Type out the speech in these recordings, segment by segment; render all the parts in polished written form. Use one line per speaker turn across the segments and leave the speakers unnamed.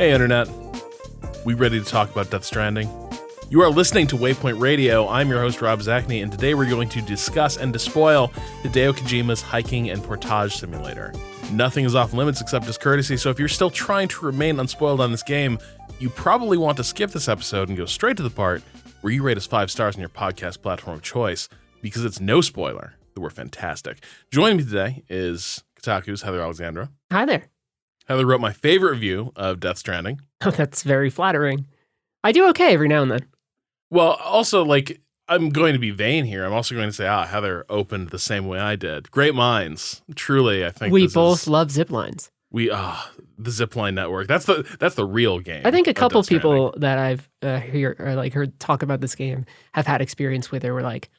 Hey, Internet. We ready to talk about Death Stranding? You are listening to Waypoint Radio. I'm your host, Rob Zacny, and today we're going to discuss and despoil Hideo Kojima's hiking and portage simulator. Nothing is off limits except discourtesy, so if you're still trying to remain unspoiled on this game, you probably want to skip this episode and go straight to the part where you rate us 5 stars on your podcast platform of choice, because it's no spoiler that we're fantastic. Joining me today is Kotaku's Heather Alexandra.
Hi there.
Heather wrote my favorite review of Death Stranding.
Oh, that's very flattering. I do okay every now and then.
Well, also, I'm going to be vain here. I'm also going to say, Heather opened the same way I did. Great minds. Truly, I think
we both love zip lines.
The Zipline Network. That's the real game.
I think a couple people that I've heard talk about this game have had experience with it. Were like,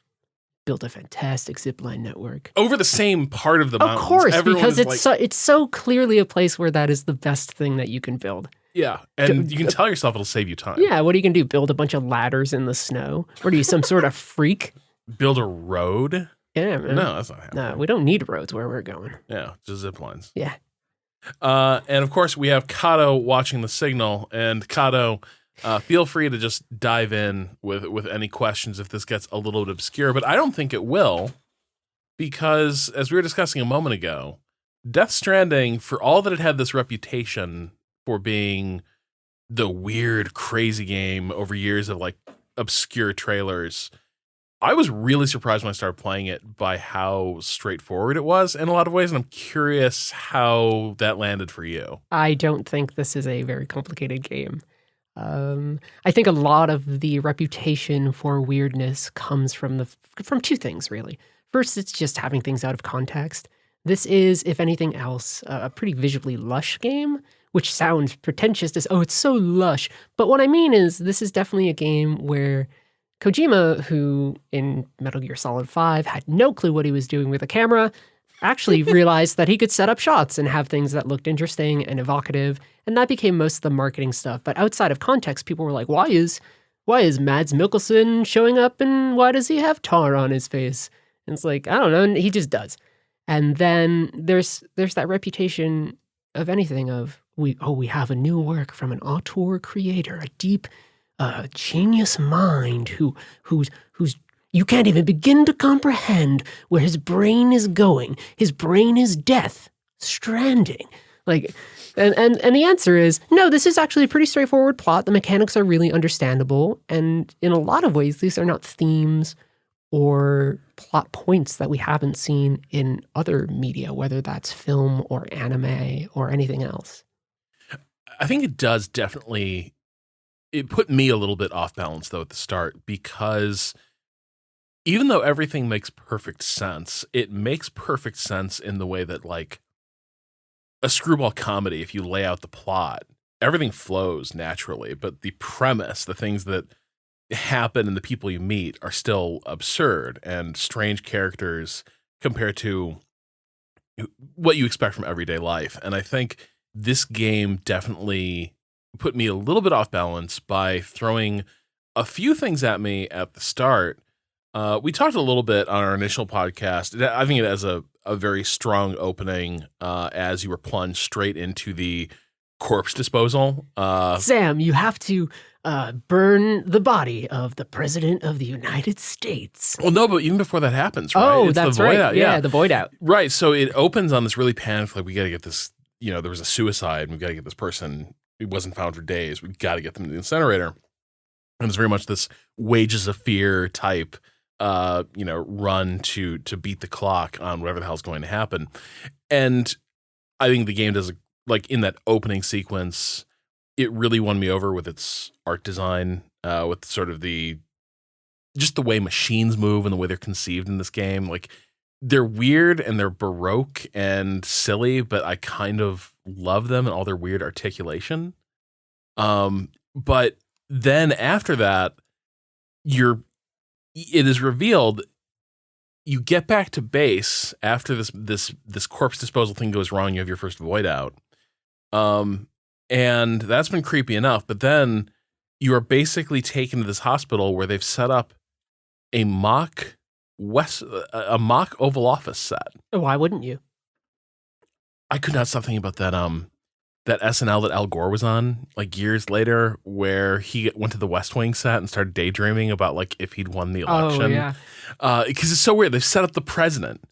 built a fantastic zipline network
over the same part of the mountains.
Of course, because it's so clearly a place where that is the best thing that you can build.
Yeah, and you can tell yourself it'll save you time.
Yeah, what are you going to do? Build a bunch of ladders in the snow? Or are you some sort of freak?
Build a road?
Yeah, man.
No, that's not happening.
No, we don't need roads where we're going.
Yeah, just zip lines.
Yeah.
And of course, we have Kato watching the signal. And Kato, feel free to just dive in with any questions if this gets a little bit obscure. But I don't think it will, because as we were discussing a moment ago, Death Stranding, for all that it had this reputation for being the weird, crazy game over years of obscure trailers, I was really surprised when I started playing it by how straightforward it was in a lot of ways, and I'm curious how that landed for you.
I don't think this is a very complicated game. I think a lot of the reputation for weirdness comes from two things, really. First, it's just having things out of context. This is, if anything else, a pretty visually lush game, which sounds pretentious as, it's so lush. But what I mean is this is definitely a game where Kojima, who in Metal Gear Solid 5 had no clue what he was doing with a camera, actually realized that he could set up shots and have things that looked interesting and evocative, and that became most of the marketing stuff. But outside of context, people were like, why is Mads Mikkelsen showing up, and why does he have tar on his face? And it's like, I don't know, and he just does. And then there's that reputation of anything of, we have a new work from an auteur creator, a deep genius mind who's you can't even begin to comprehend where his brain is going. His brain is Death Stranding. And the answer is, no, this is actually a pretty straightforward plot. The mechanics are really understandable. And in a lot of ways, these are not themes or plot points that we haven't seen in other media, whether that's film or anime or anything else.
I think it does definitely, it put me a little bit off balance, though, at the start, because even though everything makes perfect sense, it makes perfect sense in the way that, a screwball comedy, if you lay out the plot, everything flows naturally, but the premise, the things that happen and the people you meet are still absurd and strange characters compared to what you expect from everyday life. And I think this game definitely put me a little bit off balance by throwing a few things at me at the start. We talked a little bit on our initial podcast. I think it has a very strong opening as you were plunged straight into the corpse disposal.
Sam, you have to burn the body of the President of the United States.
Well, no, but even before that happens, right?
Oh, that's right.
Out.
Yeah, the void out.
Right, so it opens on this really panicked, we got to get this, there was a suicide, and we got to get this person, it wasn't found for days, we got to get them to the incinerator. And it's very much this Wages of Fear type run to beat the clock on whatever the hell's going to happen. And I think the game does, in that opening sequence, it really won me over with its art design, with sort of just the way machines move and the way they're conceived in this game. They're weird and they're baroque and silly, but I kind of love them and all their weird articulation. But then after that, it is revealed you get back to base after this corpse disposal thing goes wrong. You have your first void out, and that's been creepy enough. But then you are basically taken to this hospital where they've set up a mock Oval Office set.
Why wouldn't you?
I could not stop thinking about that that SNL that Al Gore was on like years later, where he went to the West Wing set and started daydreaming about like if he'd won the election.
Oh, yeah.
Because it's so weird. They've set up the president,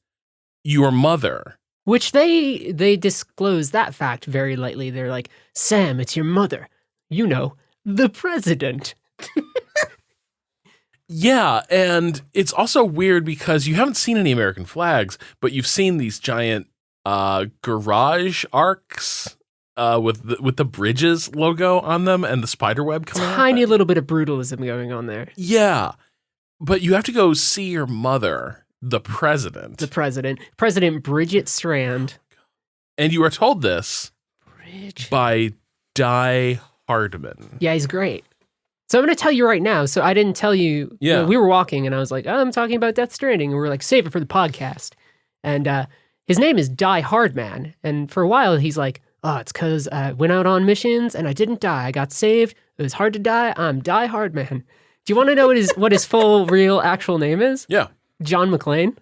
your mother.
Which they disclose that fact very lightly. They're like, Sam, it's your mother. You know, the president.
Yeah, and it's also weird because you haven't seen any American flags, but you've seen these giant garage arcs with the Bridges logo on them and the spider web coming out.
Tiny little bit of brutalism going on there.
Yeah, but you have to go see your mother, the president.
The president. President Bridget Strand.
And you are told this by Di Hardman.
Yeah, he's great. So I'm going to tell you right now. So I didn't tell you.
Yeah.
You know, we were walking and I was like, I'm talking about Death Stranding. And we are like, save it for the podcast. And his name is Die Hardman. And for a while, he's like, oh, it's because I went out on missions and I didn't die. I got saved. It was hard to die. I'm Die Hardman. Do you want to know what his full, real, actual name is?
Yeah.
John McClane.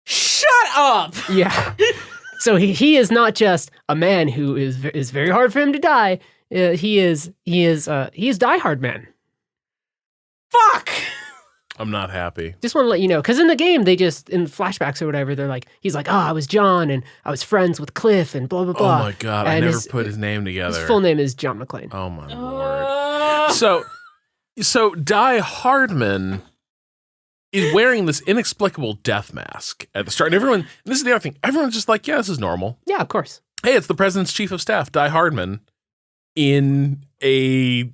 Shut up!
Yeah. So he is not just a man who is very hard for him to die. He is Die Hardman.
Fuck!
I'm not happy.
Just want to let you know, because in the game, in flashbacks or whatever, they're like, he's like, oh, I was John, and I was friends with Cliff, and blah, blah, blah.
Oh my God, I never put his name together.
His full name is John McClane.
Oh my Lord. So Die Hardman is wearing this inexplicable death mask at the start. And this is the other thing, everyone's just like, yeah, this is normal.
Yeah, of course.
Hey, it's the president's chief of staff, Die Hardman, in a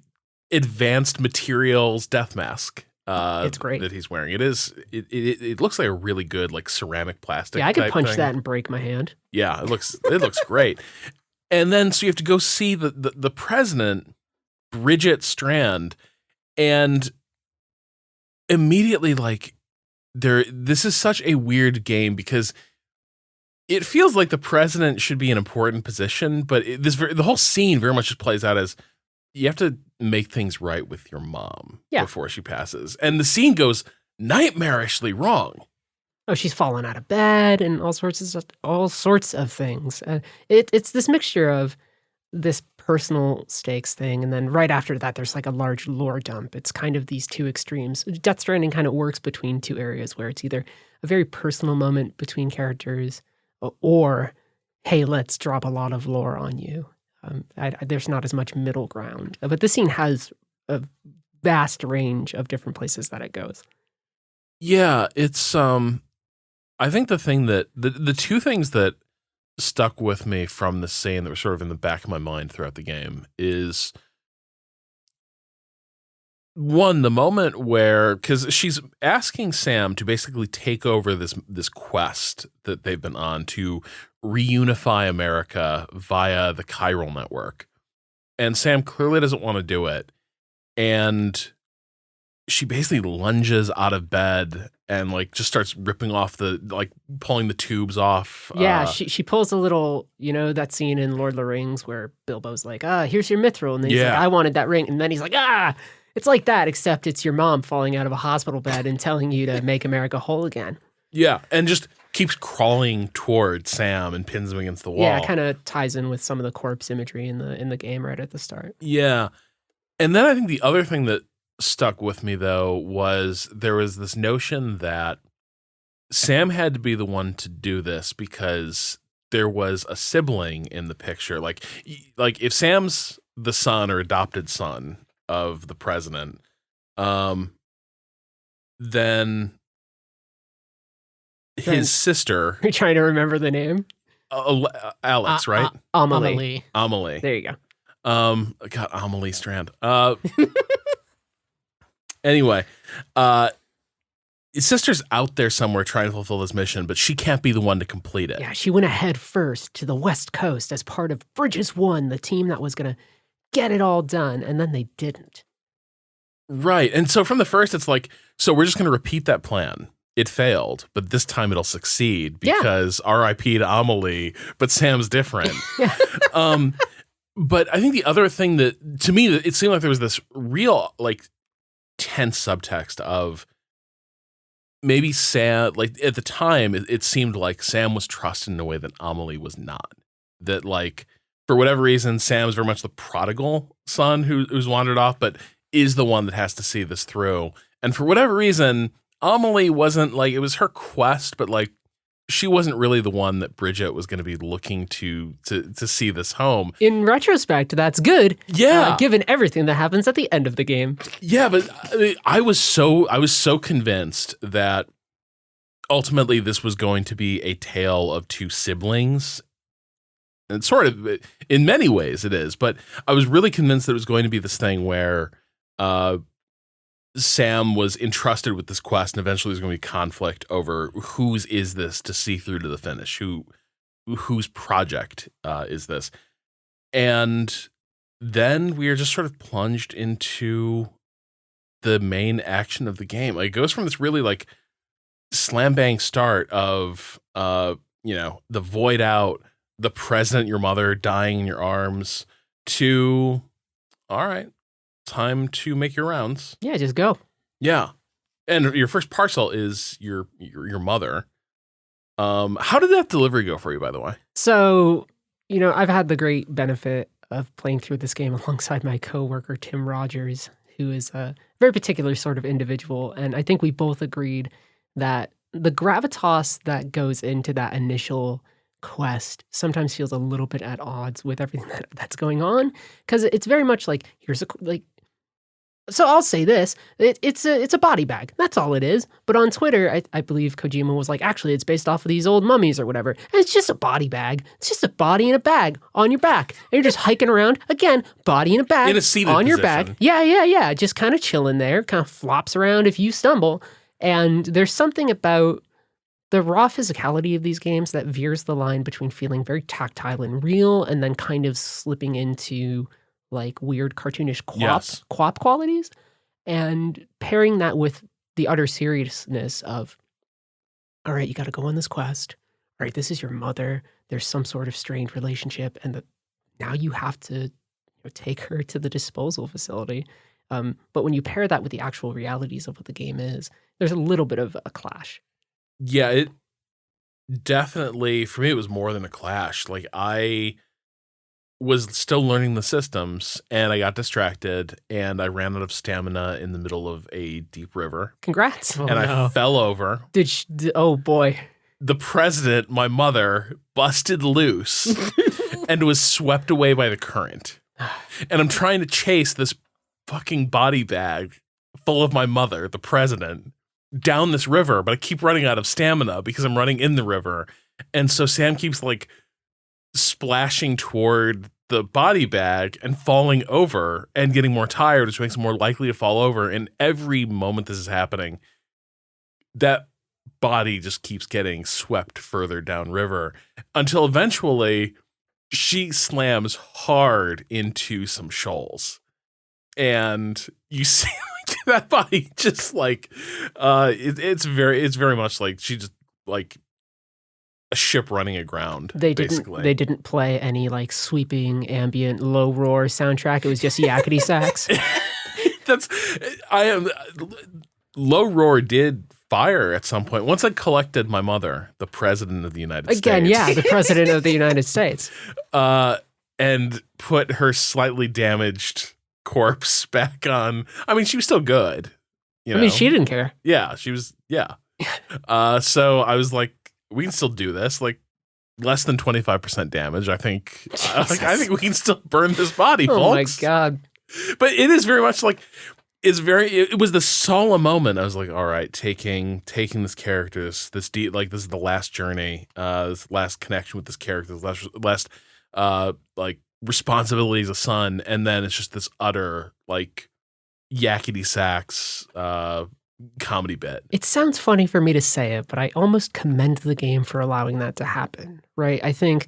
advanced materials death mask.
It's great
that he's wearing. It looks like a really good like ceramic plastic.
Yeah, I could punch
thing.
that and break my hand.
Yeah, it looks great. And then so you have to go see the president, Bridget Strand, and immediately like this is such a weird game because it feels like the president should be in an important position, but the whole scene very much just plays out as you have to make things right with your mom before she passes. And the scene goes nightmarishly wrong.
Oh, she's fallen out of bed and all sorts of things. It's this mixture of this personal stakes thing, and then right after that, there's like a large lore dump. It's kind of these two extremes. Death Stranding kind of works between two areas where it's either a very personal moment between characters, or hey, let's drop a lot of lore on you. There's not as much middle ground, but this scene has a vast range of different places that it goes.
Yeah, it's I think the thing that the two things that stuck with me from the scene that were sort of in the back of my mind throughout the game is one, the moment where, because she's asking Sam to basically take over this quest that they've been on to reunify America via the Chiral network. And Sam clearly doesn't want to do it. And she basically lunges out of bed and like just starts ripping off pulling the tubes off.
Yeah, she pulls a little, that scene in Lord of the Rings where Bilbo's like, here's your mithril. And then he's like, I wanted that ring. And then he's like, it's like that, except it's your mom falling out of a hospital bed and telling you to make America whole again.
Yeah, and just keeps crawling toward Sam and pins him against the wall.
Yeah, it kind of ties in with some of the corpse imagery in the game right at the start.
Yeah. And then I think the other thing that stuck with me, though, was there was this notion that Sam had to be the one to do this because there was a sibling in the picture. Like if Sam's the son or adopted son of the president, then his sister...
You're trying to remember the name?
Alex, right?
Amelie.
Amelie.
There you go.
God, Amelie Strand. Anyway, his sister's out there somewhere trying to fulfill this mission, but she can't be the one to complete it.
Yeah, she went ahead first to the West Coast as part of Bridges One, the team that was going to get it all done, and then they didn't.
Right. And so from the first, it's like, so we're just going to repeat that plan. It failed, but this time it'll succeed because R.I.P. to Amelie, but Sam's different. But I think the other thing that, to me, it seemed like there was this real, tense subtext of maybe Sam, at the time, it seemed like Sam was trusted in a way that Amelie was not. that like for whatever reason, Sam's very much the prodigal son who's wandered off, but is the one that has to see this through. And for whatever reason, Amelie wasn't like, it was her quest, but like she wasn't really the one that Bridget was going to be looking to see this home.
In retrospect, that's good.
Yeah.
Given everything that happens at the end of the game.
Yeah, but I was so convinced that ultimately this was going to be a tale of two siblings. And sort of, in many ways it is, but I was really convinced that it was going to be this thing where Sam was entrusted with this quest and eventually there's going to be conflict over whose is this to see through to the finish, whose project is this. And then we are just sort of plunged into the main action of the game. Like, it goes from this really like slam bang start of, the void out, the president, your mother dying in your arms, to, all right, time to make your rounds.
Yeah, just go.
Yeah. And your first parcel is your mother. How did that delivery go for you, by the way?
So, I've had the great benefit of playing through this game alongside my coworker, Tim Rogers, who is a very particular sort of individual. And I think we both agreed that the gravitas that goes into that initial quest sometimes feels a little bit at odds with everything that's going on, because it's very much like, so I'll say this, it's a body bag, that's all it is. But on Twitter, I believe Kojima was like, actually it's based off of these old mummies or whatever, and it's just a body bag. It's just a body in a bag on your back, and you're just hiking around, again, body in a bag
in a seated
on your
position.
back. Yeah, just kind of chilling there, kind of flops around if you stumble. And there's something about the raw physicality of these games that veers the line between feeling very tactile and real and then kind of slipping into like weird cartoonish quap qualities, and pairing that with the utter seriousness of, all right, you got to go on this quest. All right, this is your mother. There's some sort of strained relationship, and now you have to take her to the disposal facility. But when you pair that with the actual realities of what the game is, there's a little bit of a clash.
Yeah, it definitely, for me, it was more than a clash. Like, I was still learning the systems and I got distracted and I ran out of stamina in the middle of a deep river.
Congrats.
And I fell over.
Oh boy.
The president, my mother, busted loose and was swept away by the current. And I'm trying to chase this fucking body bag full of my mother, the president, down this river, but I keep running out of stamina because I'm running in the river. And so Sam keeps like splashing toward the body bag and falling over and getting more tired, which makes him more likely to fall over. And every moment this is happening, that body just keeps getting swept further downriver until eventually she slams hard into some shoals. And you see like that body just like it's very much like she just like a ship running aground.
They didn't play any like sweeping ambient low roar soundtrack. It was just yakety sax.
Low roar did fire at some point. Once I collected my mother, the president of the United States.
Again, yeah, the president of the United States.
And put her slightly damaged corpse back on. I mean, she was still good.
I mean, she didn't care.
Yeah, she was. Yeah. So I was like, we can still do this. Like less than 25% damage. I think. I think we can still burn this body, folks.
Oh my god!
But it is very much like it was the solemn moment. I was like, all right, taking this character, this deep, like this is the last journey, this last connection with this character, this last like responsibility as a son, and then it's just this utter like yakety sax comedy bit.
It sounds funny for me to say it, but I almost commend the game for allowing that to happen, right? I think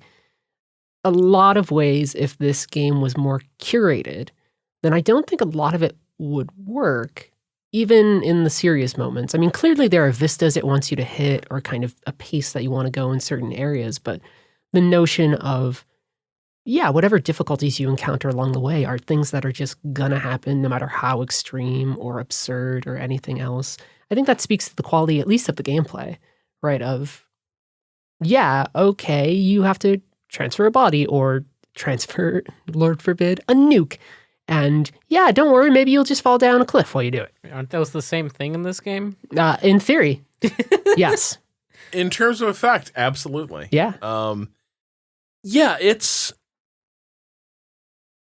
a lot of ways, if this game was more curated, then I don't think a lot of it would work, even in the serious moments. I mean, clearly there are vistas it wants you to hit or kind of a pace that you want to go in certain areas, but the notion of, yeah, whatever difficulties you encounter along the way are things that are just gonna happen no matter how extreme or absurd or anything else. I think that speaks to the quality, at least of the gameplay, right? Of, yeah, okay, you have to transfer a body or transfer, Lord forbid, a nuke. And yeah, don't worry, maybe you'll just fall down a cliff while you do it.
Aren't those the same thing in this game?
In theory, yes.
In terms of effect, absolutely.
Yeah.
Yeah,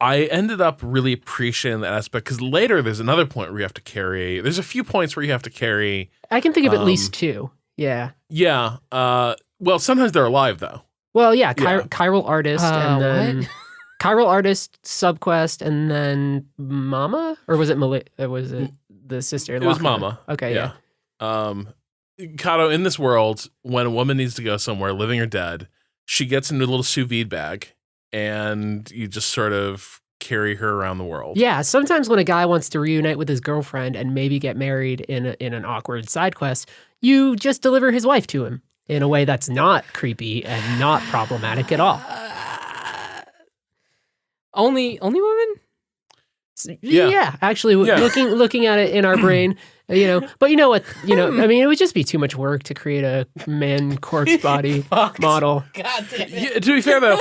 I ended up really appreciating that aspect because later there's another point where you have to carry. There's a few points where you have to carry.
I can think of at least two. Yeah.
Yeah. Well, sometimes they're alive though.
Well, yeah,
Yeah.
Chiral Artist and then
What?
Chiral Artist, Subquest, and then Mama? Or was it was it the sister?
It was
Lachlan?
Mama.
Okay, yeah.
Kato, in this world, when a woman needs to go somewhere, living or dead, she gets into a little sous vide bag, and you just sort of carry her around the world.
Yeah, sometimes when a guy wants to reunite with his girlfriend and maybe get married in an awkward side quest, you just deliver his wife to him in a way that's not creepy and not problematic at all.
Only women?
Yeah, actually,
Yeah.
looking at it in our brain, but you know what, I mean, it would just be too much work to create a man corpse body
Fucked.
model.
God damn it.
Yeah, to be fair, though,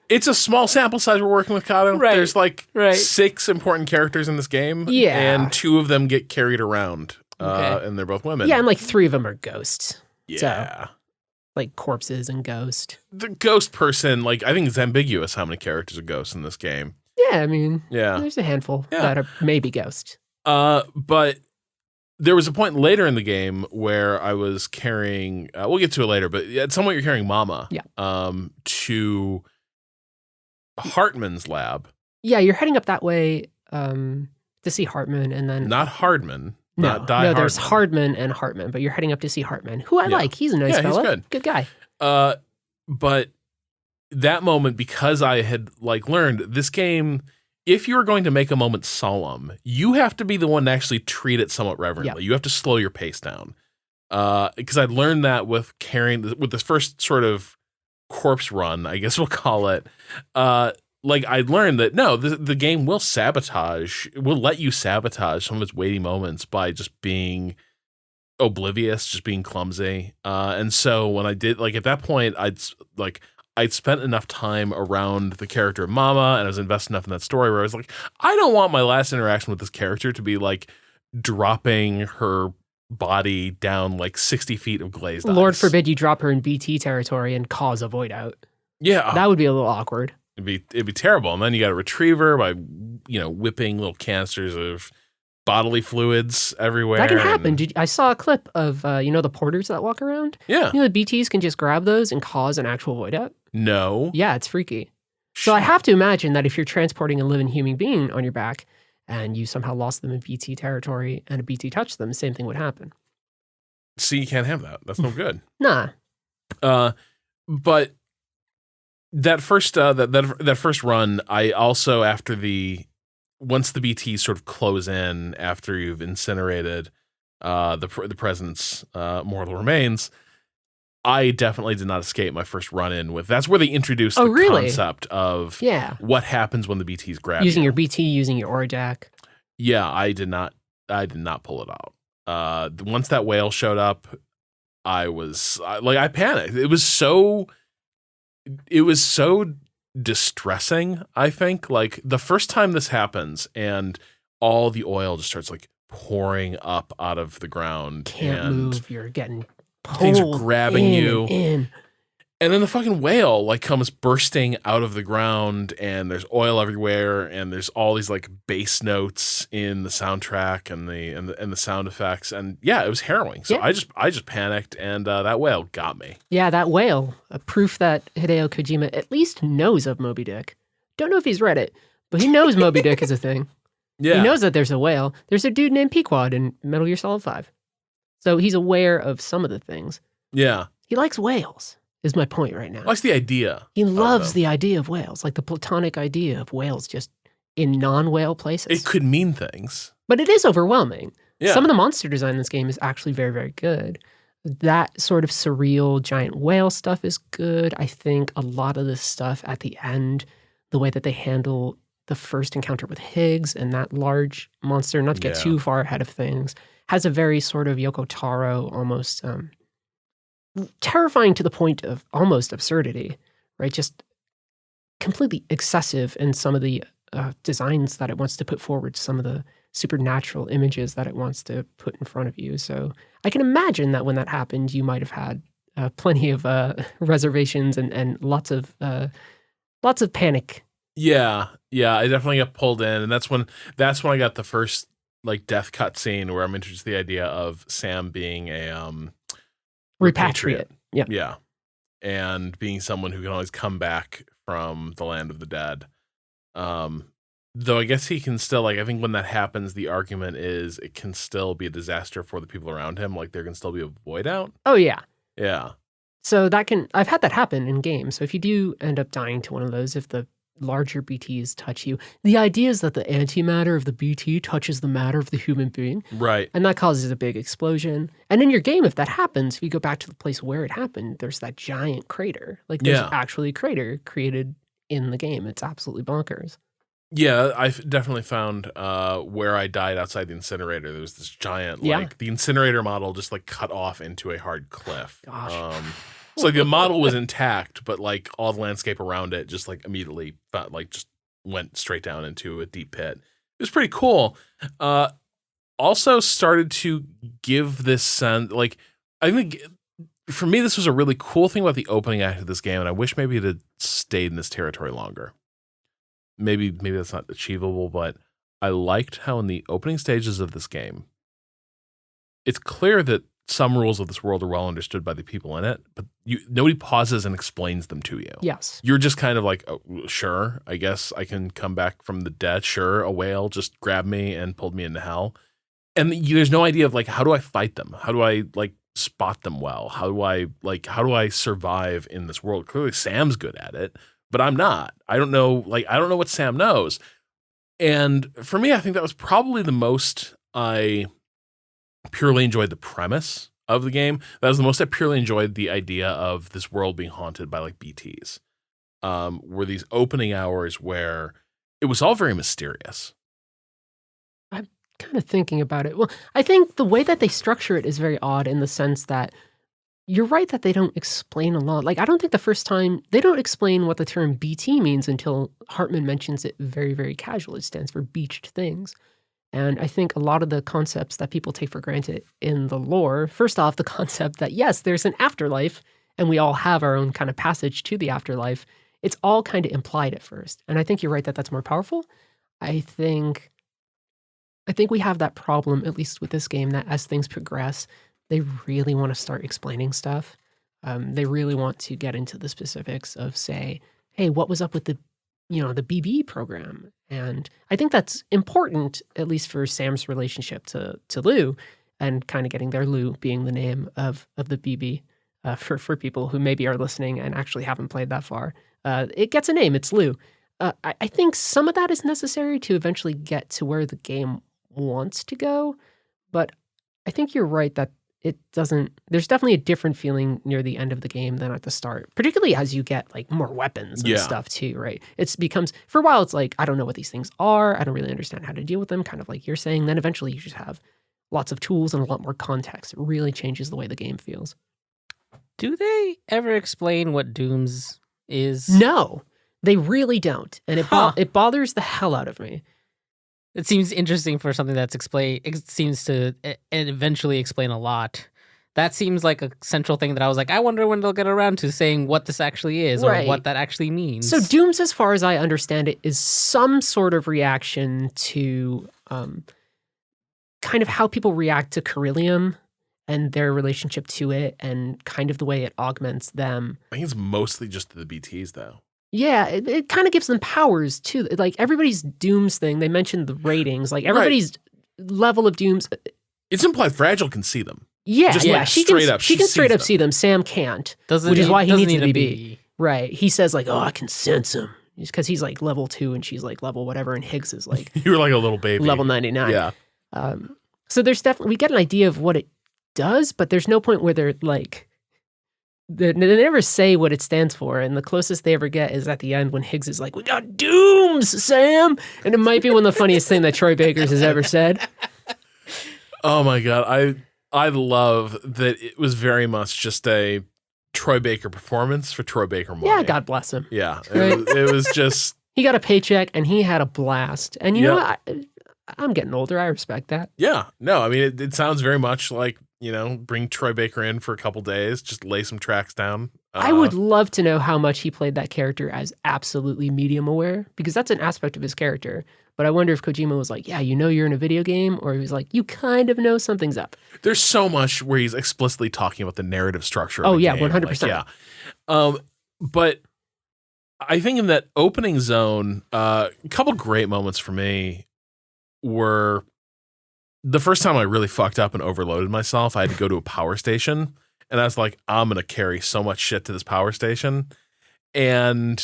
it's a small sample size we're working with, Kato.
Right,
There's like
right.
6 important characters in this game,
Yeah.
and 2 of them get carried around,
Okay.
and they're both women.
Yeah, and like 3 of them are ghosts.
Yeah.
Like corpses and ghost.
The ghost person, like, I think it's ambiguous how many characters are ghosts in this game.
Yeah, I mean,
Yeah.
there's a handful
Yeah.
that are maybe ghosts.
But there was a point later in the game where I was carrying, we'll get to it later, but at some point you're carrying Mama to Hartman's lab.
Yeah, you're heading up that way to see Hartman, and then
Not Hardman.
no,
Not Die
there's
Hardman.
Hardman and Hartman, but you're heading up to see Hartman, who I
Yeah.
like. He's a nice
Yeah, he's
fella,
good.
guy.
But that moment, because I had like learned this game, if you're going to make a moment solemn, you have to be the one to actually treat it somewhat reverently. You have to slow your pace down. Because I learned that with with this first sort of corpse run, I guess we'll call it. Like I learned that no, the game will let you sabotage some of its weighty moments by just being oblivious, just being clumsy. And so when I did, like at that point, I'd spent enough time around the character of Mama, and I was invested enough in that story where I was like, I don't want my last interaction with this character to be like dropping her body down like 60 feet of glazed ice.
Lord forbid you drop her in BT territory and cause a void out.
Yeah.
That would be a little awkward.
It'd be terrible. And then you got to retrieve her by, whipping little canisters of bodily fluids everywhere.
That can happen.
and-
I saw a clip of, the porters that walk around.
yeah.
The BTs can just grab those and cause an actual void out.
No.
Yeah, it's freaky. So I have to imagine that if you're transporting a living human being on your back and you somehow lost them in BT territory and a BT touched them, the same thing would happen.
See, you can't have that. That's no good.
Nah.
But that first that first run, I also once the BTs sort of close in after you've incinerated the president's mortal remains, I definitely did not escape my first run in with. That's where they introduced the
really?
concept of
Yeah.
what happens when the BTs grab
Using
you.
your BT, using your aura jack.
Yeah, I did not pull it out. Once that whale showed up, I panicked. It was so distressing, I think. Like the first time this happens and all the oil just starts like pouring up out of the ground.
Can't
and
move. You're getting pulled
things are grabbing
in
you.
and in.
And then the fucking whale like comes bursting out of the ground, and there's oil everywhere, and there's all these like bass notes in the soundtrack and the sound effects, and yeah, it was harrowing. So
Yeah.
I just panicked, and that whale got me.
Yeah, that whale, a proof that Hideo Kojima at least knows of Moby Dick. Don't know if he's read it, but he knows Moby Dick is a thing.
Yeah,
He knows that there's a whale. There's a dude named Pequod in Metal Gear Solid 5. So he's aware of some of the things.
yeah.
He likes whales, is my point right now.
I like the idea.
He loves
them.
the idea of whales, like the platonic idea of whales just in non-whale places.
It could mean things.
But it is overwhelming.
Yeah.
Some of the monster design in this game is actually very, very good. That sort of surreal giant whale stuff is good. I think a lot of this stuff at the end, the way that they handle the first encounter with Higgs and that large monster, not to get
Yeah.
too far ahead of things, has a very sort of Yoko Taro, almost terrifying to the point of almost absurdity, right? Just completely excessive in some of the designs that it wants to put forward, some of the supernatural images that it wants to put in front of you. So I can imagine that when that happened, you might have had plenty of reservations and lots of panic.
Yeah, I definitely got pulled in, and that's when I got the first like death cut scene where I'm introduced to the idea of Sam being a
Repatriate. Yeah.
Yeah. And being someone who can always come back from the land of the dead. Though I guess he can still, like, I think when that happens, the argument is it can still be a disaster for the people around him. Like, there can still be a void out.
Oh, yeah.
Yeah.
So I've had that happen in games. So if you do end up dying to one of those, if the larger BTs touch you, the idea is that the antimatter of the BT touches the matter of the human being.
Right.
And that causes a big explosion. And in your game, if that happens, if you go back to the place where it happened, there's that giant crater. Like, there's actually a crater created in the game. It's absolutely bonkers.
Yeah, I've definitely found where I died outside the incinerator, there was this giant, like, the incinerator model just, like, cut off into a hard cliff.
Gosh.
So, like, the model was intact, but, like, all the landscape around it just, like, immediately, just went straight down into a deep pit. It was pretty cool. Also started to give this sense, like, I think, for me, this was a really cool thing about the opening act of this game, and I wish maybe it had stayed in this territory longer. Maybe that's not achievable, but I liked how in the opening stages of this game, it's clear that some rules of this world are well understood by the people in it, but nobody pauses and explains them to you.
Yes.
You're just kind of like, oh, sure, I guess I can come back from the dead. Sure, a whale just grabbed me and pulled me into hell. And there's no idea of, like, how do I fight them? How do I, like, spot them well? How do I survive in this world? Clearly Sam's good at it, but I'm not. I don't know what Sam knows. And for me, I think that was probably the most I purely enjoyed the premise of the game. That was the most I purely enjoyed the idea of this world being haunted by, like, BTs. Were these opening hours where it was all very mysterious.
I'm kind of thinking about it. Well, I think the way that they structure it is very odd in the sense that you're right that they don't explain a lot. Like, I don't think the first time they don't explain what the term BT means until Hartman mentions it very, very casually. It stands for beached things. And I think a lot of the concepts that people take for granted in the lore, first off, the concept that, yes, there's an afterlife and we all have our own kind of passage to the afterlife. It's all kind of implied at first. And I think you're right that that's more powerful. I think we have that problem, at least with this game, that as things progress, they really want to start explaining stuff. They really want to get into the specifics of, say, hey, what was up with the BB program? And I think that's important, at least for Sam's relationship to Lou, and kind of getting their Lou being the name of the BB for people who maybe are listening and actually haven't played that far. It gets a name. It's Lou. I think some of that is necessary to eventually get to where the game wants to go, but I think you're right that it doesn't. There's definitely a different feeling near the end of the game than at the start, particularly as you get, like, more weapons and stuff too, right? It becomes, for a while, it's like, I don't know what these things are. I don't really understand how to deal with them, kind of like you're saying. Then eventually you just have lots of tools and a lot more context. It really changes the way the game feels.
Do they ever explain what Dooms is?
No, they really don't. And it bothers the hell out of me.
It seems interesting for something that's explained. It seems to eventually explain a lot. That seems like a central thing that I was like, I wonder when they'll get around to saying what this actually is or what that actually means.
So Dooms, as far as I understand it, is some sort of reaction to kind of how people react to Corellium and their relationship to it and kind of the way it augments them.
I think it's mostly just the BTs, though.
Yeah, it kind of gives them powers, too. Like, everybody's Dooms thing, they mentioned the ratings. Like, everybody's level of Dooms.
It's implied Fragile can see them.
Yeah,
just,
yeah.
like,
She can straight up see them. Sam can't, which is why he needs to be. Right. He says, like, oh, I can sense him. Because he's, like, level 2 and she's, like, level whatever. And Higgs is, like...
You were like a little baby.
Level 99.
Yeah.
So there's definitely... We get an idea of what it does, but there's no point where they're, like... They never say what it stands for, and the closest they ever get is at the end when Higgs is like, we got Dooms, Sam! And it might be one of the funniest things that Troy Baker has ever said.
Oh my God. I love that it was very much just a Troy Baker performance for Troy Baker money.
Yeah, God bless him.
Yeah,
Right.
it was just
He got a paycheck and he had a blast. And you know what? I'm getting older. I respect that.
yeah. No, I mean it sounds very much like, bring Troy Baker in for a couple days, just lay some tracks down.
I would love to know how much he played that character as absolutely medium aware, because that's an aspect of his character. But I wonder if Kojima was like, yeah, you're in a video game, or he was like, you kind of know something's up.
There's so much where he's explicitly talking about the narrative structure of the game.
100%.
Like, yeah. But I think in that opening zone, a couple great moments for me were the first time I really fucked up and overloaded myself. I had to go to a power station, and I was like, I'm going to carry so much shit to this power station. And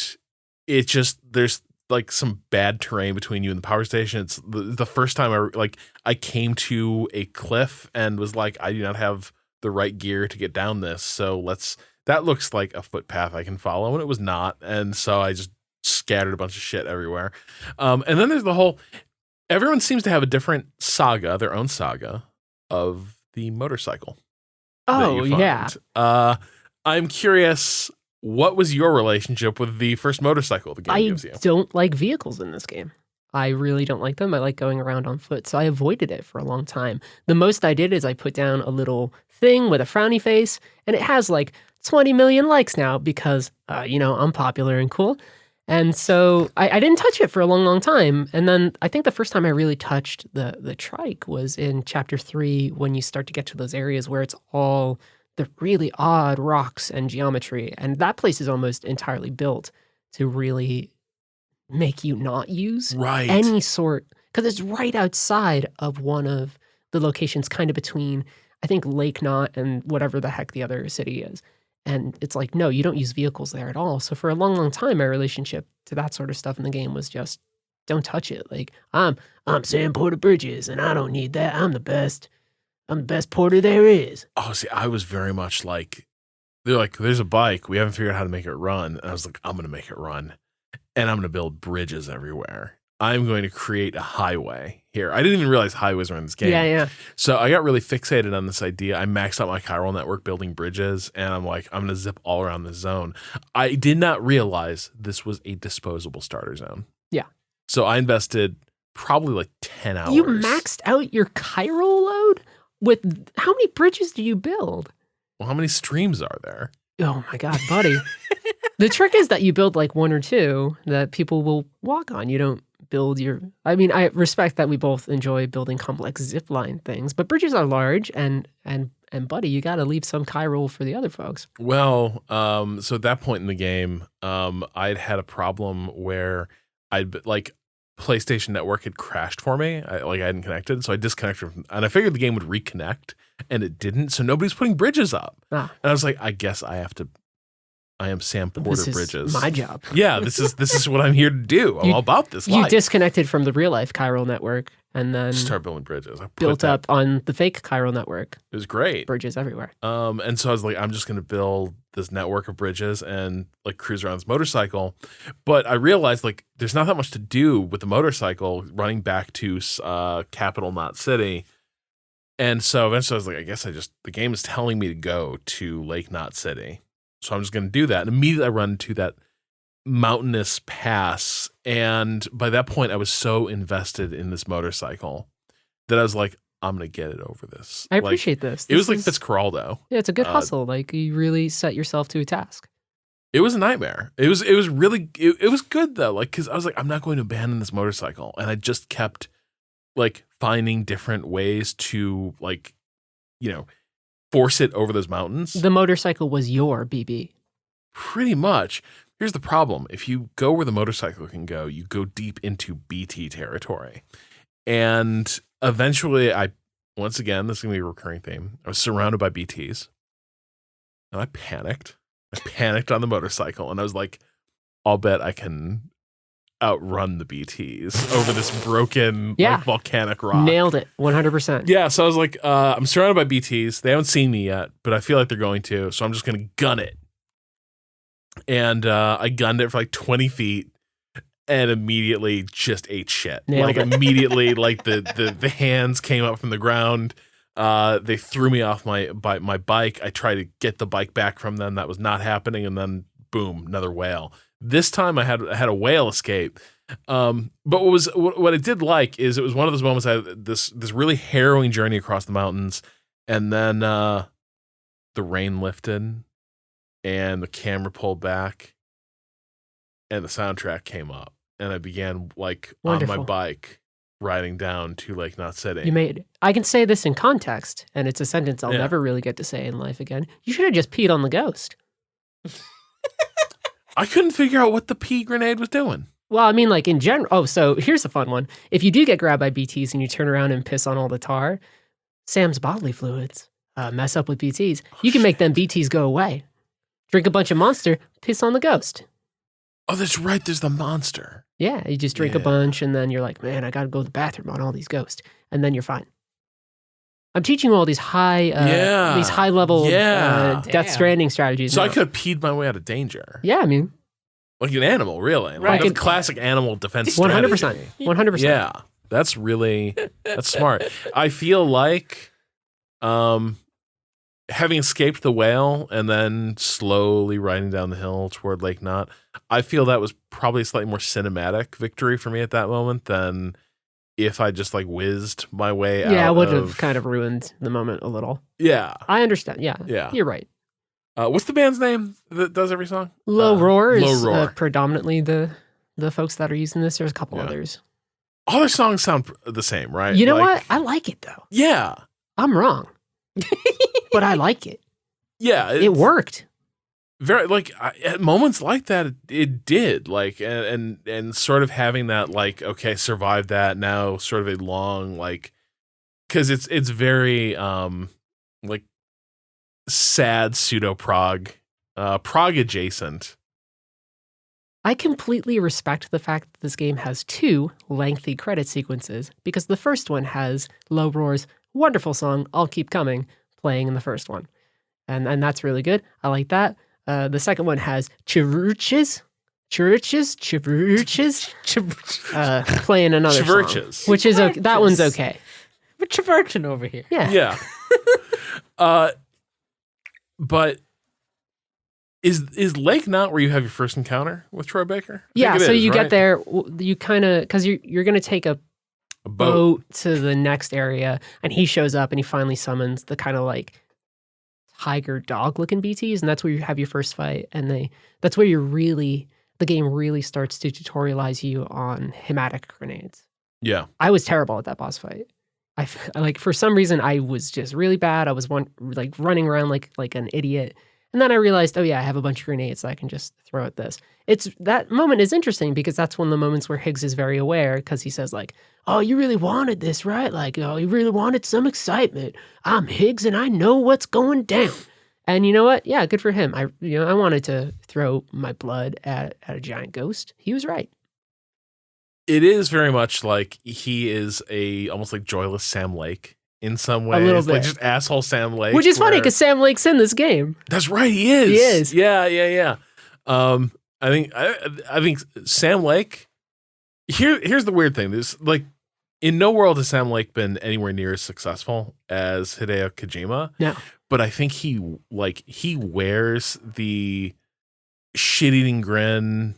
it just, there's like some bad terrain between you and the power station. It's the first time I came to a cliff and was like, I do not have the right gear to get down this. So that looks like a footpath I can follow. And it was not. And so I just scattered a bunch of shit everywhere. And then there's everyone seems to have a different saga, their own saga of the motorcycle.
Oh, yeah.
I'm curious, what was your relationship with the first motorcycle the game gives you?
I don't like vehicles in this game. I really don't like them. I like going around on foot, so I avoided it for a long time. The most I did is I put down a little thing with a frowny face, and it has like 20 million likes now because, I'm popular and cool. And so I didn't touch it for a long, long time. And then I think the first time I really touched the trike was in Chapter 3 when you start to get to those areas where it's all the really odd rocks and geometry. And that place is almost entirely built to really make you not use any sort, because it's right outside of one of the locations kind of between, I think, Lake Knot and whatever the heck the other city is. And it's like, no, you don't use vehicles there at all. So for a long, long time, my relationship to that sort of stuff in the game was just, don't touch it. Like, I'm Sam Porter Bridges, and I don't need that. I'm the best porter there is.
Oh, see, I was very much like, they're like, there's a bike. We haven't figured out how to make it run. And I was like, I'm going to make it run. And I'm going to build bridges everywhere. I'm going to create a highway here. I didn't even realize highways were in this game.
Yeah.
So I got really fixated on this idea. I maxed out my chiral network building bridges, and I'm like, I'm going to zip all around this zone. I did not realize this was a disposable starter zone.
Yeah.
So I invested probably like 10 hours.
You maxed out your chiral load? With how many bridges do you build?
Well, how many streams are there?
Oh my God, buddy. The trick is that you build like one or two that people will walk on. You don't build I respect that we both enjoy building complex zipline things, but bridges are large and buddy, you got to leave some chiral for the other folks.
Well, so at that point in the game, I'd had a problem where PlayStation Network had crashed for me. I hadn't connected, so I disconnected and I figured the game would reconnect, and it didn't. So nobody's putting bridges up, and I was like, I guess I have to. I am Sam Porter Bridges.
My job.
Yeah, this is what I'm here to do. I'm all about this life.
You disconnected from the real life chiral network and then
start building bridges. I
built up on the fake chiral network.
It was great.
Bridges everywhere.
And so I was like, I'm just going to build this network of bridges and like cruise around this motorcycle. But I realized like there's not that much to do with the motorcycle running back to Capital Knot City. And so eventually I was like, I guess the game is telling me to go to Lake Knot City. So I'm just going to do that. And immediately I run to that mountainous pass. And by that point, I was so invested in this motorcycle that I was like, I'm going to get it over this.
I appreciate this.
It was like Fitzcarraldo.
Yeah, it's a good hustle. Like you really set yourself to a task.
It was a nightmare. It was really, it was good though. Like, cause I was like, I'm not going to abandon this motorcycle. And I just kept like finding different ways to like, force it over those mountains.
The motorcycle was your BB.
Pretty much. Here's the problem. If you go where the motorcycle can go, you go deep into BT territory. And eventually once again, this is going to be a recurring theme. I was surrounded by BTs. And I panicked. I panicked on the motorcycle. And I was like, I'll bet I can outrun the BTs over this broken like, volcanic rock.
Nailed it. 100%.
Yeah, so I was like, I'm surrounded by BTs. They haven't seen me yet, but I feel like they're going to, so I'm just going to gun it. And I gunned it for like 20 feet and immediately just ate shit.
Nailed it.
Immediately, like the hands came up from the ground. They threw me off my bike. I tried to get the bike back from them. That was not happening. And then boom, another whale. This time I had a whale escape. But what I did like is it was one of those moments I had this really harrowing journey across the mountains, and then the rain lifted and the camera pulled back and the soundtrack came up and I began
Wonderful.
on my bike riding down to Lake Knot City.
I can say this in context, and it's a sentence I'll never really get to say in life again. You should have just peed on the ghost.
I couldn't figure out what the pea grenade was doing.
Well, I mean, in general. Oh, so here's a fun one. If you do get grabbed by BTs and you turn around and piss on all the tar, Sam's bodily fluids mess up with BTs. You can make them BTs go away. Drink a bunch of Monster, piss on the ghost.
Oh, that's right. There's the monster.
Yeah, you just drink a bunch, and then you're like, man, I got to go to the bathroom on all these ghosts. And then you're fine. I'm teaching you all these high level Death Stranding strategies.
So
now.
I could have peed my way out of danger.
Yeah, I mean.
Like an animal, really.
Right.
Like a classic animal defense
100%.
strategy.
100%.
Yeah, that's smart. I feel like having escaped the whale and then slowly riding down the hill toward Lake Knot, I feel that was probably a slightly more cinematic victory for me at that moment than if I just whizzed my way out.
Yeah, it would have kind of ruined the moment a little.
Yeah.
I understand. Yeah. You're right.
What's the band's name that does every song?
Low Roar is
Low Roar.
Predominantly the folks that are using this. There's a couple others.
All their songs sound the same, right?
You know what? I like it, though.
Yeah.
I'm wrong. But I like it.
Yeah.
It worked.
Very at moments like that, it did and sort of having that okay, survive that now sort of a long because it's very sad pseudo prog adjacent.
I completely respect the fact that this game has two lengthy credit sequences because the first one has Low Roar's wonderful song I'll Keep Coming playing in the first one, and that's really good. I like that. The second one has Churches, playing another song, which is that one's okay.
We're Chiverchin over here.
Yeah.
But is Lake Knot where you have your first encounter with Troy Baker?
Yeah, so you get there, you kind of because you're going to take a boat to the next area, and he shows up and he finally summons the kind of tiger dog looking BTs, and that's where you have your first fight, and that's where the game really starts to tutorialize you on hematic grenades.
Yeah,
I was terrible at that boss fight. I for some reason I was just really bad. I was running around like an idiot, and then I realized, oh yeah, I have a bunch of grenades that I can just throw at this. That moment is interesting because that's one of the moments where Higgs is very aware because he says oh, you really wanted this, right? Oh, you really wanted some excitement. I'm Higgs and I know what's going down. And you know what? Yeah, good for him. I wanted to throw my blood at a giant ghost. He was right.
It is very much he is almost joyless Sam Lake in some ways.
A little bit.
Just asshole Sam Lake.
Which is funny because Sam Lake's in this game.
That's right, he is.
He is.
Yeah. I think Sam Lake. Here's the weird thing. There's in no world has Sam Lake been anywhere near as successful as Hideo Kojima.
No.
But I think he wears the shit-eating grin,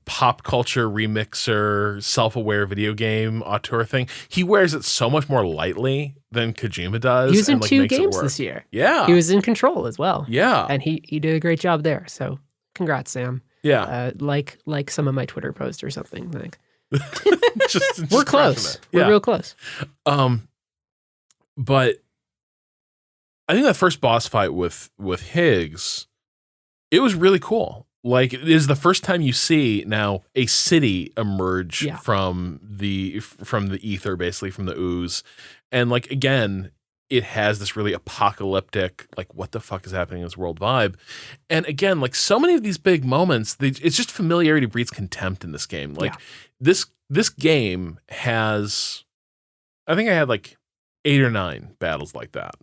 pop culture remixer, self-aware video game auteur thing. He wears it so much more lightly than Kojima does.
He was in 2 games this year.
Yeah.
He was in Control as well.
Yeah.
And he did a great job there. So congrats, Sam.
Yeah.
Like some of my Twitter posts or something.
just
we're close. We're real close.
But I think that first boss fight with Higgs, it was really cool. It is the first time you see now a city emerge from the ether, basically from the ooze, and again, it has this really apocalyptic, what the fuck is happening in this world vibe, and again, so many of these big moments, it's just familiarity breeds contempt in this game. This game has, I think I had 8 or 9 battles like that.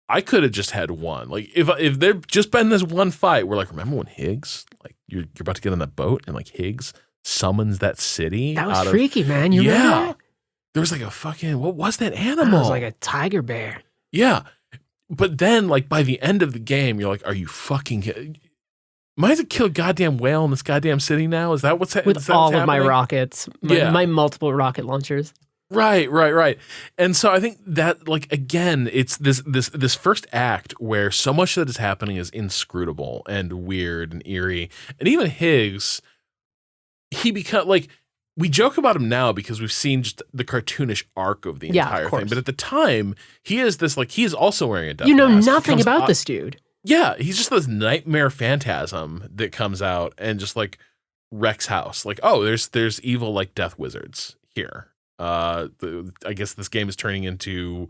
I could have just had one. If there'd just been this one fight, we're remember when Higgs, you're about to get on that boat and Higgs summons that city?
That was freaky, man. You remember that?
there was like a fucking, what was that
It
animal?
was like a tiger bear.
Yeah. But then, like, by the end of the game, you're like, are you fucking kidding? Might as well kill a goddamn whale in this goddamn city now? Is that what's happening?
With all of my rockets, my multiple rocket launchers.
Right. And so I think that, like, again, it's this first act where so much that is happening is inscrutable and weird and eerie. And even Higgs, he become like, we joke about him now because we've seen just the cartoonish arc of the entire thing. But at the time, he is this, like, he is also wearing a death mask.
Nothing about this dude.
Yeah, he's just this nightmare phantasm that comes out and just like wrecks house. Like, oh, there's evil like death wizards here. I guess this game is turning into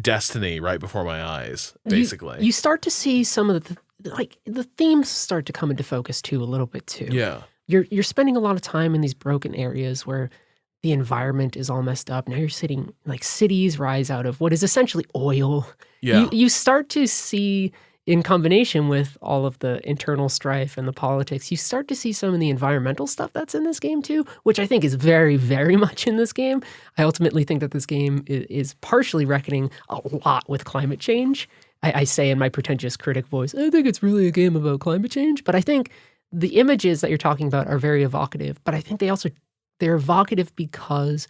Destiny right before my eyes, basically.
You start to see some of the themes start to come into focus too a little bit too.
Yeah.
You're spending a lot of time in these broken areas where the environment is all messed up. Now you're sitting like cities rise out of what is essentially oil.
Yeah.
You start to see, in combination with all of the internal strife and the politics, you start to see some of the environmental stuff that's in this game too, which I think is very, very much in this game. I ultimately think that this game is partially reckoning a lot with climate change. I say in my pretentious critic voice, I think it's really a game about climate change, but I think the images that you're talking about are very evocative, but I think they're evocative because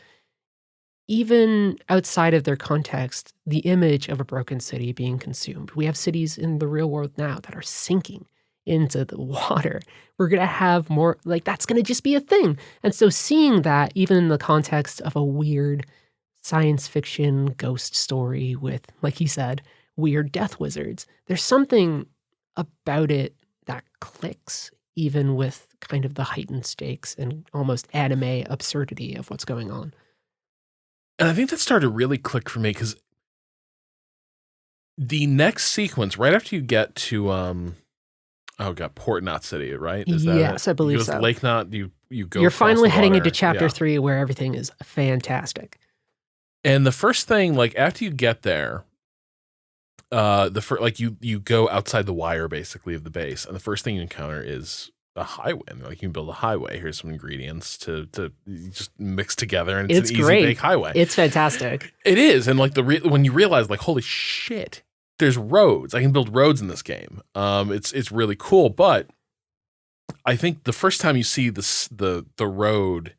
even outside of their context, the image of a broken city being consumed. We have cities in the real world now that are sinking into the water. We're going to have more, like, that's going to just be a thing. And so seeing that, even in the context of a weird science fiction ghost story with, like he said, weird death wizards, there's something about it that clicks, even with kind of the heightened stakes and almost anime absurdity of what's going on.
And I think that started to really click for me because the next sequence, right after you get to Port Knot City, right? Is that
yes,
it?
I believe so.
Lake Knot, you go.
You're finally heading into chapter 3 where everything is fantastic.
And the first thing, like after you get there, you go outside the wire basically of the base, and the first thing you encounter is a highway. And like, you can build a highway. Here's some ingredients to just mix together, and it's an
great.
easy bake highway.
It's fantastic.
It is, and like when you realize, like, holy shit, there's roads. I can build roads in this game. It's really cool. But I think the first time you see the road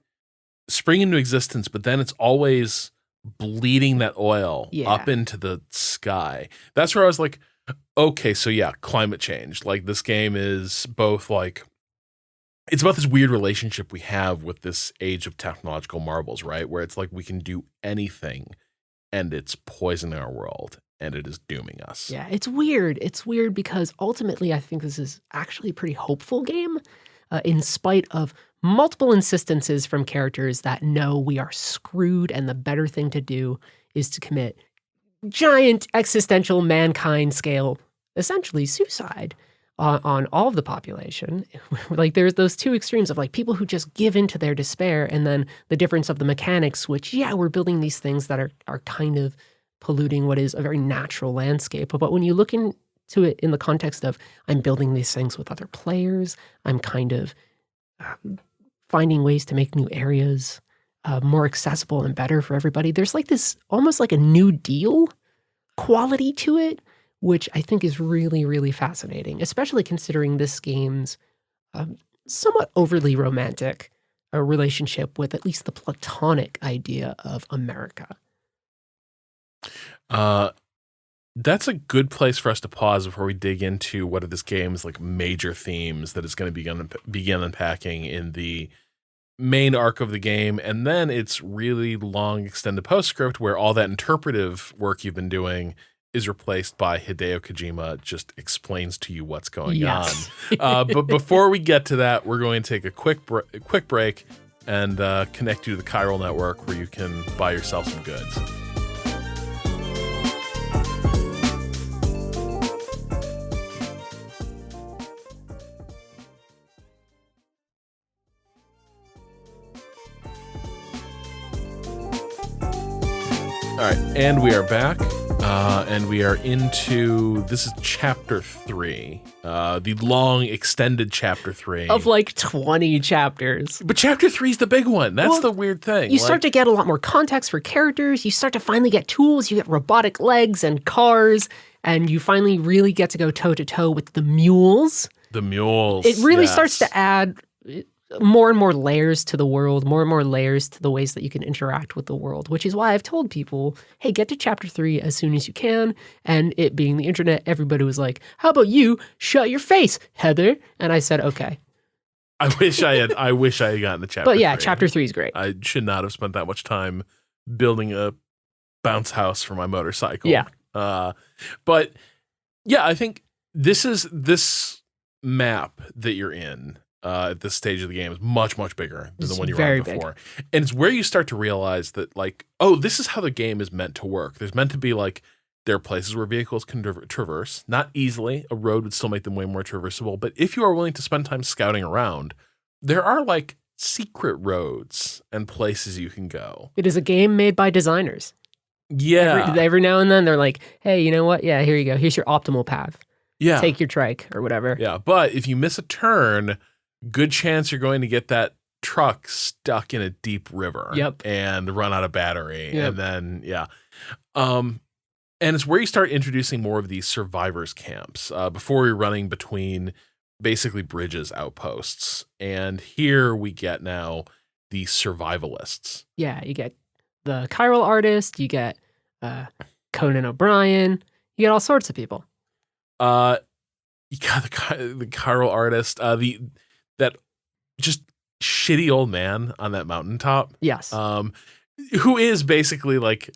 spring into existence, but then it's always bleeding that oil up into the sky. That's where I was like, okay, so yeah, climate change. Like, this game is both like, it's about this weird relationship we have with this age of technological marvels, right? Where it's like we can do anything and it's poisoning our world and it is dooming us.
Yeah, it's weird. It's weird because ultimately I think this is actually a pretty hopeful game, in spite of multiple insistences from characters that know we are screwed and the better thing to do is to commit giant existential mankind scale, essentially suicide. On all of the population. Like, there's those two extremes of like people who just give into their despair, and then the difference of the mechanics, which, yeah, we're building these things that are kind of polluting what is a very natural landscape. But when you look into it in the context of, I'm building these things with other players, I'm kind of finding ways to make new areas more accessible and better for everybody. There's like this almost like a New Deal quality to it, which I think is really, really fascinating, especially considering this game's somewhat overly romantic relationship with at least the platonic idea of America.
That's a good place for us to pause before we dig into what are this game's like major themes that it's going to begin unpacking in the main arc of the game, and then it's really long extended postscript where all that interpretive work you've been doing is replaced by Hideo Kojima just explains to you what's going on. But before we get to that, we're going to take a quick break and connect you to the Chiral network where you can buy yourself some goods. All right, and we are back. And we are this is chapter 3, the long extended chapter 3.
Of like 20 chapters.
But chapter 3 is the big one. That's the weird thing.
You start to get a lot more context for characters. You start to finally get tools. You get robotic legs and cars. And you finally really get to go toe-to-toe with the mules.
The mules.
It really starts to add more and more layers to the world, more and more layers to the ways that you can interact with the world, which is why I've told people, hey, get to chapter 3 as soon as you can. And it being the internet, everybody was like, how about you shut your face, Heather? And I said, okay.
I wish I had gotten to chapter 3.
But yeah, chapter 3 is great.
I should not have spent that much time building a bounce house for my motorcycle.
Yeah.
But yeah, I think this map that you're in at this stage of the game is much, much bigger than the one you were on before. And it's where you start to realize that, like, oh, this is how the game is meant to work. There's meant to be, like, there are places where vehicles can traverse. Not easily. A road would still make them way more traversable. But if you are willing to spend time scouting around, there are, like, secret roads and places you can go.
It is a game made by designers.
Yeah.
Every now and then they're like, hey, you know what? Yeah, here you go. Here's your optimal path.
Yeah.
Take your trike or whatever.
Yeah, but if you miss a turn, good chance you're going to get that truck stuck in a deep river.
Yep.
And run out of battery.
Yep.
And then, yeah. And it's where you start introducing more of these survivors camps before you're running between basically bridges outposts. And here we get now the survivalists.
Yeah, you get the Chiral artist, you get Conan O'Brien, you get all sorts of people.
You got the Chiral artist, that just shitty old man on that mountaintop.
Yes.
Who is basically like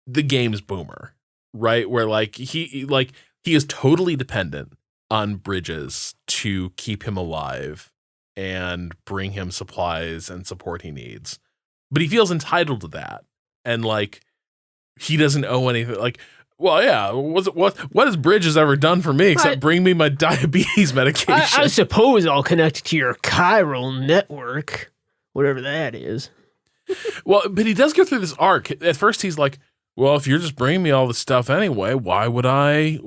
the game's boomer, right? Where like he is totally dependent on bridges to keep him alive and bring him supplies and support he needs. But he feels entitled to that. And like he doesn't owe anything. Like, well, yeah, what has Bridges ever done for me except bring me my diabetes medication?
I suppose I'll connect to your chiral network, whatever that is.
Well, but he does go through this arc. At first he's like, well, if you're just bringing me all this stuff anyway, why would I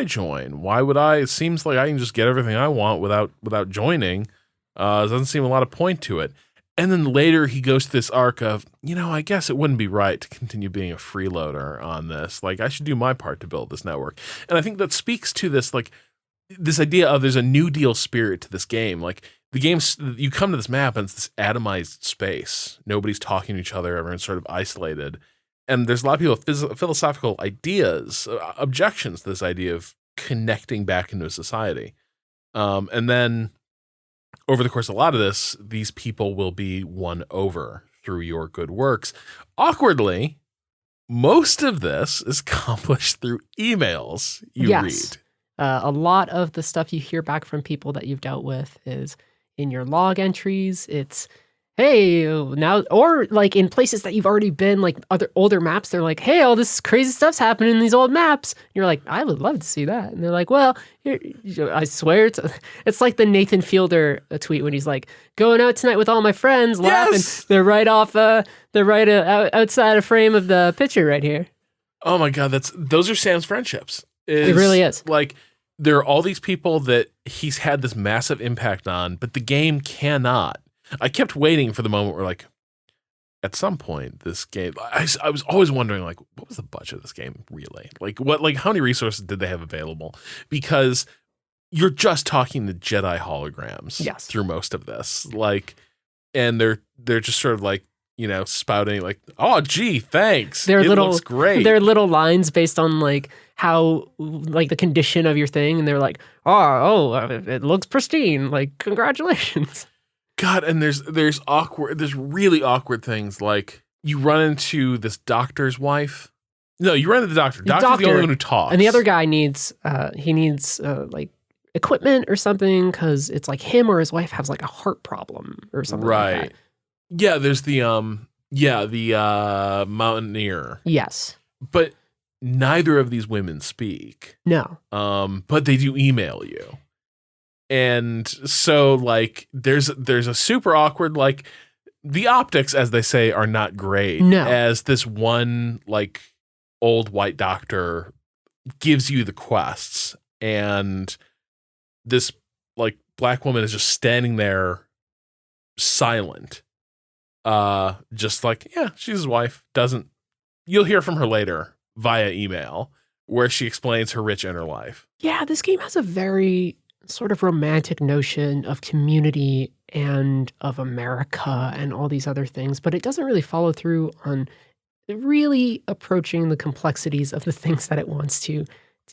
join? It seems like I can just get everything I want without joining. Doesn't seem a lot of point to it. And then later he goes to this arc of, I guess it wouldn't be right to continue being a freeloader on this. Like, I should do my part to build this network. And I think that speaks to this, like, this idea of there's a New Deal spirit to this game. Like, the game's, you come to this map and it's this atomized space. Nobody's talking to each other. Everyone's sort of isolated. And there's a lot of people with philosophical ideas, objections to this idea of connecting back into a society. And then over the course of a lot of this, these people will be won over through your good works. Awkwardly, most of this is accomplished through emails you read.
A lot of the stuff you hear back from people that you've dealt with is in your log entries. It's, hey, now, or like in places that you've already been, like other older maps, they're like, hey, all this crazy stuff's happening in these old maps. And you're like, I would love to see that. And they're like, well, I swear it's like the Nathan Fielder tweet when he's like, going out tonight with all my friends, laughing.
Yes!
They're right outside a frame of the picture right here.
Oh my God, those are Sam's friendships.
It really is.
Like, there are all these people that he's had this massive impact on, but the game cannot. I kept waiting for the moment where, like, at some point, this game, I was always wondering, like, what was the budget of this game really? Like, how many resources did they have available? Because you're just talking to Jedi holograms through most of this. Like, and they're just sort of like, spouting like, oh, gee, thanks. It looks great.
They're little lines based on like how, like the condition of your thing. And they're like, it looks pristine. Like, congratulations.
God, and there's really awkward things. Like, you run into this doctor's wife. No, you run into the doctor. Doctor's the only one who talks.
And the other guy needs like equipment or something because it's like him or his wife has like a heart problem or something like that.
Yeah, there's the mountaineer.
Yes.
But neither of these women speak.
No.
But they do email you. And so, like, there's a super awkward, like, the optics, as they say, are not great.
No.
As this one, like, old white doctor gives you the quests, and this like black woman is just standing there silent. Just like, yeah, she's his wife. You'll hear from her later via email where she explains her rich inner life.
Yeah, this game has a very sort of romantic notion of community and of America and all these other things, but it doesn't really follow through on really approaching the complexities of the things that it wants to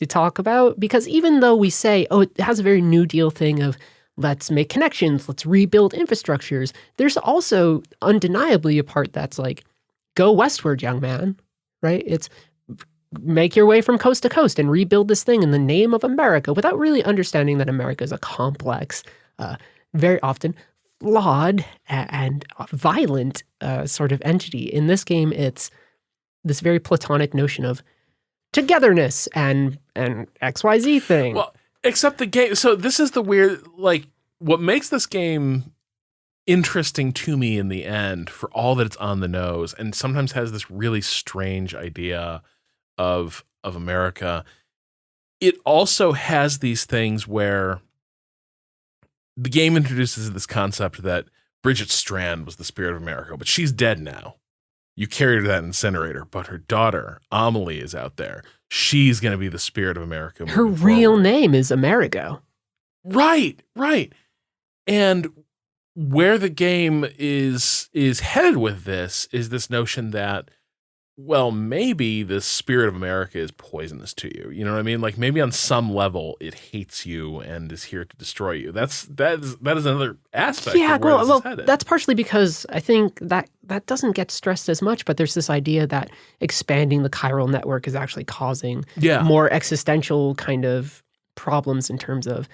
talk about. Because even though we say, oh, it has a very New Deal thing of let's make connections, let's rebuild infrastructures, there's also undeniably a part that's like, go westward, young man, right? It's make your way from coast to coast and rebuild this thing in the name of America without really understanding that America is a complex, very often flawed and violent sort of entity. In this game, it's this very platonic notion of togetherness and XYZ thing.
Well, except the game. So this is the weird, like, what makes this game interesting to me in the end, for all that it's on the nose, and sometimes has this really strange idea of America. It also has these things where the game introduces this concept that Bridget Strand was the spirit of America, but she's dead now. You carried her to that incinerator, but her daughter, Amelie, is out there. She's going to be the spirit of America.
Her real name is Amerigo.
Right. And where the game is headed with this is this notion that, well, maybe the spirit of America is poisonous to you. You know what I mean? Like, maybe on some level it hates you and is here to destroy you. That is another aspect.
Yeah,
of where this is
well,
headed.
that's partially because I think that doesn't get stressed as much, but there's this idea that expanding the chiral network is actually causing more existential kind of problems in terms of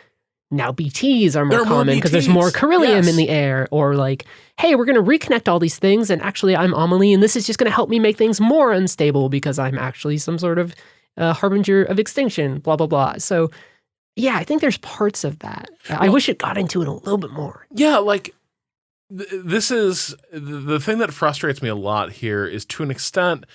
now BTs are more common because there's more beryllium in the air, or like, hey, we're going to reconnect all these things, and actually I'm Amelie, and this is just going to help me make things more unstable because I'm actually some sort of harbinger of extinction, blah, blah, blah. So, yeah, I think there's parts of that. I wish it got into it a little bit more.
Yeah, like, this is the thing that frustrates me a lot here is, to an extent,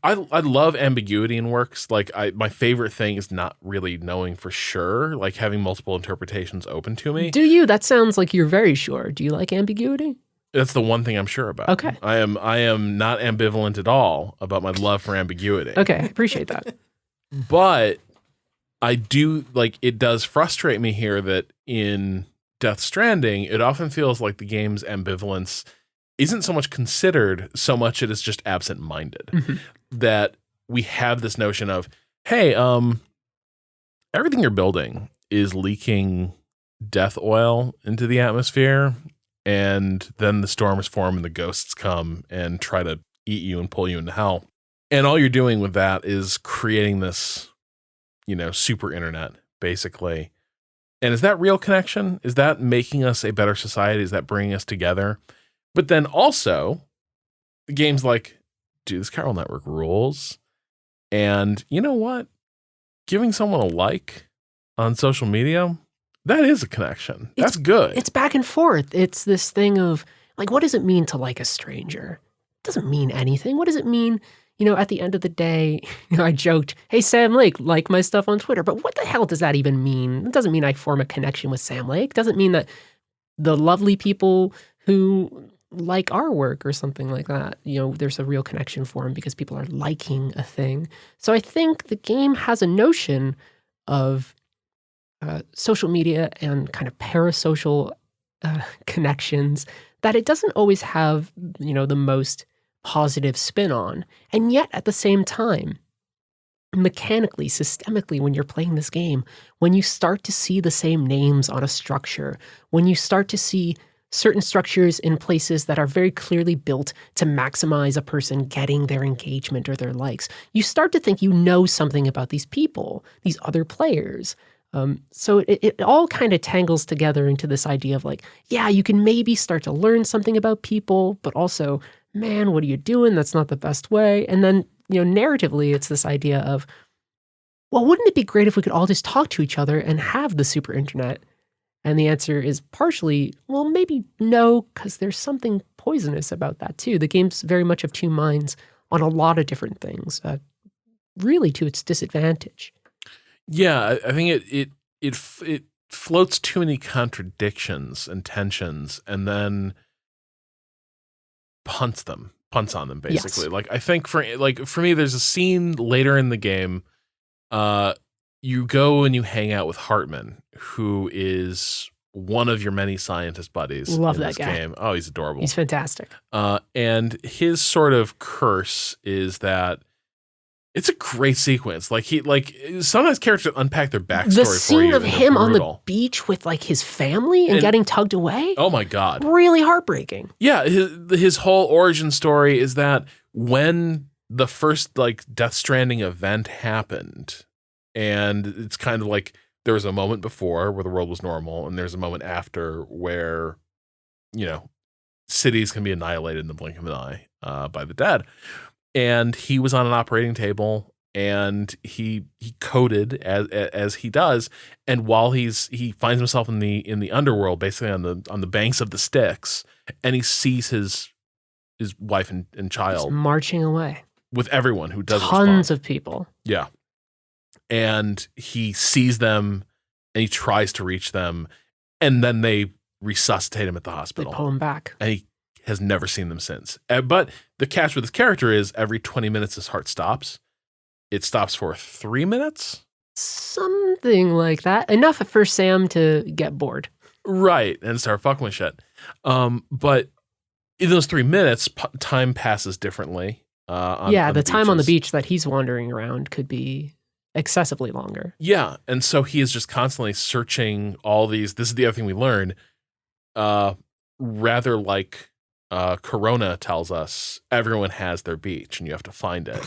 I love ambiguity in works. Like, my favorite thing is not really knowing for sure, like having multiple interpretations open to me.
Do you? That sounds like you're very sure. Do you like ambiguity?
That's the one thing I'm sure about.
Okay.
I am not ambivalent at all about my love for ambiguity.
Okay, I appreciate that.
But I do, like, it does frustrate me here that in Death Stranding, it often feels like the game's ambivalence isn't so much considered, so much it is just absent-minded.
Mm-hmm.
That we have this notion of, hey, everything you're building is leaking death oil into the atmosphere, and then the storms form and the ghosts come and try to eat you and pull you into hell. And all you're doing with that is creating this, super internet, basically. And is that real connection? Is that making us a better society? Is that bringing us together? But then also, the game's like, dude, this chiral network rules. And you know what? Giving someone a like on social media, that is a connection. That's good.
It's back and forth. It's this thing of, like, what does it mean to like a stranger? It doesn't mean anything. What does it mean? At the end of the day, I joked, hey, Sam Lake, like my stuff on Twitter. But what the hell does that even mean? It doesn't mean I form a connection with Sam Lake. It doesn't mean that the lovely people who like our work or something like that, there's a real connection for them because people are liking a thing. So I think the game has a notion of social media and kind of parasocial connections that it doesn't always have, the most positive spin on. And yet at the same time, mechanically, systemically, when you're playing this game, when you start to see the same names on a structure, when you start to see certain structures in places that are very clearly built to maximize a person getting their engagement or their likes, you start to think you know something about these people, these other players. So it all kind of tangles together into this idea of like, yeah, you can maybe start to learn something about people, but also, man, what are you doing? That's not the best way. And then, narratively, it's this idea of, well, wouldn't it be great if we could all just talk to each other and have the super internet? And the answer is partially, well, maybe no, because there's something poisonous about that too. The game's very much of two minds on a lot of different things. really to its disadvantage.
Yeah, I think it floats too many contradictions and tensions, and then punts on them basically.
Yes.
Like I think for me, there's a scene later in the game. You go and you hang out with Hartman, who is one of your many scientist buddies
Love
in
that
this
guy.
game. Oh, he's adorable.
He's fantastic.
And his sort of curse is that it's a great sequence. Like sometimes characters unpack their backstory
The
for
scene
you.
of
and they're
him on the
brutal.
beach with like his family and getting tugged away.
Oh my God.
Really heartbreaking.
Yeah, his whole origin story is that when the first like Death Stranding event happened, and it's kind of like there was a moment before where the world was normal, and there's a moment after where, cities can be annihilated in the blink of an eye by the dead. And he was on an operating table, and he coded as he does. And while he finds himself in the underworld, basically on the banks of the Styx, and he sees his wife and child
He's marching away.
with everyone who doesn't
Tons
respond.
of people.
Yeah. And he sees them, and he tries to reach them, and then they resuscitate him at the
They
hospital.
pull him back.
And he has never seen them since. But the catch with his character is every 20 minutes his heart stops. It stops for 3 minutes?
Something like that. Enough for Sam to get bored.
Right, and start fucking with shit. But in those 3 minutes, time passes differently.
The time on the
beaches.
beach that he's wandering around could be excessively longer.
Yeah, and so he is just constantly searching all these. This is the other thing we learned. Rather like Corona tells us, everyone has their beach, and you have to find it.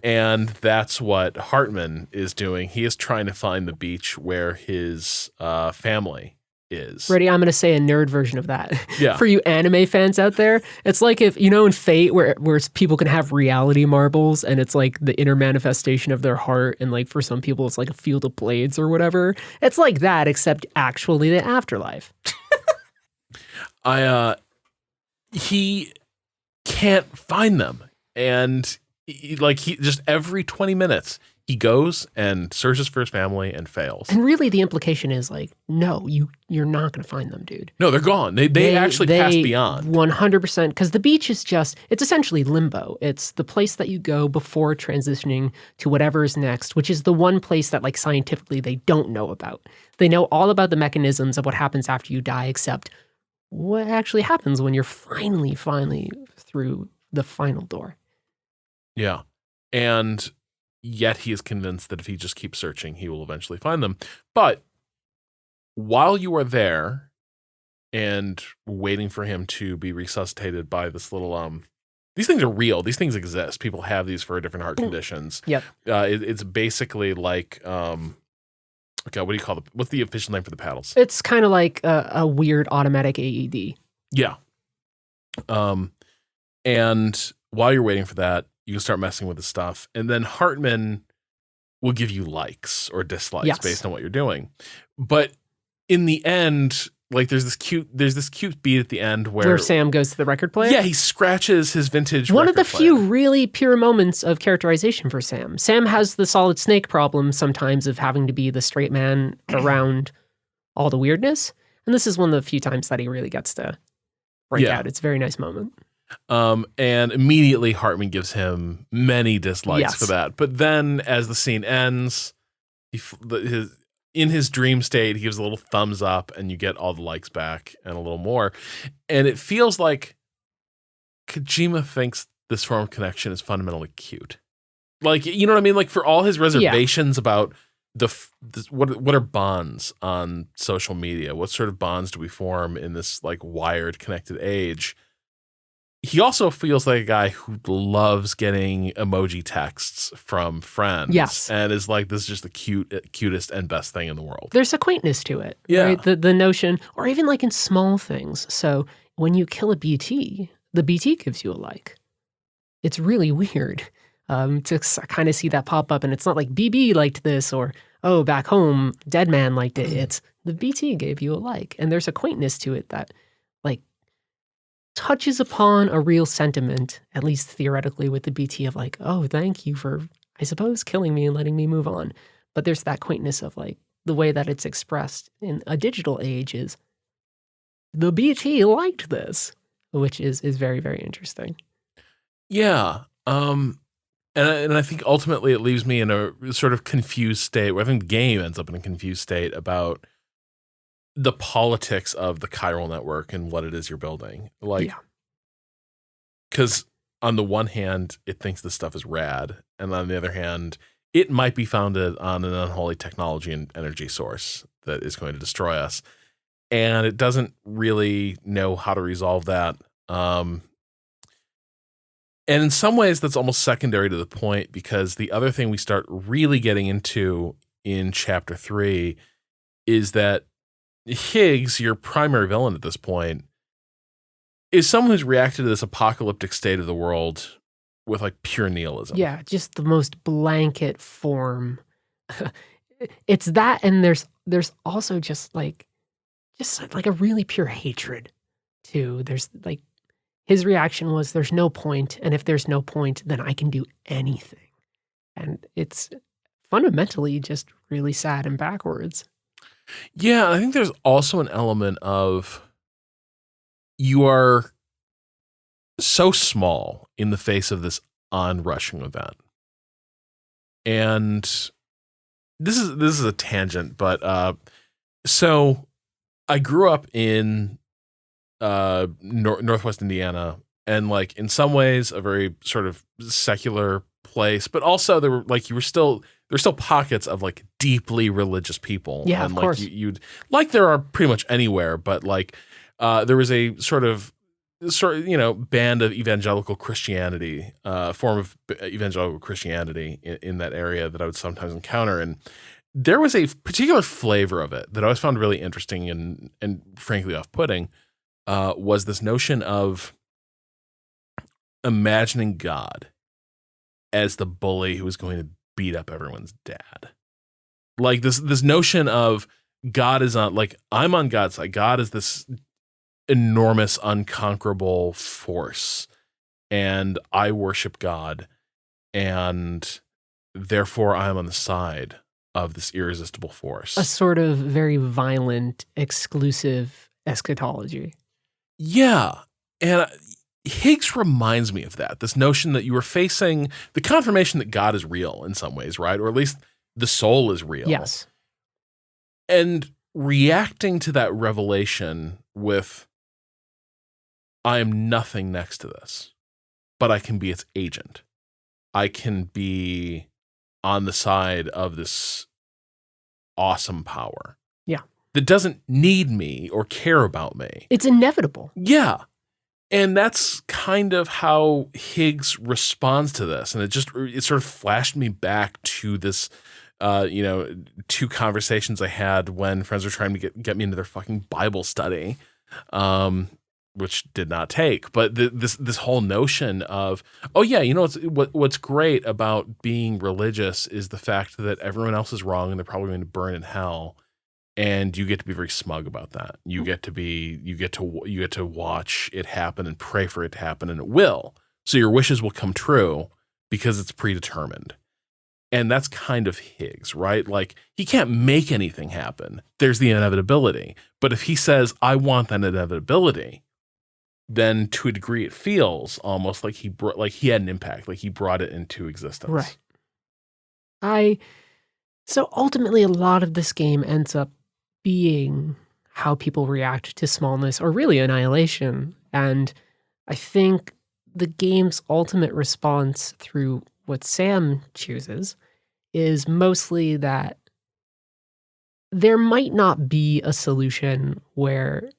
And that's what Hartman is doing. He is trying to find the beach where his family is.
Ready? I'm going to say a nerd version of that.
Yeah.
For you anime fans out there, it's like if, in Fate where people can have reality marbles and it's like the inner manifestation of their heart. And like for some people, it's like a field of blades or whatever. It's like that, except actually the afterlife.
He can't find them. And he just every 20 minutes, he goes and searches for his family and fails.
And really the implication is like, no, you're not going to find them, dude.
No, they're gone. They actually passed beyond.
100%. Because the beach is it's essentially limbo. It's the place that you go before transitioning to whatever is next, which is the one place that like scientifically they don't know about. They know all about the mechanisms of what happens after you die, except what actually happens when you're finally through the final door.
Yeah. And yet he is convinced that if he just keeps searching, he will eventually find them. But while you are there and waiting for him to be resuscitated by this little these things are real. These things exist. People have these for different heart conditions.
Yep.
It's basically like okay, what do you call what's the official name for the paddles?
It's kind of like a weird automatic AED.
Yeah. And while you're waiting for that, you can start messing with the stuff. And then Hartman will give you likes or dislikes based on what you're doing. But in the end, like there's this cute beat at the end where
Sam goes to the record player.
Yeah, he scratches his vintage
One of the
record player.
few really pure moments of characterization for Sam. Sam has the Solid Snake problem sometimes of having to be the straight man around all the weirdness. And this is one of the few times that he really gets to break out. It's a very nice moment.
And immediately Hartman gives him many dislikes for that. But then as the scene ends, in his dream state, he gives a little thumbs up and you get all the likes back and a little more. And it feels like Kojima thinks this form of connection is fundamentally cute. Like, you know what I mean? Like for all his reservations about what are bonds on social media? What sort of bonds do we form in this like wired connected age? He also feels like a guy who loves getting emoji texts from friends.
Yes.
And is like, this is just the cutest and best thing in the world.
There's a quaintness to it.
Yeah.
Right? The notion, or even like in small things. So when you kill a BT, the BT gives you a like. It's really weird to kind of see that pop up. And it's not like BB liked this or, oh, back home, Dead Man liked it. It's the BT gave you a like. And there's a quaintness to it that like touches upon a real sentiment, at least theoretically with the BT of like, oh, thank you for I suppose, killing me and letting me move on. But there's that quaintness of like the way that it's expressed in a digital age is the BT liked this, which is very, very interesting.
Yeah. And I think ultimately it leaves me in a sort of confused state where I think the game ends up in a confused state about the politics of the chiral network and what it is you're building. Like, because on the one hand, it thinks this stuff is rad. And on the other hand, it might be founded on an unholy technology and energy source that is going to destroy us. And it doesn't really know how to resolve that. And in some ways, that's almost secondary to the point, because the other thing we start really getting into in chapter 3 is that Higgs, your primary villain at this point, is someone who's reacted to this apocalyptic state of the world with like pure nihilism.
Yeah, just the most blanket form. It's that, and there's also just like a really pure hatred too. There's like his reaction was there's no point, and if there's no point, then I can do anything. And it's fundamentally just really sad and backwards.
Yeah, I think there's also an element of you are so small in the face of this onrushing event. And this is a tangent, but so I grew up in Northwest Indiana, and like in some ways a very sort of secular place, but also there were still pockets of like deeply religious people.
Yeah,
and
of
like
course.
you'd like there are pretty much anywhere, but like there was a sort of band of evangelical Christianity, form of evangelical Christianity in that area that I would sometimes encounter, and there was a particular flavor of it that I always found really interesting and frankly off-putting. Was this notion of imagining God as the bully who was going to beat up everyone's dad. Like this notion of God is on, like, I'm on God's side. God is this enormous, unconquerable force, and I worship God, and therefore I'm on the side of this irresistible force.
A sort of very violent, exclusive eschatology.
Yeah. And Higgs reminds me of that. This notion that you are facing the confirmation that God is real in some ways, right? Or at least the soul is real.
Yes.
And reacting to that revelation with, I am nothing next to this, but I can be its agent. I can be on the side of this awesome power.
Yeah.
That doesn't need me or care about me.
It's inevitable.
Yeah. And that's kind of how Higgs responds to this. And it sort of flashed me back to this, two conversations I had when friends were trying to get me into their fucking Bible study, which did not take. But this whole notion of, oh yeah, what's great about being religious is the fact that everyone else is wrong and they're probably going to burn in hell. And you get to be very smug about that. You get to watch it happen and pray for it to happen, and it will. So your wishes will come true because it's predetermined. And that's kind of Higgs, right? Like, he can't make anything happen. There's the inevitability. But if he says, I want that inevitability, then to a degree it feels almost like he had an impact, like he brought it into existence.
Right. So ultimately a lot of this game ends up being how people react to smallness or really annihilation. And I think the game's ultimate response through what Sam chooses is mostly that there might not be a solution where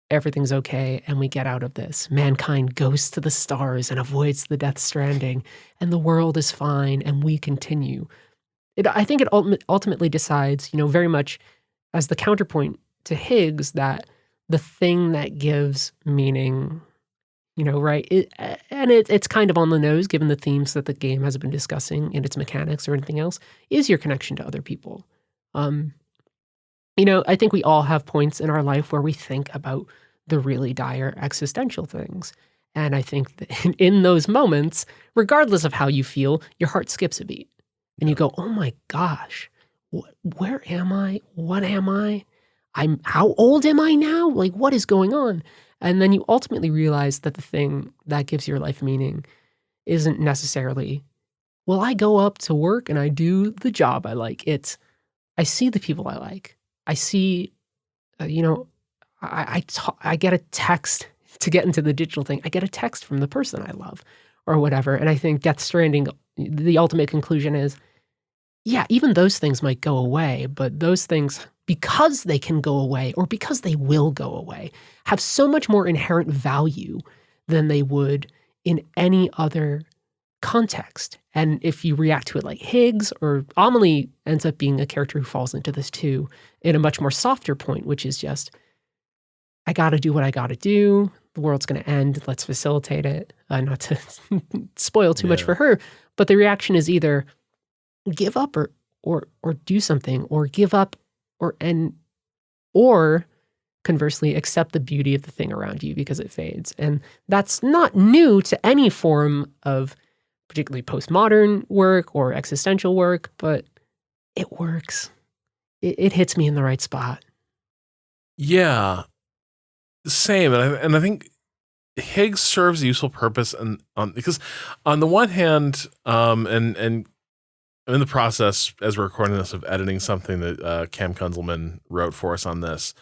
everything's okay and we get out of this. Mankind goes to the stars and avoids the Death Stranding, and the world is fine and we continue. I think it ultimately decides, very much as the counterpoint to Higgs, that the thing that gives meaning, right? It's kind of on the nose given the themes that the game has been discussing in its mechanics or anything else, is your connection to other people. I think we all have points in our life where we think about the really dire existential things. And I think that in those moments, regardless of how you feel, your heart skips a beat. And you go, oh my gosh, where am I? What am I? How old am I now? Like, what is going on? And then you ultimately realize that the thing that gives your life meaning isn't necessarily, well, I go up to work and I do the job I like. It's, I see the people I like. I see, I get a text to get into the digital thing. I get a text from the person I love or whatever. And I think Death Stranding, the ultimate conclusion is, yeah, even those things might go away, but those things, because they can go away or because they will go away, have so much more inherent value than they would in any other context. And if you react to it like Higgs, or Amelie ends up being a character who falls into this too, in a much more softer point, which is just, I got to do what I got to do. The world's going to end. Let's facilitate it. Not to spoil too much for her, but the reaction is either give up or do something, or give up or conversely accept the beauty of the thing around you because it fades. And that's not new to any form of particularly postmodern work or existential work, but it works. It hits me in the right spot.
Yeah, same. And I think Higgs serves a useful purpose, and because on the one hand, and I'm in the process, as we're recording this, of editing something that Cam Kunzelman wrote for us on this.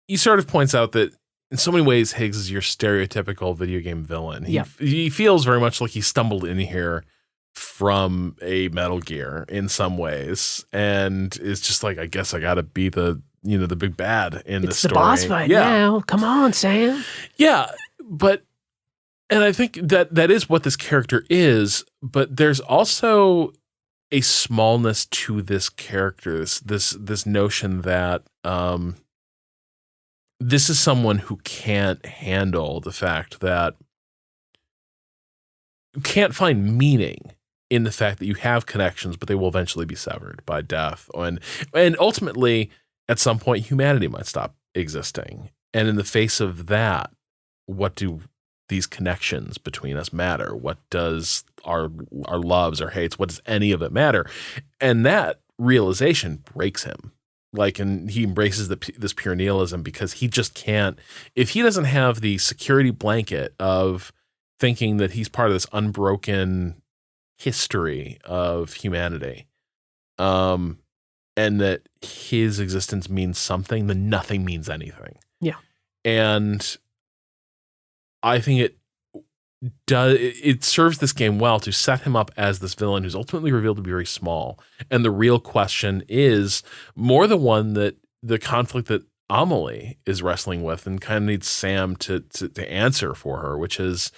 He sort of points out that in so many ways, Higgs is your stereotypical video game villain. He feels very much like he stumbled in here from a Metal Gear in some ways, and is just like, I guess I got to be the big bad in this story.
It's the boss fight now. Come on, Sam.
Yeah, and I think that is what this character is, but there's also a smallness to this character, this notion that this is someone who can't handle the fact that you can't find meaning in the fact that you have connections, but they will eventually be severed by death. And ultimately, at some point, humanity might stop existing. And in the face of that, what do these connections between us matter? What does our loves or hates, what does any of it matter? And that realization breaks him. And he embraces this pure nihilism because he just can't, if he doesn't have the security blanket of thinking that he's part of this unbroken history of humanity, and that his existence means something, then nothing means anything.
Yeah.
And I think it serves this game well to set him up as this villain who's ultimately revealed to be very small. And the real question is more the one that the conflict that Amelie is wrestling with and kind of needs Sam to answer for her, which is,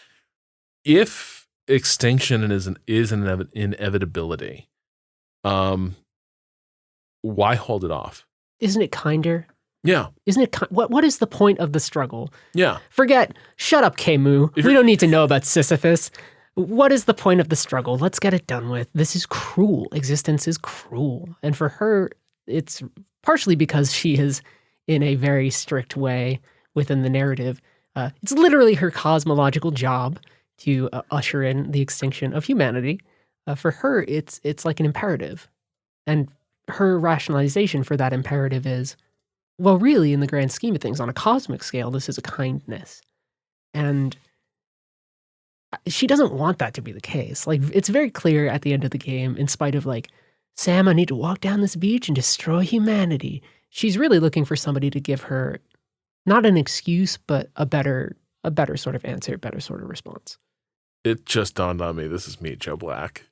if extinction is an inevitability, why hold it off?
Isn't it kinder?
Yeah.
Isn't it? What is the point of the struggle?
Yeah.
Shut up, Camus. We don't need to know about Sisyphus. What is the point of the struggle? Let's get it done with. This is cruel. Existence is cruel. And for her, it's partially because she is in a very strict way within the narrative. It's literally her cosmological job to usher in the extinction of humanity. For her, it's like an imperative. And her rationalization for that imperative is, well, really, in the grand scheme of things, on a cosmic scale, this is a kindness. And she doesn't want that to be the case. It's very clear at the end of the game, in spite of Sam, I need to walk down this beach and destroy humanity. She's really looking for somebody to give her not an excuse, but a better sort of answer, better sort of response.
It just dawned on me, this is me, Joe Black.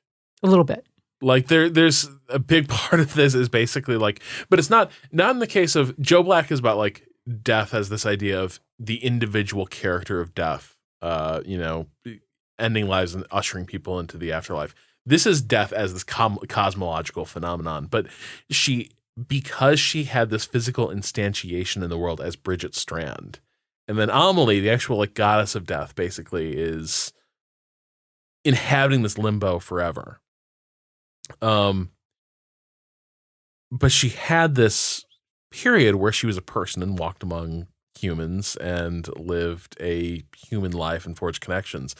A little bit.
There's a big part of this is basically but it's not in the case of Joe Black is about death as this idea of the individual character of death, ending lives and ushering people into the afterlife. This is death as this cosmological phenomenon, but because she had this physical instantiation in the world as Bridget Strand, and then Amelie, the actual goddess of death, basically is inhabiting this limbo forever. But she had this period where she was a person and walked among humans and lived a human life and forged connections.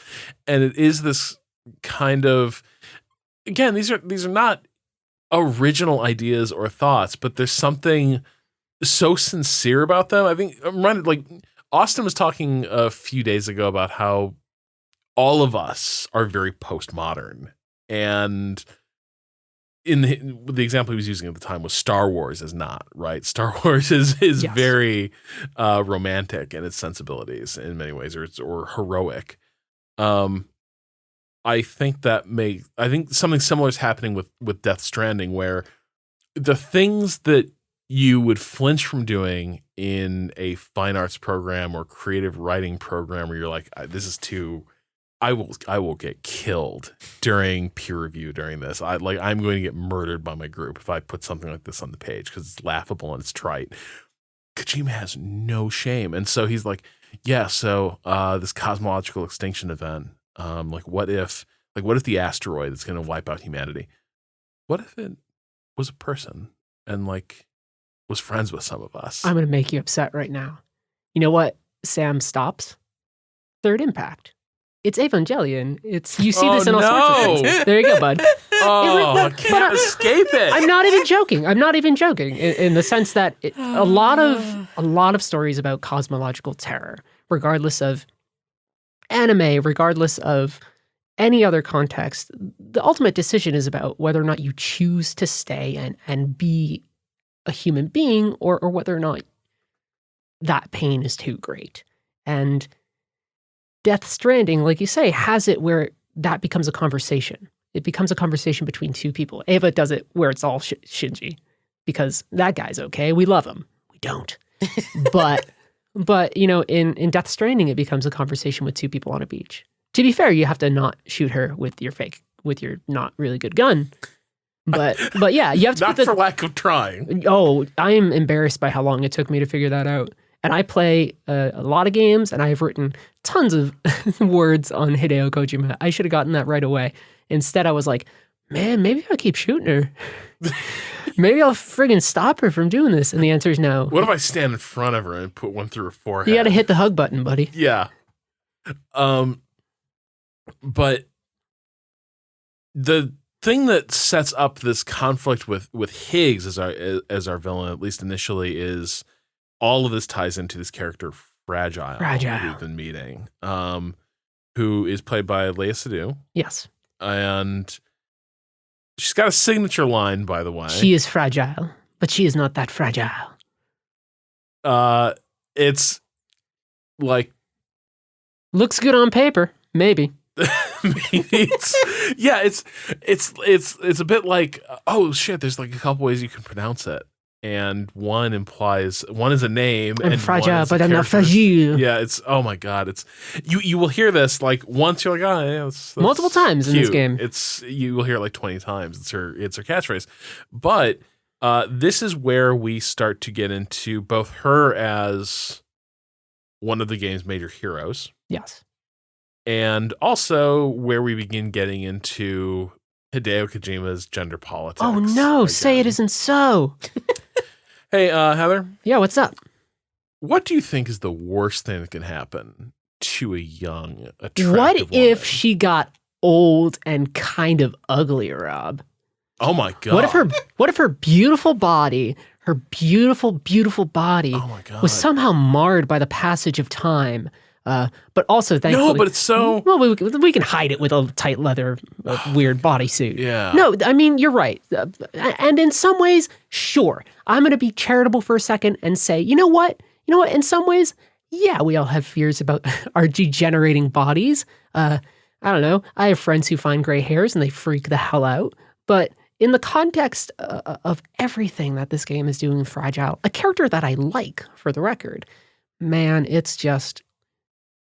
And it is this kind of, again, these are not original ideas or thoughts, but there's something so sincere about them. I think I'm reminded, like Austin was talking a few days ago about how all of us are very postmodern, and in the example he was using at the time was Star Wars is not, right? Star Wars is yes. very romantic in its sensibilities in many ways, or heroic. I think something similar is happening with Death Stranding, where the things that you would flinch from doing in a fine arts program or creative writing program where you're like, this is too, I will get killed during peer review during this. I'm going to get murdered by my group if I put something like this on the page because it's laughable and it's trite. Kojima has no shame. And so he's like, yeah, so this cosmological extinction event, what if the asteroid that's going to wipe out humanity, what if it was a person and was friends with some of us?
I'm going to make you upset right now. You know what Sam stops? Third Impact. It's Evangelion. You see this in all sorts of things. There you go, bud.
I can't escape it.
I'm not even joking in the sense that a lot of stories about cosmological terror, regardless of anime, regardless of any other context, the ultimate decision is about whether or not you choose to stay and be a human being or whether or not that pain is too great. And Death Stranding, like you say, has it where that becomes a conversation. It becomes a conversation between two people. Ava does it where it's all Shinji because that guy's okay. We love him. We don't. But in Death Stranding, it becomes a conversation with two people on a beach. To be fair, you have to not shoot her with your not really good gun. But yeah, you have to
not for lack of trying.
Oh, I am embarrassed by how long it took me to figure that out. And I play a lot of games, and I have written tons of words on Hideo Kojima. I should have gotten that right away. Instead, I was like, man, maybe I'll keep shooting her. Maybe I'll friggin' stop her from doing this. And the answer is no.
What if I stand in front of her and put one through her forehead?
You got to hit the hug button, buddy.
Yeah. But the thing that sets up this conflict with Higgs as our villain, at least initially, is all of this ties into this character Fragile. Who we've been meeting, who is played by Léa Seydoux.
Yes.
And she's got a signature line, by the way.
She is fragile, but she is not that fragile.
It's like
looks good on paper, maybe.
it's a bit like, oh shit, there's like a couple ways you can pronounce it. And one is a name.
I'm
and
fragile, but I'm not fragile.
Yeah, it's, oh my God. It's, you will hear this like once, you're like, oh yeah, that's
multiple times
cute.
In this game.
You will hear it like 20 times. It's her catchphrase. But this is where we start to get into both her as one of the game's major heroes.
Yes.
And also where we begin getting into Hideo Kojima's gender politics.
Oh no, say it isn't so.
Hey, Heather.
Yeah, what's up?
What do you think is the worst thing that can happen to a young, attractive
What if
woman?
she got old and kind of ugly, Rob?
Oh my God.
What if her beautiful body, oh my God, was somehow marred by the passage of time? But also, thankfully,
no, but it's so
well. We can hide it with a tight leather, weird bodysuit.
Yeah.
No, I mean you're right, and in some ways, sure. I'm going to be charitable for a second and say, you know what? In some ways, yeah, we all have fears about our degenerating bodies. I don't know. I have friends who find gray hairs and they freak the hell out. But in the context of everything that this game is doing in Fragile, a character that I like, for the record, man, it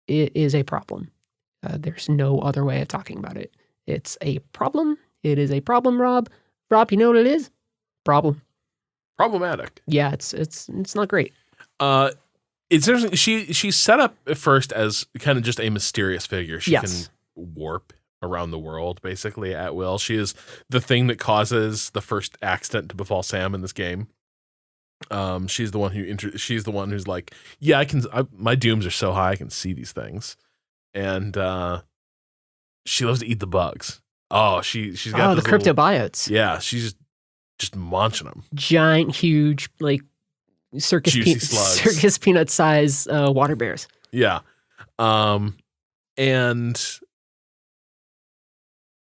is a problem. There's no other way of talking about it. It's a problem. It is a problem, Rob. Rob, you know what it is? Problem.
Problematic.
Yeah, it's not great.
It's interesting. She's set up at first as kind of just a mysterious figure. She can warp around the world basically at will. She is the thing that causes the first accident to befall Sam in this game. She's the one she's the one who's like, yeah, my dooms are so high I can see these things, and she loves to eat the bugs. Oh, she's got
the cryptobiotes.
Yeah, she's just munching them.
Giant, huge, like circus peanut size water bears.
Yeah, and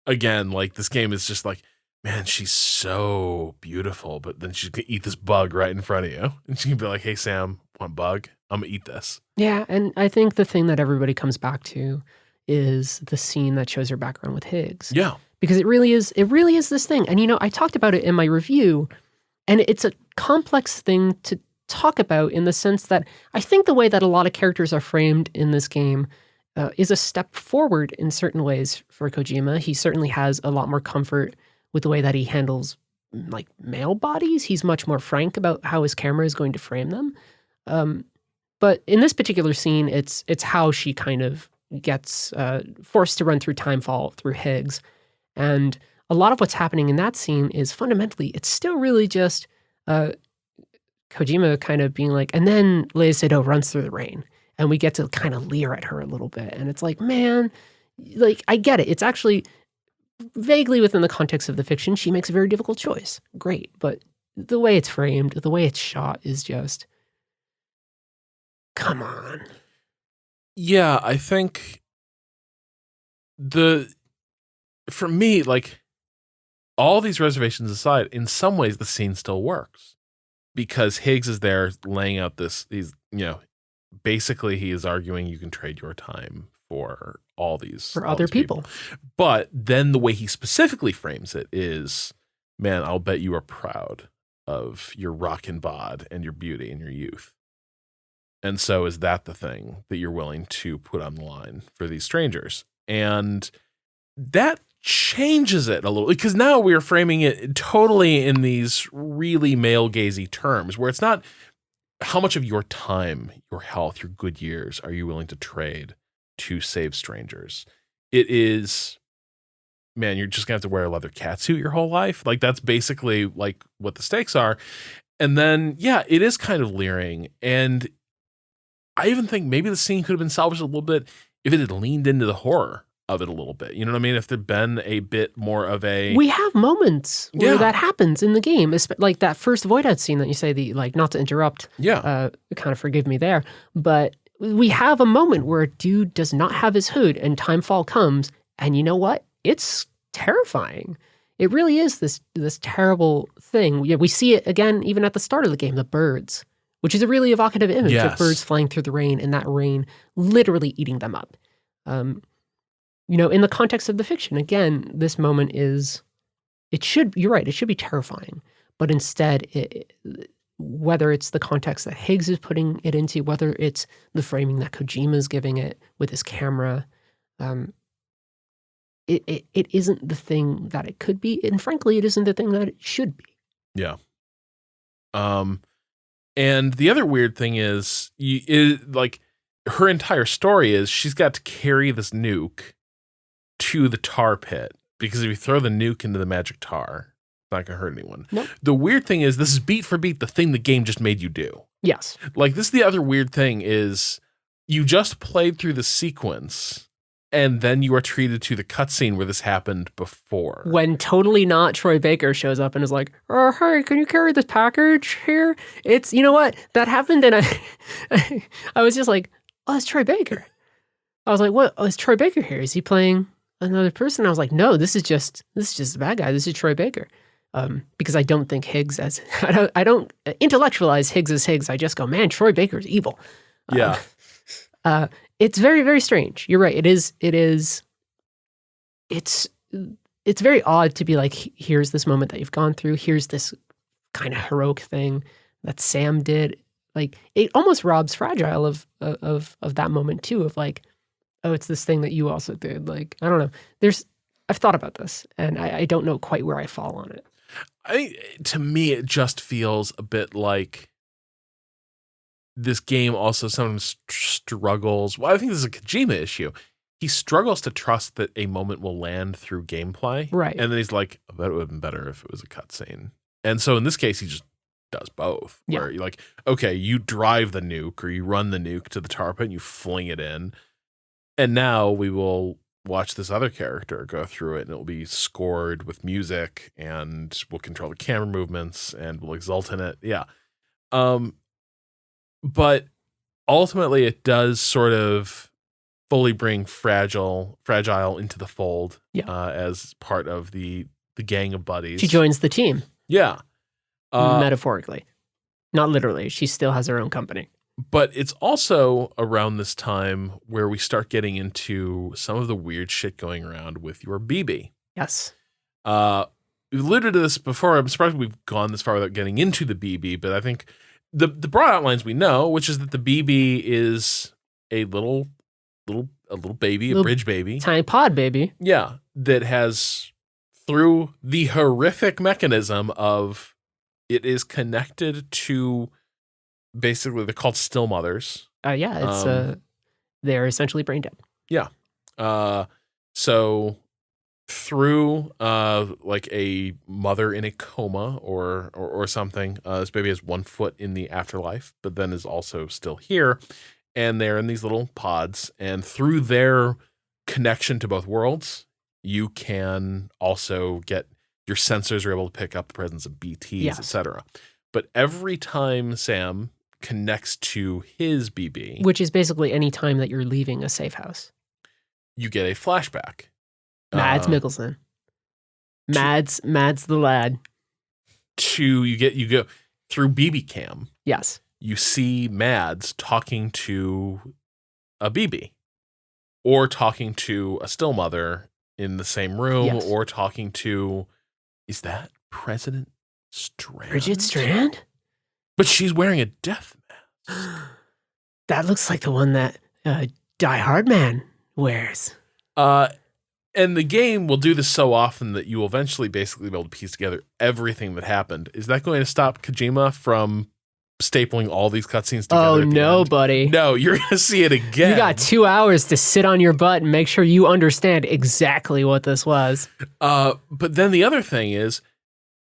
again, like this game is just like, man, she's so beautiful, but then she's gonna eat this bug right in front of you, and she can be like, "Hey, Sam, want bug? I'm gonna eat this."
Yeah, and I think the thing that everybody comes back to is the scene that shows her background with Higgs.
Yeah,
because it really is this thing. And I talked about it in my review, and it's a complex thing to talk about in the sense that I think the way that a lot of characters are framed in this game is a step forward in certain ways for Kojima. He certainly has a lot more comfort with the way that he handles like male bodies. He's much more frank about how his camera is going to frame them. But in this particular scene, it's how she kind of gets forced to run through timefall through Higgs. And a lot of what's happening in that scene is fundamentally, it's still really just Kojima kind of being like, and then Lea Seydoux runs through the rain. And we get to kind of leer at her a little bit. And it's like, man, like, I get it. It's actually vaguely within the context of the fiction. She makes a very difficult choice. Great. But the way it's framed, the way it's shot is just, come on.
Yeah, I think for me, like, all these reservations aside, in some ways the scene still works because Higgs is there laying out basically he is arguing you can trade your time for all these
other people.
But then the way he specifically frames it is, man, I'll bet you are proud of your rockin' bod and your beauty and your youth. And so is that the thing that you're willing to put on the line for these strangers? And that changes it a little, because now we are framing it totally in these really male-gazy terms where it's not how much of your time, your health, your good years are you willing to trade to save strangers. It is, man, you're just gonna have to wear a leather catsuit your whole life. Like, that's basically like what the stakes are. And then, yeah, it is kind of leering. And I even think maybe the scene could have been salvaged a little bit if it had leaned into the horror of it a little bit. You know what I mean? If there'd been a bit more of a...
We have moments where that happens in the game. Like that first void out scene that you say, not to interrupt.
Yeah.
Kind of forgive me there. But we have a moment where a dude does not have his hood and timefall comes. And you know what? It's terrifying. It really is this terrible thing. We see it again, even at the start of the game, the birds, which is a really evocative image of birds flying through the rain and that rain literally eating them up. In the context of the fiction, again, this moment you're right, it should be terrifying. But instead, whether it's the context that Higgs is putting it into, whether it's the framing that Kojima is giving it with his camera, it isn't the thing that it could be. And frankly, it isn't the thing that it should be.
Yeah. And the other weird thing is, her entire story is she's got to carry this nuke to the tar pit, because if you throw the nuke into the magic tar, it's not going to hurt anyone.
Nope.
The weird thing is, this is beat for beat the thing the game just made you do.
Yes.
Like, this is the other weird thing is, you just played through the sequence, and then you are treated to the cutscene where this happened before.
When totally not Troy Baker shows up and is like, "Oh, hey, can you carry this package here?" It's, you know what? That happened, and I was just like, "Oh, it's Troy Baker." I was like, "What? Oh, is Troy Baker here? Is he playing another person?" I was like, "No, this is just the bad guy. This is Troy Baker." Because I don't think Higgs I don't intellectualize Higgs as Higgs. I just go, man, Troy Baker's evil.
Yeah.
It's very, very strange. You're right. It's very odd to be like, here's this moment that you've gone through. Here's this kind of heroic thing that Sam did. Like, it almost robs Fragile of that moment too, of like, oh, it's this thing that you also did. Like, I don't know. I've thought about this, and I don't know quite where I fall on it.
To me, it just feels a bit like this game also sometimes struggles. Well, I think this is a Kojima issue. He struggles to trust that a moment will land through gameplay.
Right.
And then he's like, I bet it would have been better if it was a cutscene. And so in this case, he just does both.
Yeah.
Where you're like, okay, you drive the nuke or you run the nuke to the tar pit and you fling it in. And now we will watch this other character go through it, and it will be scored with music, and we'll control the camera movements and we'll exult in it. Yeah. But ultimately it does sort of fully bring fragile into the fold as part of the gang of buddies.
She joins the team.
Yeah.
Metaphorically. Not literally. She still has her own company.
But it's also around this time where we start getting into some of the weird shit going around with your BB.
Yes.
We alluded to this before. I'm surprised we've gone this far without getting into the BB, but I think the broad outlines we know, which is that the BB is a little baby, a bridge baby.
Tiny pod baby.
Yeah. That has, through the horrific mechanism of it is connected to, basically, they're called still mothers.
It's they're essentially brain dead.
Yeah. So through like a mother in a coma or something, this baby has 1 foot in the afterlife, but then is also still here, and they're in these little pods, and through their connection to both worlds, you can also get your sensors are able to pick up the presence of BTs, etc. But every time Sam connects to his BB,
which is basically any time that you're leaving a safe house,
you get a flashback.
Mads Mikkelsen. Mads the lad.
You go through BB cam.
Yes.
You see Mads talking to a BB, or talking to a still mother in the same room, or talking to, is that President Strand?
Bridget Strand?
But she's wearing a death mask.
That looks like the one that Die Hard Man wears.
And the game will do this so often that you will eventually basically be able to piece together everything that happened. Is that going to stop Kojima from stapling all these cutscenes together?
Oh, no, buddy.
No, you're going to see it again.
You got 2 hours to sit on your butt and make sure you understand exactly what this was.
But then the other thing is,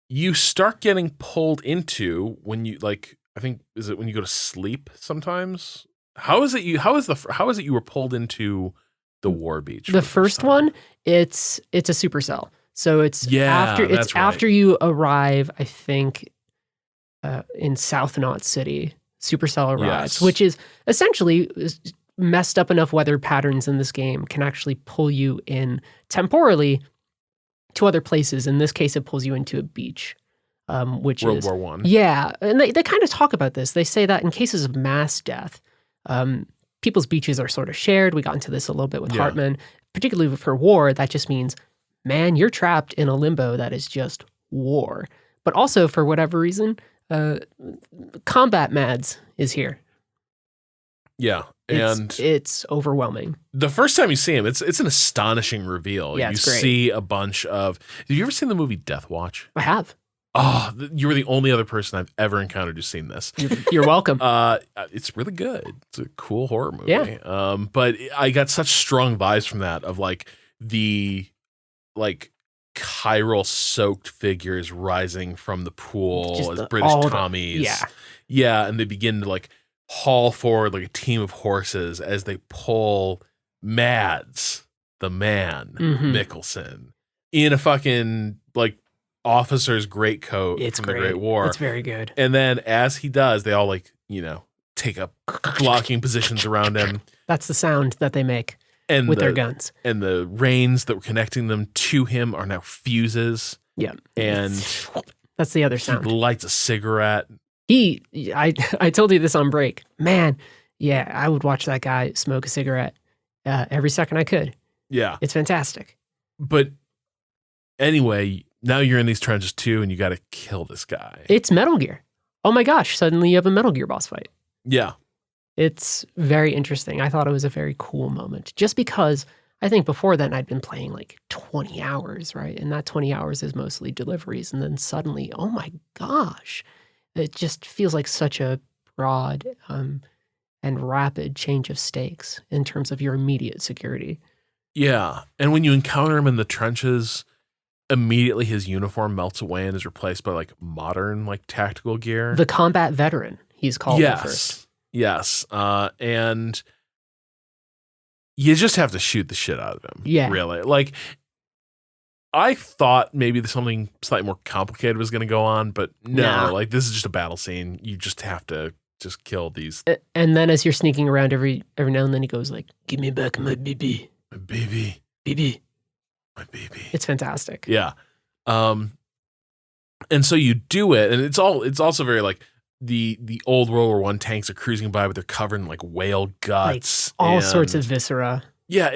you start getting pulled into when you, like, I think, is it when you go to sleep sometimes? How is it you were pulled into the war beach?
The first one, it's a supercell. So it's after you arrive, I think, in South Knot City, Supercell arrives, which is essentially messed up enough weather patterns in this game can actually pull you in temporally to other places. In this case, it pulls you into a beach, which
World
is
War One.
Yeah, and they kind of talk about this. They say that in cases of mass death, people's beaches are sort of shared. We got into this a little bit with Hartman, particularly for war. That just means, man, you're trapped in a limbo that is just war. But also, for whatever reason, Combat Mads is here.
Yeah, and
it's overwhelming.
The first time you see him, it's an astonishing reveal.
Yeah,
you
it's great.
see a bunch of. Have you ever seen the movie Death Watch?
I have.
Oh, you were the only other person I've ever encountered who's seen this.
You're welcome.
It's really good. It's a cool horror movie.
Yeah.
But I got such strong vibes from that of like the chiral soaked figures rising from the pool as British Tommies. Yeah, and they begin to like haul forward like a team of horses as they pull Mads, the man, Mikkelsen, in a fucking like officer's greatcoat from the Great War.
It's very good.
And then as he does, they all like, take up blocking positions around him.
That's the sound that they make with their guns. And
the reins that were connecting them to him are now fuses.
Yeah.
And
that's the other sound.
He lights a cigarette.
I told you this on break. Man, yeah, I would watch that guy smoke a cigarette every second I could.
Yeah.
It's fantastic.
But anyway, now you're in these trenches too, and you got to kill this guy.
It's Metal Gear. Oh my gosh, suddenly you have a Metal Gear boss fight.
Yeah.
It's very interesting. I thought it was a very cool moment. Just because I think before then I'd been playing like 20 hours, right? And that 20 hours is mostly deliveries. And then suddenly, oh my gosh, it just feels like such a broad and rapid change of stakes in terms of your immediate security.
Yeah. And when you encounter him in the trenches, immediately his uniform melts away and is replaced by like modern like tactical gear.
The combat veteran, he's called at first.
Yes. And you just have to shoot the shit out of him.
Yeah.
Really. Like, I thought maybe something slightly more complicated was going to go on, but no,
Nah.
like this is just a battle scene. You just have to just kill these.
And then as you're sneaking around every now and then, he goes like, "Give me back my BB.
My baby.
BB.
My baby."
It's fantastic.
Yeah. And so you do it, and it's also very like the old World War I tanks are cruising by, but they're covered in like whale guts.
Like, all
and,
sorts of viscera.
Yeah,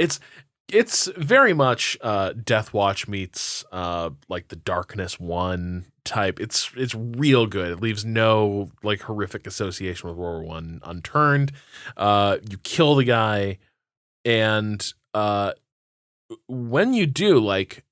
it's very much Death Watch meets like the Darkness 1 type. It's real good. It leaves no like horrific association with World War I unturned. You kill the guy, and when you do, like,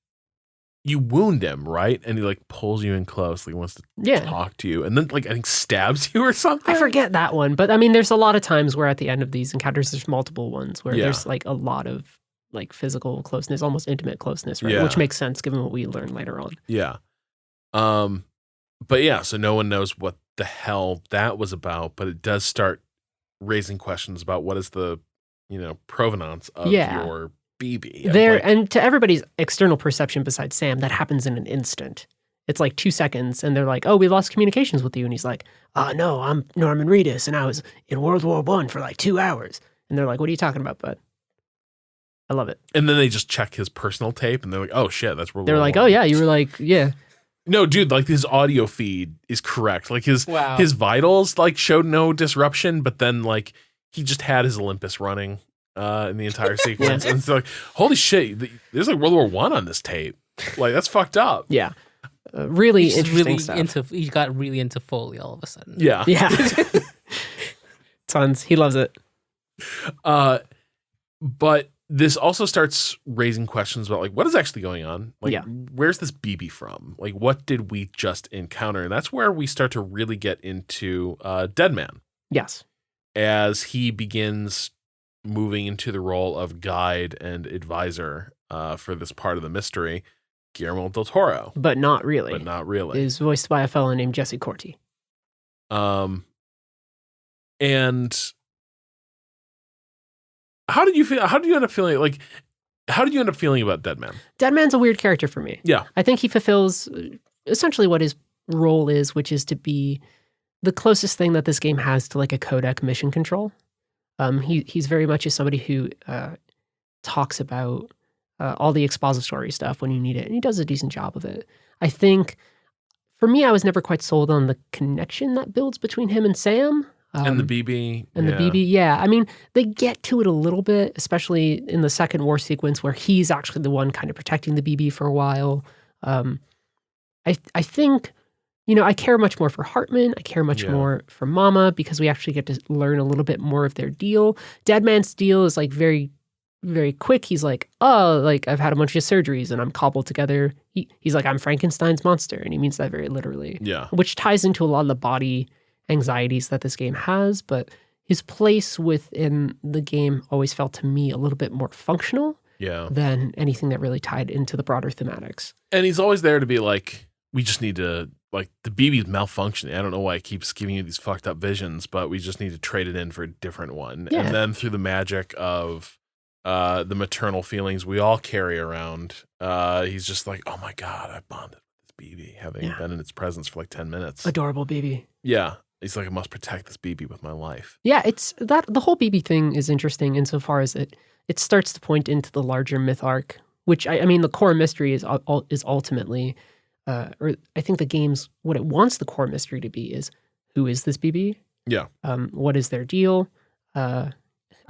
you wound him, right? And he like pulls you in closely, wants to talk to you, and then like I think stabs you or something.
I forget that one, but I mean, there's a lot of times where at the end of these encounters, there's multiple ones where there's like a lot of like physical closeness, almost intimate closeness, right?
Yeah.
Which makes sense given what we learn later on.
Yeah. But yeah, so no one knows what the hell that was about, but it does start raising questions about what is the, provenance of your BB.
And to everybody's external perception besides Sam, that happens in an instant. It's like 2 seconds, and they're like, "Oh, we lost communications with you," and he's like, "No, I'm Norman Reedus, and I was in World War I for like 2 hours." And they're like, "What are you talking about, bud?" I love it.
And then they just check his personal tape, and they're like, "Oh shit, that's World War I."
They're like, "Oh yeah, you were like, yeah."
No, dude, like his audio feed is correct. Like his vitals like showed no disruption, but then like he just had his Olympus running in the entire sequence. And it's like, holy shit, there's like World War I on this tape. Like that's fucked up.
Yeah. Really interesting stuff.
He got really into Foley all of a sudden.
Yeah.
Yeah. Tons. He loves it.
But this also starts raising questions about like what is actually going on? Like where's this BB from? Like what did we just encounter? And that's where we start to really get into Deadman.
Yes.
As he begins moving into the role of guide and advisor for this part of the mystery, Guillermo del Toro.
But not really. Is voiced by a fellow named Jesse Corti.
And how did you feel? How did you end up feeling? Like, how did you end up feeling about Deadman?
Deadman's a weird character for me.
Yeah.
I think he fulfills essentially what his role is, which is to be the closest thing that this game has to like a codec mission control. He's very much as somebody who talks about all the expository stuff when you need it, and he does a decent job of it. I think, for me, I was never quite sold on the connection that builds between him and Sam.
And the BB.
And the BB, yeah. I mean, they get to it a little bit, especially in the second war sequence where he's actually the one kind of protecting the BB for a while. I think, I care much more for Hartman. I care much more for Mama because we actually get to learn a little bit more of their deal. Deadman's deal is like very, very quick. He's like, "Oh, like I've had a bunch of surgeries and I'm cobbled together." He's like, "I'm Frankenstein's monster," and he means that very literally.
Yeah.
Which ties into a lot of the body anxieties that this game has, but his place within the game always felt to me a little bit more functional than anything that really tied into the broader thematics.
And he's always there to be like, we just need to, like, the BB's malfunctioning. I don't know why it keeps giving you these fucked up visions, but we just need to trade it in for a different one. Yeah. And then through the magic of the maternal feelings we all carry around, he's just like, oh my God, I bonded with this BB, having been in its presence for like 10 minutes.
Adorable BB.
Yeah. He's like, I must protect this BB with my life.
Yeah, it's that the whole BB thing is interesting insofar as it starts to point into the larger myth arc, which I mean, the core mystery is ultimately, or I think the game's what it wants the core mystery to be is, who is this BB?
Yeah.
What is their deal? I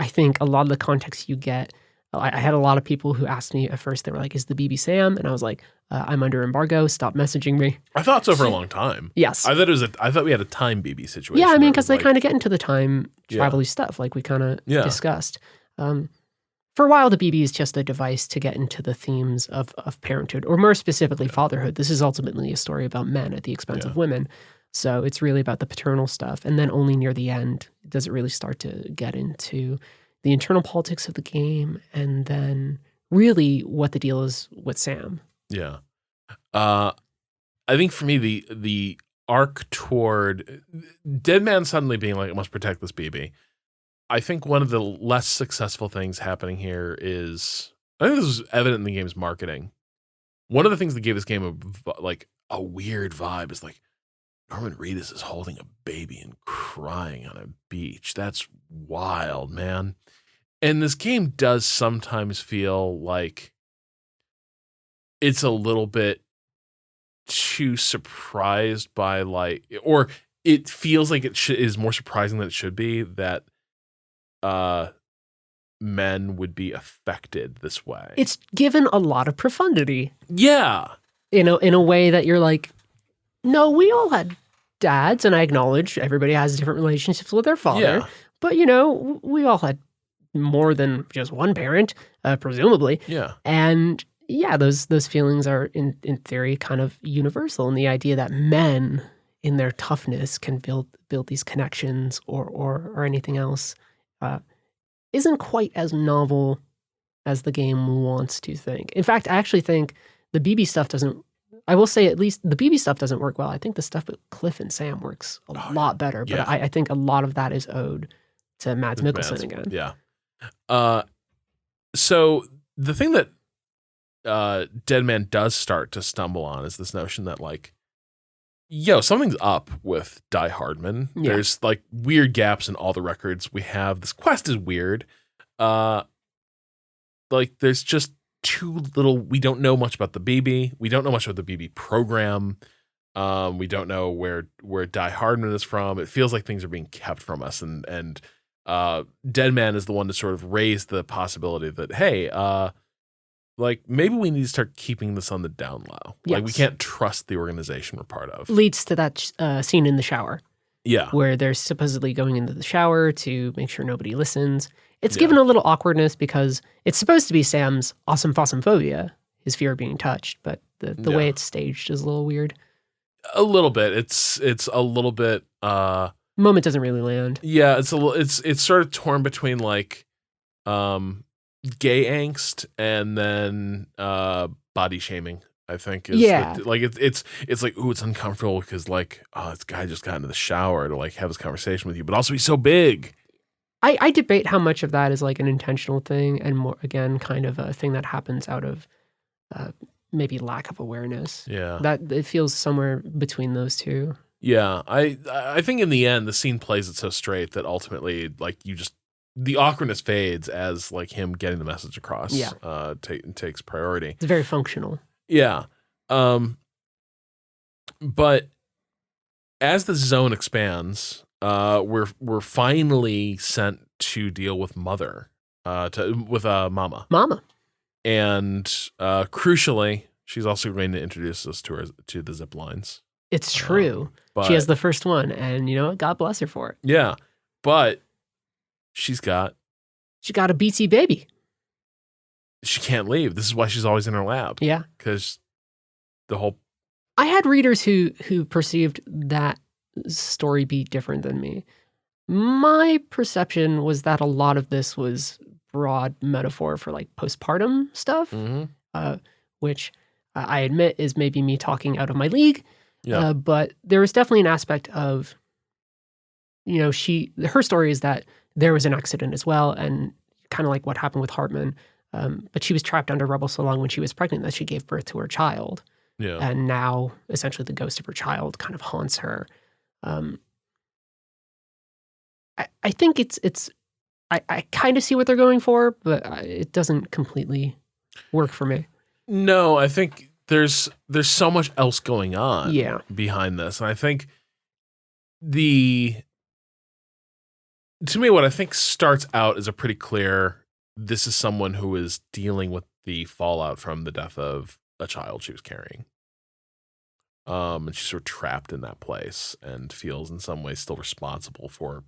think a lot of the context you get, I had a lot of people who asked me at first, they were like, is the BB Sam? And I was like, I'm under embargo. Stop messaging me.
I thought so for a long time.
Yes.
I thought we had a time BB situation.
Yeah, I mean, because they kind of get into the time travel-y stuff, like we kind of discussed. For a while, the BB is just a device to get into the themes of parenthood, or more specifically, fatherhood. This is ultimately a story about men at the expense of women. So it's really about the paternal stuff. And then only near the end does it really start to get into the internal politics of the game, and then really what the deal is with Sam.
Yeah. I think for me, the arc toward Dead Man suddenly being like, I must protect this BB. I think one of the less successful things happening here is, I think this was evident in the game's marketing. One of the things that gave this game a weird vibe is like, Norman Reedus is holding a baby and crying on a beach. That's wild, man. And this game does sometimes feel like it's a little bit too surprised by or it feels like it is more surprising than it should be that men would be affected this way.
It's given a lot of profundity.
Yeah.
In a way that you're like, no, we all had dads, and I acknowledge everybody has different relationships with their father.
Yeah.
But, we all had more than just one parent, presumably.
Yeah.
And yeah, those feelings are in theory kind of universal. And the idea that men in their toughness can build these connections or anything else isn't quite as novel as the game wants to think. In fact, I actually think the BB stuff doesn't, I will say at least the BB stuff doesn't work well. I think the stuff with Cliff and Sam works a lot better. But I think a lot of that is owed to Mads Mikkelsen again.
Yeah. So the thing that Dead Man does start to stumble on is this notion that something's up with Die Hardman.
Yeah.
There's weird gaps in all the records we have. This quest is weird. There's just too little. We don't know much about the BB. We don't know much about the BB program. We don't know where Die Hardman is from. It feels like things are being kept from us, and Dead Man is the one to sort of raise the possibility that, hey, maybe we need to start keeping this on the down low.
Yes.
We can't trust the organization we're part of.
Leads to that scene in the shower.
Yeah.
Where they're supposedly going into the shower to make sure nobody listens. It's given a little awkwardness because it's supposed to be Sam's phobia, his fear of being touched, but the way it's staged is a little weird.
A little bit. It's a little bit
moment doesn't really land.
Yeah, it's sort of torn between gay angst and then body shaming, I think. It's like, ooh, it's uncomfortable because this guy just got into the shower to have this conversation with you, but also he's so big.
I debate how much of that is an intentional thing and more, again, kind of a thing that happens out of maybe lack of awareness.
Yeah.
That it feels somewhere between those two.
Yeah. I think in the end, the scene plays it so straight that ultimately, the awkwardness fades as him getting the message across takes priority.
It's very functional.
Yeah. But as the zone expands, we're finally sent to deal with Mother, with Mama.
Mama.
And crucially, she's also going to introduce us to the zip lines.
It's true.
But
she has the first one, and God bless her for it.
Yeah. But she got
a BT baby.
She can't leave. This is why she's always in her lab.
Yeah.
Because the whole...
I had readers who perceived that story beat different than me. My perception was that a lot of this was broad metaphor for postpartum stuff, which I admit is maybe me talking out of my league.
Yeah.
But there was definitely an aspect of, her story is that there was an accident as well, and kind of like what happened with Hartman. But she was trapped under rubble so long when she was pregnant that she gave birth to her child.
Yeah.
And now, essentially, the ghost of her child kind of haunts her. I think I kind of see what they're going for, but it doesn't completely work for me.
No, I think there's so much else going on behind this. And I think to me, what I think starts out is a pretty clear, this is someone who is dealing with the fallout from the death of a child she was carrying. And she's sort of trapped in that place and feels in some ways still responsible for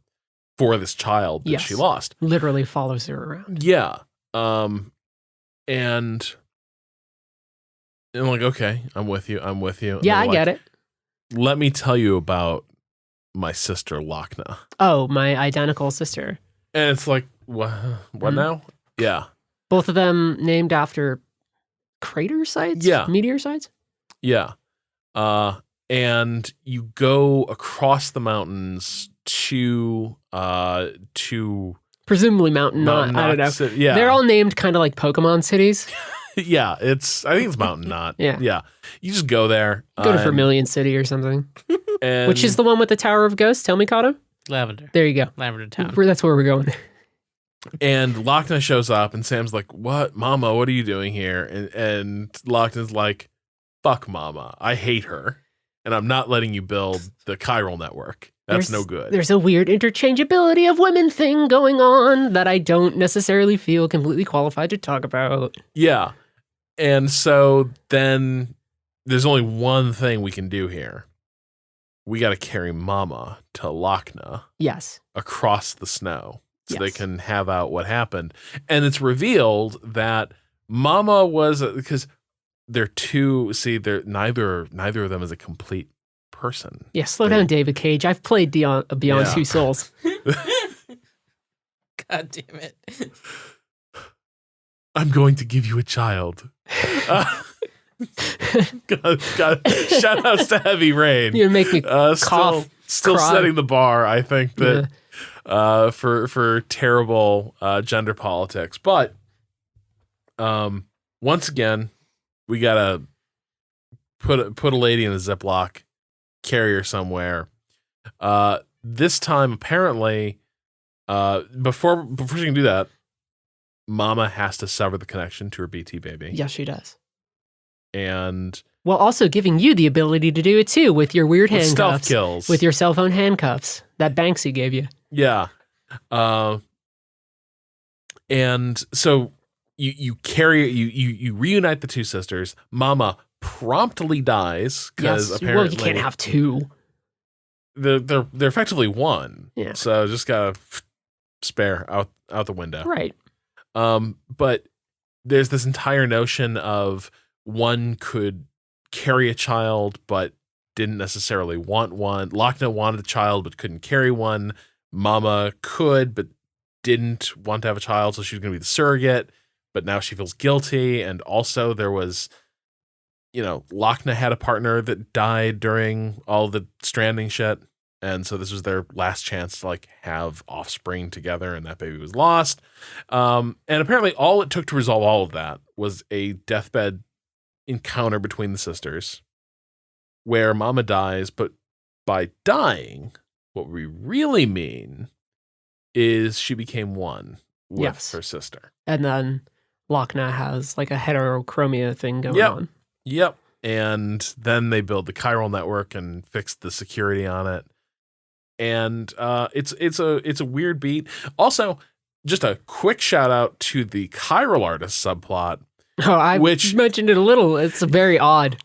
this child that she lost.
Literally follows her around.
Yeah. And I'm like, okay, I'm with you. And
yeah, I get it.
Let me tell you about my sister, Lochna.
Oh, my identical sister.
And it's like, what now? Yeah.
Both of them named after crater sites?
Yeah.
Meteor sites?
Yeah. And you go across the mountains to
presumably Mountain Knot. I don't know.
Yeah.
They're all named kind of like Pokemon cities.
Yeah, I think it's Mountain Knot.
Yeah.
You just go there.
Go to Vermilion City or something.
And
Which is the one with the Tower of Ghosts? Tell me, Kato.
Lavender.
There you go.
Lavender Town.
That's where we're going.
And Lochna shows up, and Sam's like, "What, Mama? What are you doing here?" And Lochna's like, "Fuck Mama. I hate her, and I'm not letting you build the chiral network. That's no good."
There's a weird interchangeability of women thing going on that I don't necessarily feel completely qualified to talk about.
Yeah. And so then there's only one thing we can do here. We got to carry Mama to Lochna.
Yes.
Across the snow. So they
Yes.
can have out what happened. And it's revealed that Mama was, because they're neither of them is a complete person.
Yeah, slow down, David Cage. I've played Beyond Two Souls.
God damn it.
I'm going to give you a child. God, shout outs to Heavy Rain.
You make me cough.
Still
cry.
setting the bar, I think, that for terrible gender politics. But once again, we gotta put a lady in a Ziploc, carry her somewhere. This time, apparently, before she can do that, Mama has to sever the connection to her BT baby.
Yes, she does.
And
while also giving you the ability to do it too with your weird handcuffs.
Stealth kills.
With your cell phone handcuffs that Banksy gave you.
Yeah. And so you reunite the two sisters. Mama promptly dies because apparently
you can't have two.
They're effectively one.
Yeah.
So just gotta spare out the window.
Right.
But there's this entire notion of one could carry a child but didn't necessarily want one. Lochna wanted a child but couldn't carry one. Mama could but didn't want to have a child, so she was going to be the surrogate, but now she feels guilty. And also there was, Lochna had a partner that died during all the stranding shit. And so this was their last chance to have offspring together, and that baby was lost. And apparently all it took to resolve all of that was a deathbed encounter between the sisters where Mama dies, but by dying, what we really mean is she became one with her sister.
And then Lochna has a heterochromia thing going on.
Yep. And then they build the chiral network and fix the security on it. And it's a weird beat. Also, just a quick shout out to the chiral artist subplot.
Oh, I mentioned it a little. It's very odd.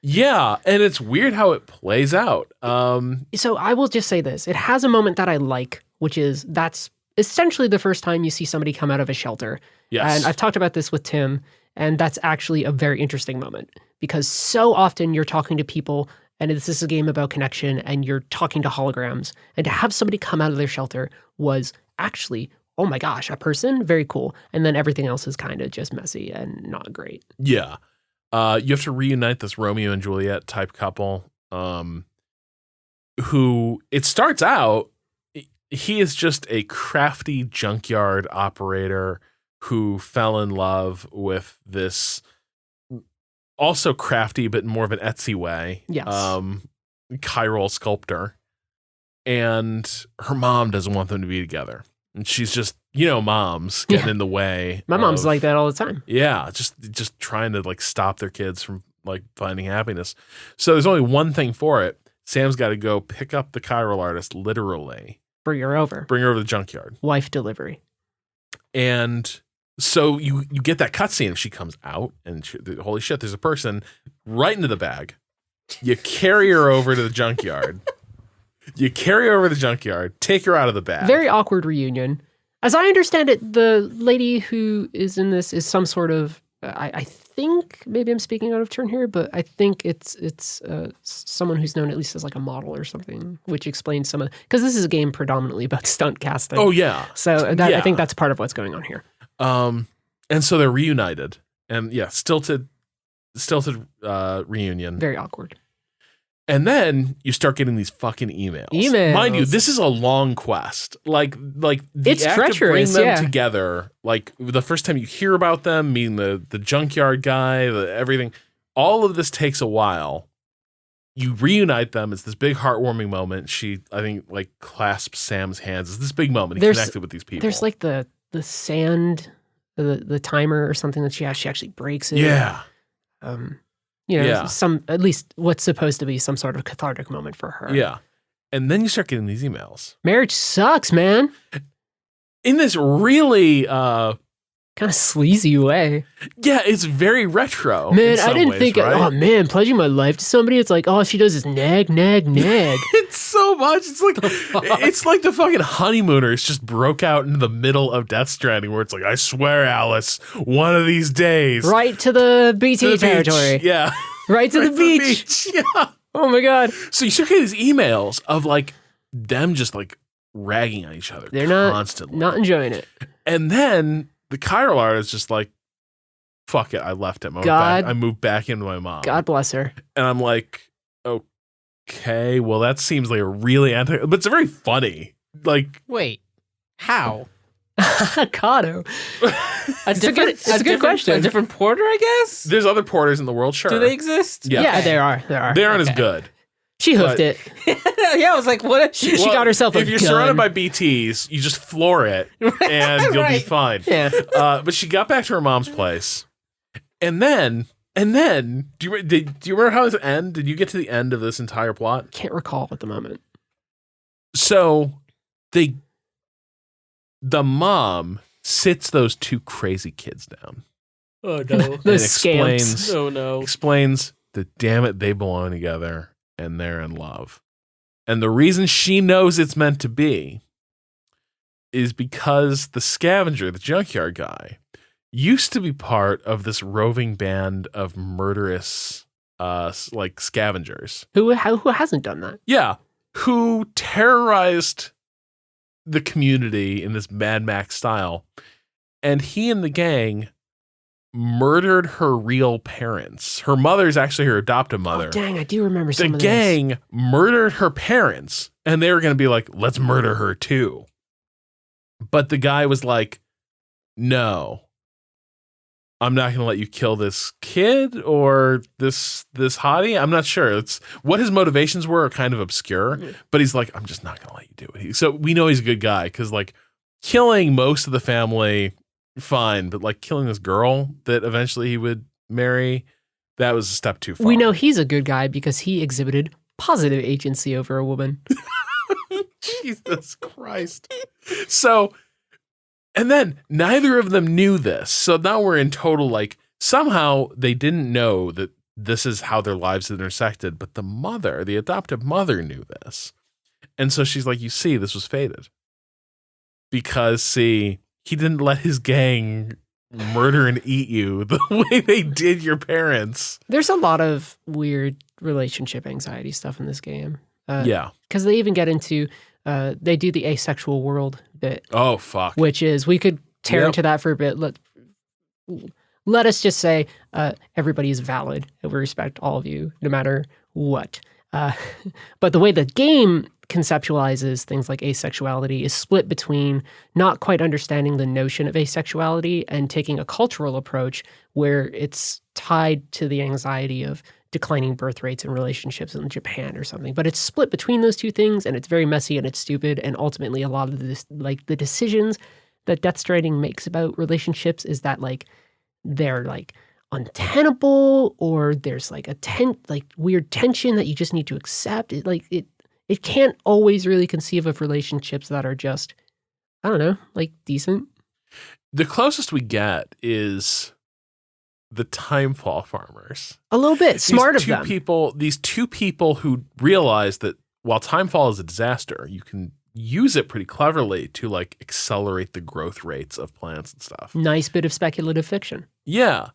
Yeah, and it's weird how it plays out.
So I will just say this. It has a moment that I like, which is that's essentially the first time you see somebody come out of a shelter.
Yes.
And I've talked about this with Tim, and that's actually a very interesting moment because so often you're talking to people and this is a game about connection and you're talking to holograms, and to have somebody come out of their shelter was actually, oh my gosh, a person? Very cool. And then everything else is kind of just messy and not great.
Yeah. You have to reunite this Romeo and Juliet type couple who it starts out, he is just a crafty junkyard operator who fell in love with this also crafty, but more of an Etsy way.
Yes.
Chiral sculptor. And her mom doesn't want them to be together. And she's just, moms getting in the way.
My mom's like that all the time.
Yeah. Just trying to stop their kids from finding happiness. So there's only one thing for it. Sam's got to go pick up the chiral artist, literally.
Bring her over
to the junkyard.
Wife delivery.
And so you get that cutscene. She comes out and holy shit, there's a person right into the bag. You carry her over to the junkyard. Take her out of the bag.
Very awkward reunion. As I understand it, the lady who is in this is some sort of, I think, maybe I'm speaking out of turn here, but I think it's someone who's known at least as a model or something, which explains some of, because this is a game predominantly about stunt casting.
Oh, yeah.
So I think that's part of what's going on here.
And so they're reunited. And yeah, stilted stilted reunion.
Very awkward.
And then you start getting these fucking emails. Mind you, this is a long quest. Like the
it's
act
treacherous,
of bringing them together. Like the first time you hear about them, meeting the junkyard guy, everything. All of this takes a while. You reunite them. It's this big heartwarming moment. She, I think, like clasps Sam's hands. It's this big moment. He connected with these people.
There's like the sand, the timer or something that she has. She actually breaks it.
Yeah.
Some, at least what's supposed to be some sort of cathartic moment for her.
Yeah. And then you start getting these emails.
Marriage sucks, man.
In this really
kind of sleazy way.
Yeah, it's very retro.
Man, I didn't think, right? Oh man, pledging my life to somebody, it's like all she does is nag, nag, nag.
It's so much. It's like the fucking honeymooners just broke out into the middle of Death Stranding where it's like, I swear, Alice, one of these days.
Right to the BT territory.
Yeah.
Right to the beach.
Yeah.
Oh my God.
So you start getting these emails of like them just like ragging on each other.
They're
constantly.
Not enjoying it.
And then the Chiral artist is just like, fuck it, I left him. I moved back into my mom.
God bless her.
And I'm like, okay, well, that seems like a really but it's very funny. Like,
wait, how?
Kato. It's a good question.
A different porter, I guess?
There's other porters in the world, sure.
Do they exist?
Yeah, there are.
They aren't as good.
She hoofed it.
Yeah, I was like, what?
She got herself a gun.
If you're surrounded by BTs, you just floor it and you'll be fine.
Yeah.
But she got back to her mom's place. And then, do you remember how this ended? Did you get to the end of this entire plot?
Can't recall at the moment.
So the mom sits those two crazy kids down.
Oh no.
The scamps.
Oh no.
Explains that damn it, they belong together and they're in love. And the reason she knows it's meant to be is because the scavenger, the junkyard guy, used to be part of this roving band of murderous like scavengers.
Who hasn't done that?
Yeah. Who terrorized the community in this Mad Max style. And he and the gang murdered her real parents. Her mother's actually her adoptive mother.
Oh, dang, I do remember some of this.
The gang murdered her parents, and they were going to be like, let's murder her too. But the guy was like, no, I'm not going to let you kill this kid or this hottie. I'm not sure. It's what his motivations were are kind of obscure, but he's like, I'm just not going to let you do it. So we know he's a good guy because like killing most of the family, fine, but like killing this girl that eventually he would marry, that was a step too far.
We know he's a good guy because he exhibited positive agency over a woman.
Jesus Christ. So, and then neither of them knew this. So now we're in total, like, somehow they didn't know that this is how their lives had intersected, but the mother, the adoptive mother, knew this. And so she's like, you see, this was fated. Because, see, he didn't let his gang murder and eat you the way they did your parents.
There's a lot of weird relationship anxiety stuff in this game.
Yeah.
Because they even get into, they do the asexual world bit.
Oh, fuck.
Which is, we could tear into that for a bit. Let us just say everybody is valid and we respect all of you, no matter what. But the way the game conceptualizes things like asexuality is split between not quite understanding the notion of asexuality and taking a cultural approach where it's tied to the anxiety of declining birth rates and relationships in Japan or something. But it's split between those two things, and it's very messy and it's stupid. And ultimately, a lot of this, like the decisions that Death Stranding makes about relationships is that like they're like untenable, or there's like weird tension that you just need to accept. It can't always really conceive of relationships that are just, I don't know, like decent.
The closest we get is the Timefall farmers.
A little bit. Smart of them.
These two people who realize that while Timefall is a disaster, you can use it pretty cleverly to like accelerate the growth rates of plants and stuff.
Nice bit of speculative fiction.
Yeah.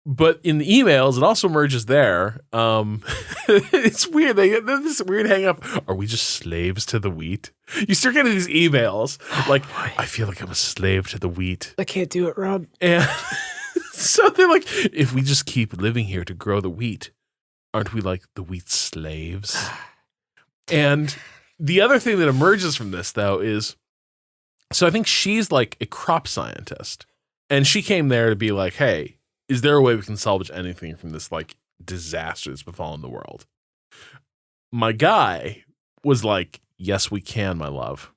But in the emails, it also emerges there. It's weird. They have this weird hang up. Are we just slaves to the wheat? You start getting these emails like, I feel like I'm a slave to the wheat.
I can't do it, Rob.
And So they're like, if we just keep living here to grow the wheat, aren't we like the wheat slaves? And the other thing that emerges from this, though, is, so I think she's like a crop scientist. And she came there to be like, hey, is there a way we can salvage anything from this like disaster that's befallen the world? My guy was like, yes, we can, my love.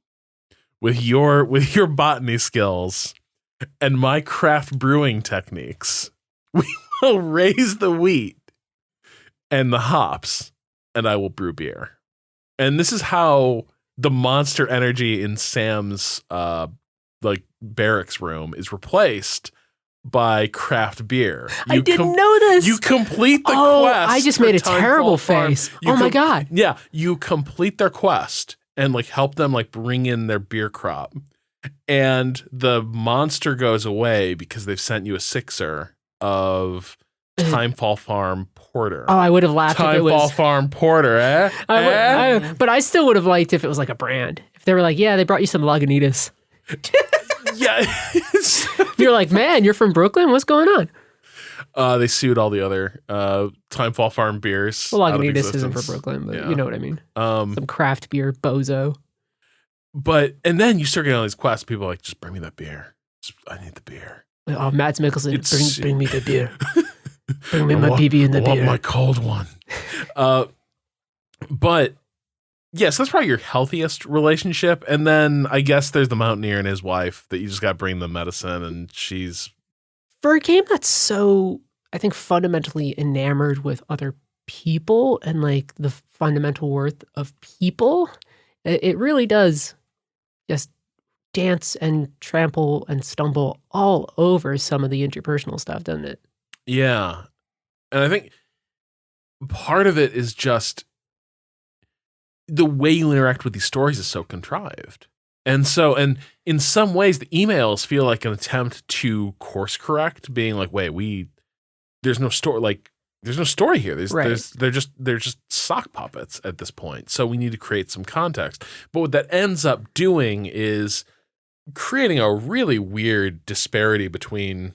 With your botany skills and my craft brewing techniques, we will raise the wheat and the hops, and I will brew beer. And this is how the monster energy in Sam's like barracks room is replaced by craft beer.
I didn't know this.
You complete the quest.
I just made a terrible face. Oh my God.
Yeah, you complete their quest and like help them like bring in their beer crop. And the monster goes away because they've sent you a sixer of Timefall Farm Porter.
Oh, I would have laughed if it was
Timefall Farm Porter, eh?
But I still would have liked if it was like a brand. If they were like, yeah, they brought you some Lagunitas.
Yeah.
You're like, man, you're from Brooklyn? What's going on?
They sued all the other Timefall Farm beers.
Well, Lagunitas isn't for Brooklyn, but you know what I mean. Some craft beer bozo.
And then you start getting all these quests. People are like, just bring me that beer. I need the beer.
Oh, Mads Mikkelsen, bring me the beer. Bring me my BB and the beer.
I want my cold one. But yes, that's probably your healthiest relationship. And then I guess there's the mountaineer and his wife that you just got to bring the medicine, and she's...
For a game that's so, I think, fundamentally enamored with other people and like the fundamental worth of people, it really does just dance and trample and stumble all over some of the interpersonal stuff, doesn't it?
Yeah. And I think part of it is just the way you interact with these stories is so contrived. And in some ways, the emails feel like an attempt to course correct, being like, wait, there's no story here. They're just sock puppets at this point. So we need to create some context. But what that ends up doing is creating a really weird disparity between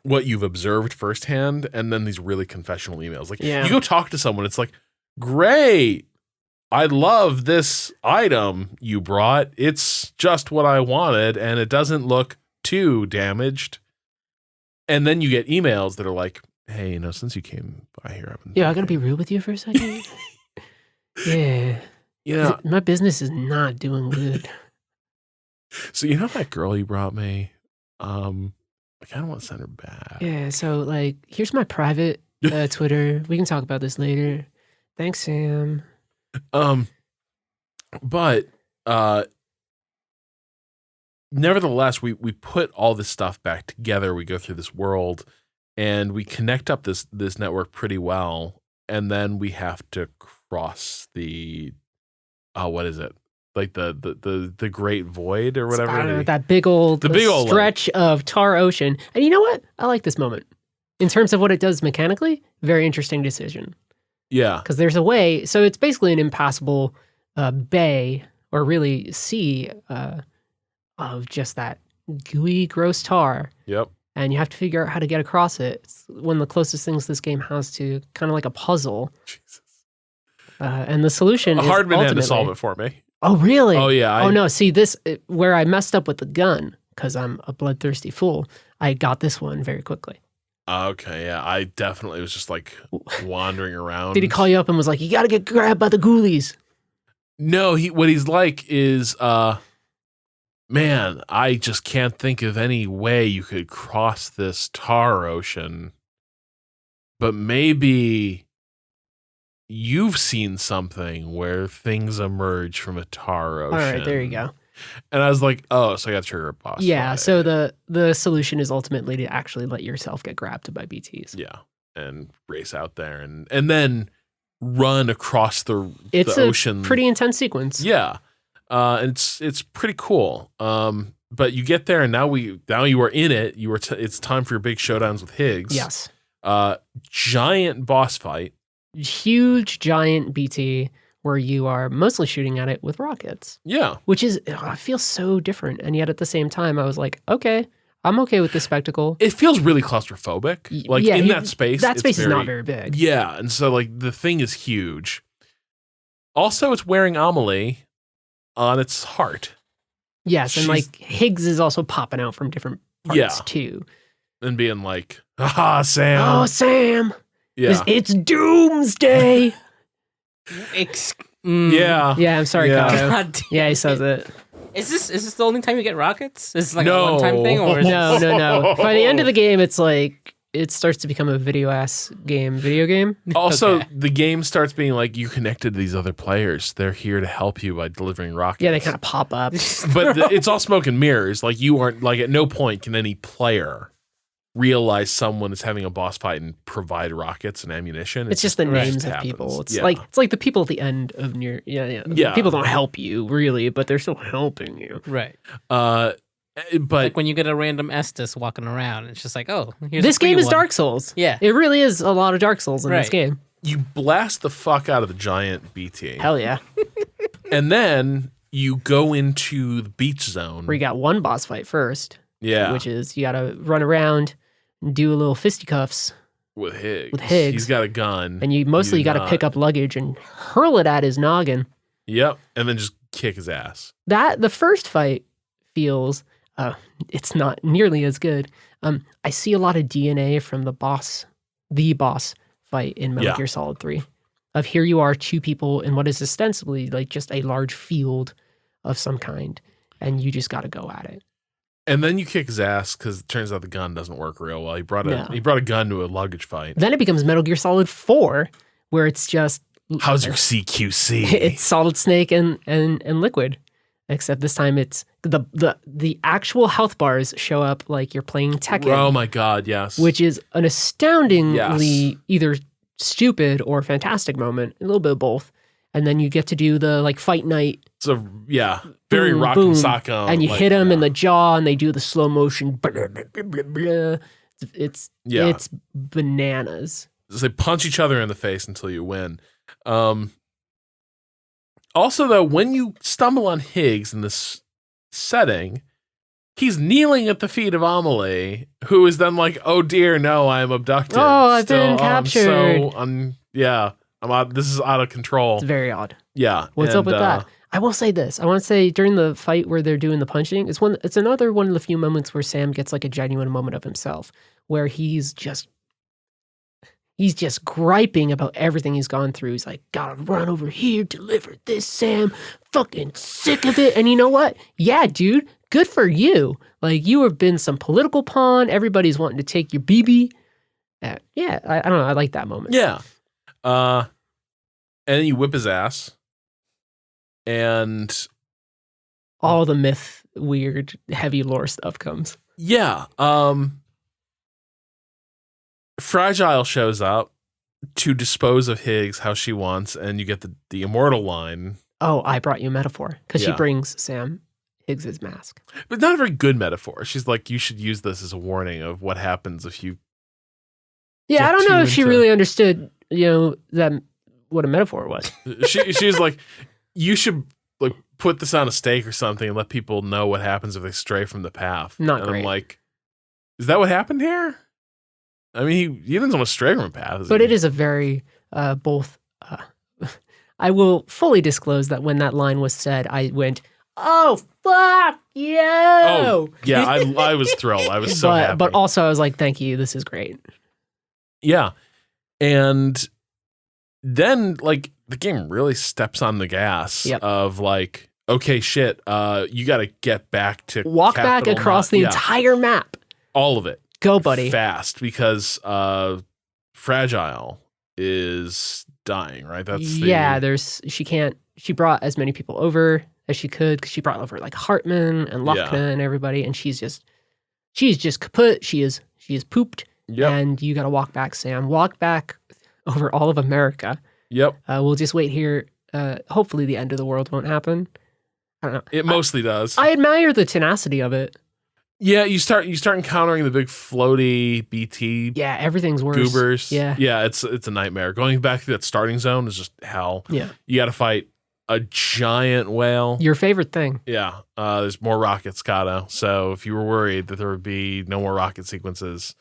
what you've observed firsthand and then these really confessional emails. Like you go talk to someone, it's like, great, I love this item you brought. It's just what I wanted, and it doesn't look too damaged. And then you get emails that are like, hey, since you came by here,
I gotta be real with you for a second. Yeah. My business is not doing good.
So you know that girl you brought me? I kind of want to send her back.
Yeah, so like, here's my private Twitter. We can talk about this later. Thanks, Sam.
But nevertheless, we put all this stuff back together. We go through this world and we connect up this network pretty well. And then we have to cross the, what is it? Like the Great Void or whatever.
I don't know, that big old stretch of tar ocean. And you know what? I like this moment. In terms of what it does mechanically, very interesting decision.
Yeah.
Because there's a way, so it's basically an impassable bay, or really sea, of just that gooey, gross tar.
Yep.
And you have to figure out how to get across it. It's one of the closest things this game has to kind of like a puzzle.
Jesus.
And the solution is
Hardman had to solve it for me.
Oh, really?
Oh, yeah.
Oh, no. See, where I messed up with the gun, because I'm a bloodthirsty fool, I got this one very quickly.
Okay, yeah. I definitely was just like wandering around.
Did he call you up and was like, you got to get grabbed by the ghoulies?
No, what he's like is, man, I just can't think of any way you could cross this tar ocean. But maybe you've seen something where things emerge from a tar ocean.
All right, there you go.
And I was like, oh, so I got to trigger a boss
Yeah,
fight.
so the solution is ultimately to actually let yourself get grabbed by BTs.
Yeah, and race out there and then run across the ocean.
It's a pretty intense sequence.
Yeah, and it's pretty cool. But you get there and now you are in it. It's time for your big showdowns with Higgs.
Yes.
Giant boss fight.
Huge giant BT where you are mostly shooting at it with rockets.
Yeah.
Which is, it feels so different. And yet at the same time, I was like, okay, I'm okay with the spectacle.
It feels really claustrophobic. Like in that space.
That space is not very big.
Yeah, and so like the thing is huge. Also, it's wearing Amelie on its heart.
Yes, and like Higgs is also popping out from different parts too.
And being like, "Haha, Sam.
Oh, Sam.
Yeah.
It's doomsday."
Yeah.
Yeah, I'm sorry,
Yeah.
Kato. Yeah, he says it.
Is this the only time you get rockets? Is this like a one-time thing? Or is
No. By the end of the game, it's like it starts to become a video game.
Also, the game starts being like, you're connected to these other players. They're here to help you by delivering rockets.
Yeah, they kind of pop up.
But it's all smoke and mirrors. Like you aren't like at no point can any player realize someone is having a boss fight and provide rockets and ammunition.
It's just the names of people. It's like the people at the end of near. Yeah. People don't help you really, but they're still helping you.
Right.
But
like when you get a random Estes walking around, it's just like, oh, here's
this game is Dark Souls.
Yeah,
it really is a lot of Dark Souls in this game.
You blast the fuck out of the giant BT.
Hell yeah.
And then you go into the beach zone
where you got one boss fight first.
Yeah,
which is you got to run around and do a little fisticuffs
with Higgs.
He's
got a gun,
and you mostly got to pick up luggage and hurl it at his noggin.
Yep, and then just kick his ass.
The first fight feels it's not nearly as good. I see a lot of DNA from the boss fight in Metal Gear Solid 3. Of here you are, two people in what is ostensibly like just a large field of some kind, and you just got to go at it.
And then you kick his ass because it turns out the gun doesn't work real well. He brought a gun to a luggage fight.
Then it becomes Metal Gear Solid 4, where it's just
how's your CQC?
It's Solid Snake and Liquid, except this time it's the actual health bars show up like you're playing Tekken.
Oh my god, yes.
Which is an astoundingly either stupid or fantastic moment, a little bit of both. And then you get to do the like fight night.
So very rock and sock.
And you hit them in the jaw, and they do the slow motion. It's bananas.
So they punch each other in the face until you win. Also, though, when you stumble on Higgs in this setting, he's kneeling at the feet of Amelie, who is then like, "Oh dear, no, I am abducted.
Oh, I've been captured.
This is out of control."
It's very odd.
Yeah.
What's up with that? I will say this. I want to say during the fight where they're doing the punching, it's another one of the few moments where Sam gets like a genuine moment of himself, where he's just griping about everything he's gone through. He's like, "Gotta run over here, deliver this, Sam. Fucking sick of it." And you know what? Yeah, dude, good for you. Like, you have been some political pawn. Everybody's wanting to take your BB. I don't know. I like that moment.
Yeah. And then you whip his ass. And
all the myth, weird, heavy lore stuff comes.
Yeah. Fragile shows up to dispose of Higgs how she wants, and you get the immortal line.
Oh, I brought you a metaphor. Because she brings Sam Higgs's mask.
But not a very good metaphor. She's like, you should use this as a warning of what happens if you...
Yeah, I don't know if she really understood, that what a metaphor was.
She's like, you should like put this on a stake or something and let people know what happens if they stray from the path.
Not great.
I'm like, is that what happened here? I mean, he didn't almost stray from a path.
But it is a very both. I will fully disclose that when that line was said, I went, "Oh fuck you!"
Oh yeah, I was thrilled. I was so happy.
But also, I was like, "Thank you. This is great."
Yeah, and then like the game really steps on the gas of like, okay, shit, you got to get back to
walk back across the entire map,
all of it.
Go, buddy,
fast because Fragile is dying. Right? That's
She brought as many people over as she could because she brought over like Hartman and Lochner and everybody, and she's just kaput. She is pooped. Yep. And you got to walk back, Sam. Walk back over all of America.
Yep.
We'll just wait here. Hopefully the end of the world won't happen. I don't know.
It mostly does.
I admire the tenacity of it.
Yeah, you start encountering the big floaty BT.
Yeah, everything's worse.
Goobers.
Yeah.
Yeah, it's a nightmare. Going back to that starting zone is just hell.
Yeah.
You got to fight a giant whale.
Your favorite thing.
Yeah. There's more rockets, Kato. So if you were worried that there would be no more rocket sequences,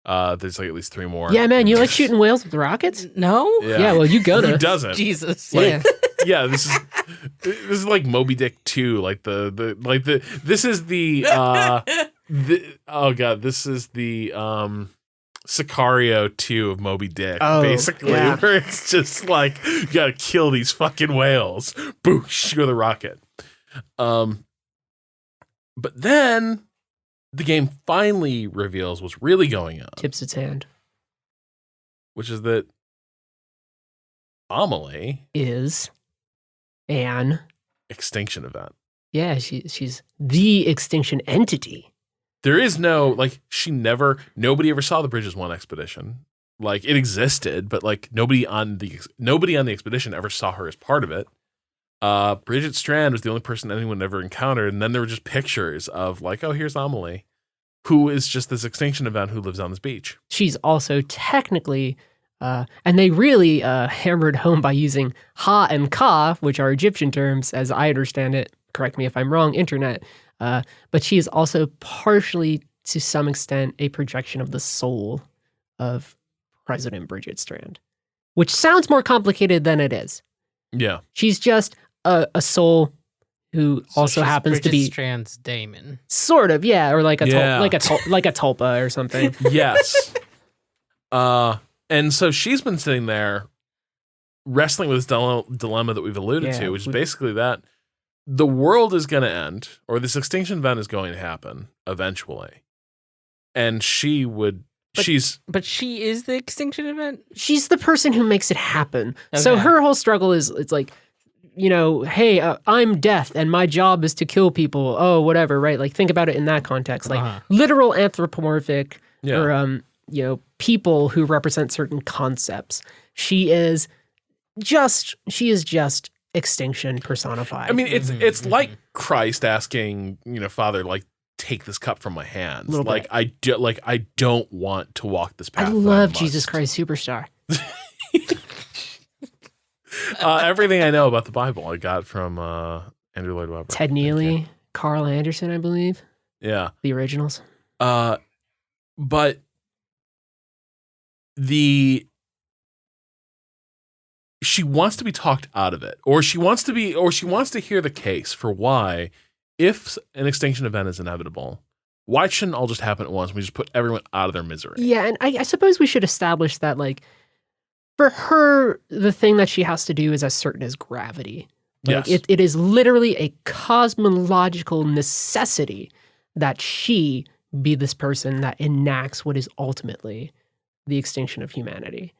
there's like at least 3 more.
Yeah, man, you like shooting whales with rockets?
No?
Yeah, well, you gonna.
Who doesn't?
Jesus.
Yeah.
Yeah, this is like Moby Dick 2, this is the oh god, this is the Sicario 2 of Moby Dick, basically, where it's just like you gotta kill these fucking whales. Boosh, with a rocket. But then the game finally reveals what's really going on.
Tips its hand.
Which is that Amelie
is an
extinction event.
Yeah, she's the extinction entity.
There is no, like, nobody ever saw the Bridges 1 expedition. Like, it existed, but like nobody on the expedition ever saw her as part of it. Bridget Strand was the only person anyone ever encountered, and then there were just pictures of like, oh, here's Amelie, who is just this extinction event who lives on this beach.
She's also technically, and they really hammered home by using ha and ka, which are Egyptian terms, as I understand it. Correct me if I'm wrong, internet. But she is also partially, to some extent, a projection of the soul of President Bridget Strand, which sounds more complicated than it is.
Yeah.
She's just a soul who also happens to be
Strand's daemon.
Sort of, yeah, or like a tulpa or something.
Yes. And so she's been sitting there wrestling with this dilemma that we've alluded to, which is basically that the world is going to end, or this extinction event is going to happen eventually. And but
she
is the extinction event?
She's the person who makes it happen.
Okay.
So her whole struggle is, it's like, you know, hey, I'm death and my job is to kill people. Oh, whatever, right? Like, think about it in that context. Like, literal anthropomorphic or, you know, people who represent certain concepts. She is just extinction personified.
I mean, it's like Christ asking, you know, Father, like, take this cup from my hands. Like, I don't want to walk this path.
I love Jesus Christ Superstar.
Everything I know about the Bible I got from Andrew Lloyd Webber.
Ted Neely, Carl Anderson, I believe.
Yeah.
The originals.
But she wants to be talked out of it, or she wants to hear the case for why, if an extinction event is inevitable, why shouldn't all just happen at once? We just put everyone out of their misery.
Yeah, and I suppose we should establish that, like, for her, the thing that she has to do is as certain as gravity. Like,
yes.
It is literally a cosmological necessity that she be this person that enacts what is ultimately the extinction of humanity.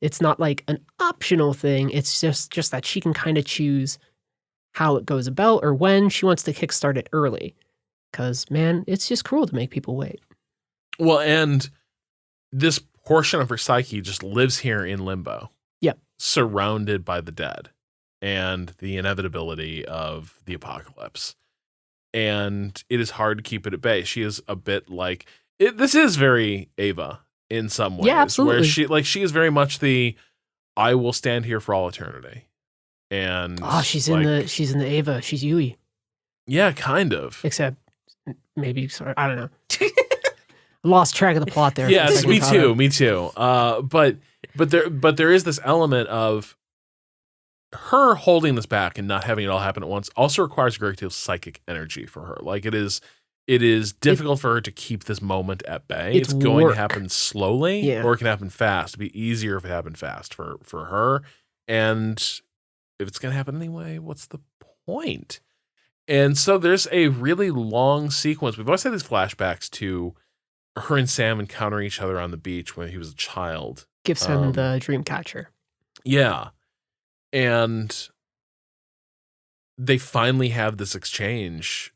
It's not like an optional thing. It's just that she can kind of choose how it goes about or when she wants to kickstart it early. Because, man, it's just cruel to make people wait.
Well, and this portion of her psyche just lives here in limbo.
Yep.
Surrounded by the dead and the inevitability of the apocalypse. And it is hard to keep it at bay. She is a bit like this is very Ava in some ways.
Yeah, absolutely.
Where she is very much the I will stand here for all eternity. And
she's in the Ava. She's Yui.
Yeah, kind of.
Except maybe, sorry, I don't know. Lost track of the plot there.
Yes, me too. But there is this element of her holding this back and not having it all happen at once also requires a great deal of psychic energy for her. Like, it is difficult for her to keep this moment at bay. It's going to happen slowly, or it can happen fast. It'd be easier if it happened fast for her. And if it's going to happen anyway, what's the point? And so there's a really long sequence. We've always had these flashbacks to her and Sam encountering each other on the beach when he was a child.
Gives him the dream catcher.
Yeah. And they finally have this exchange.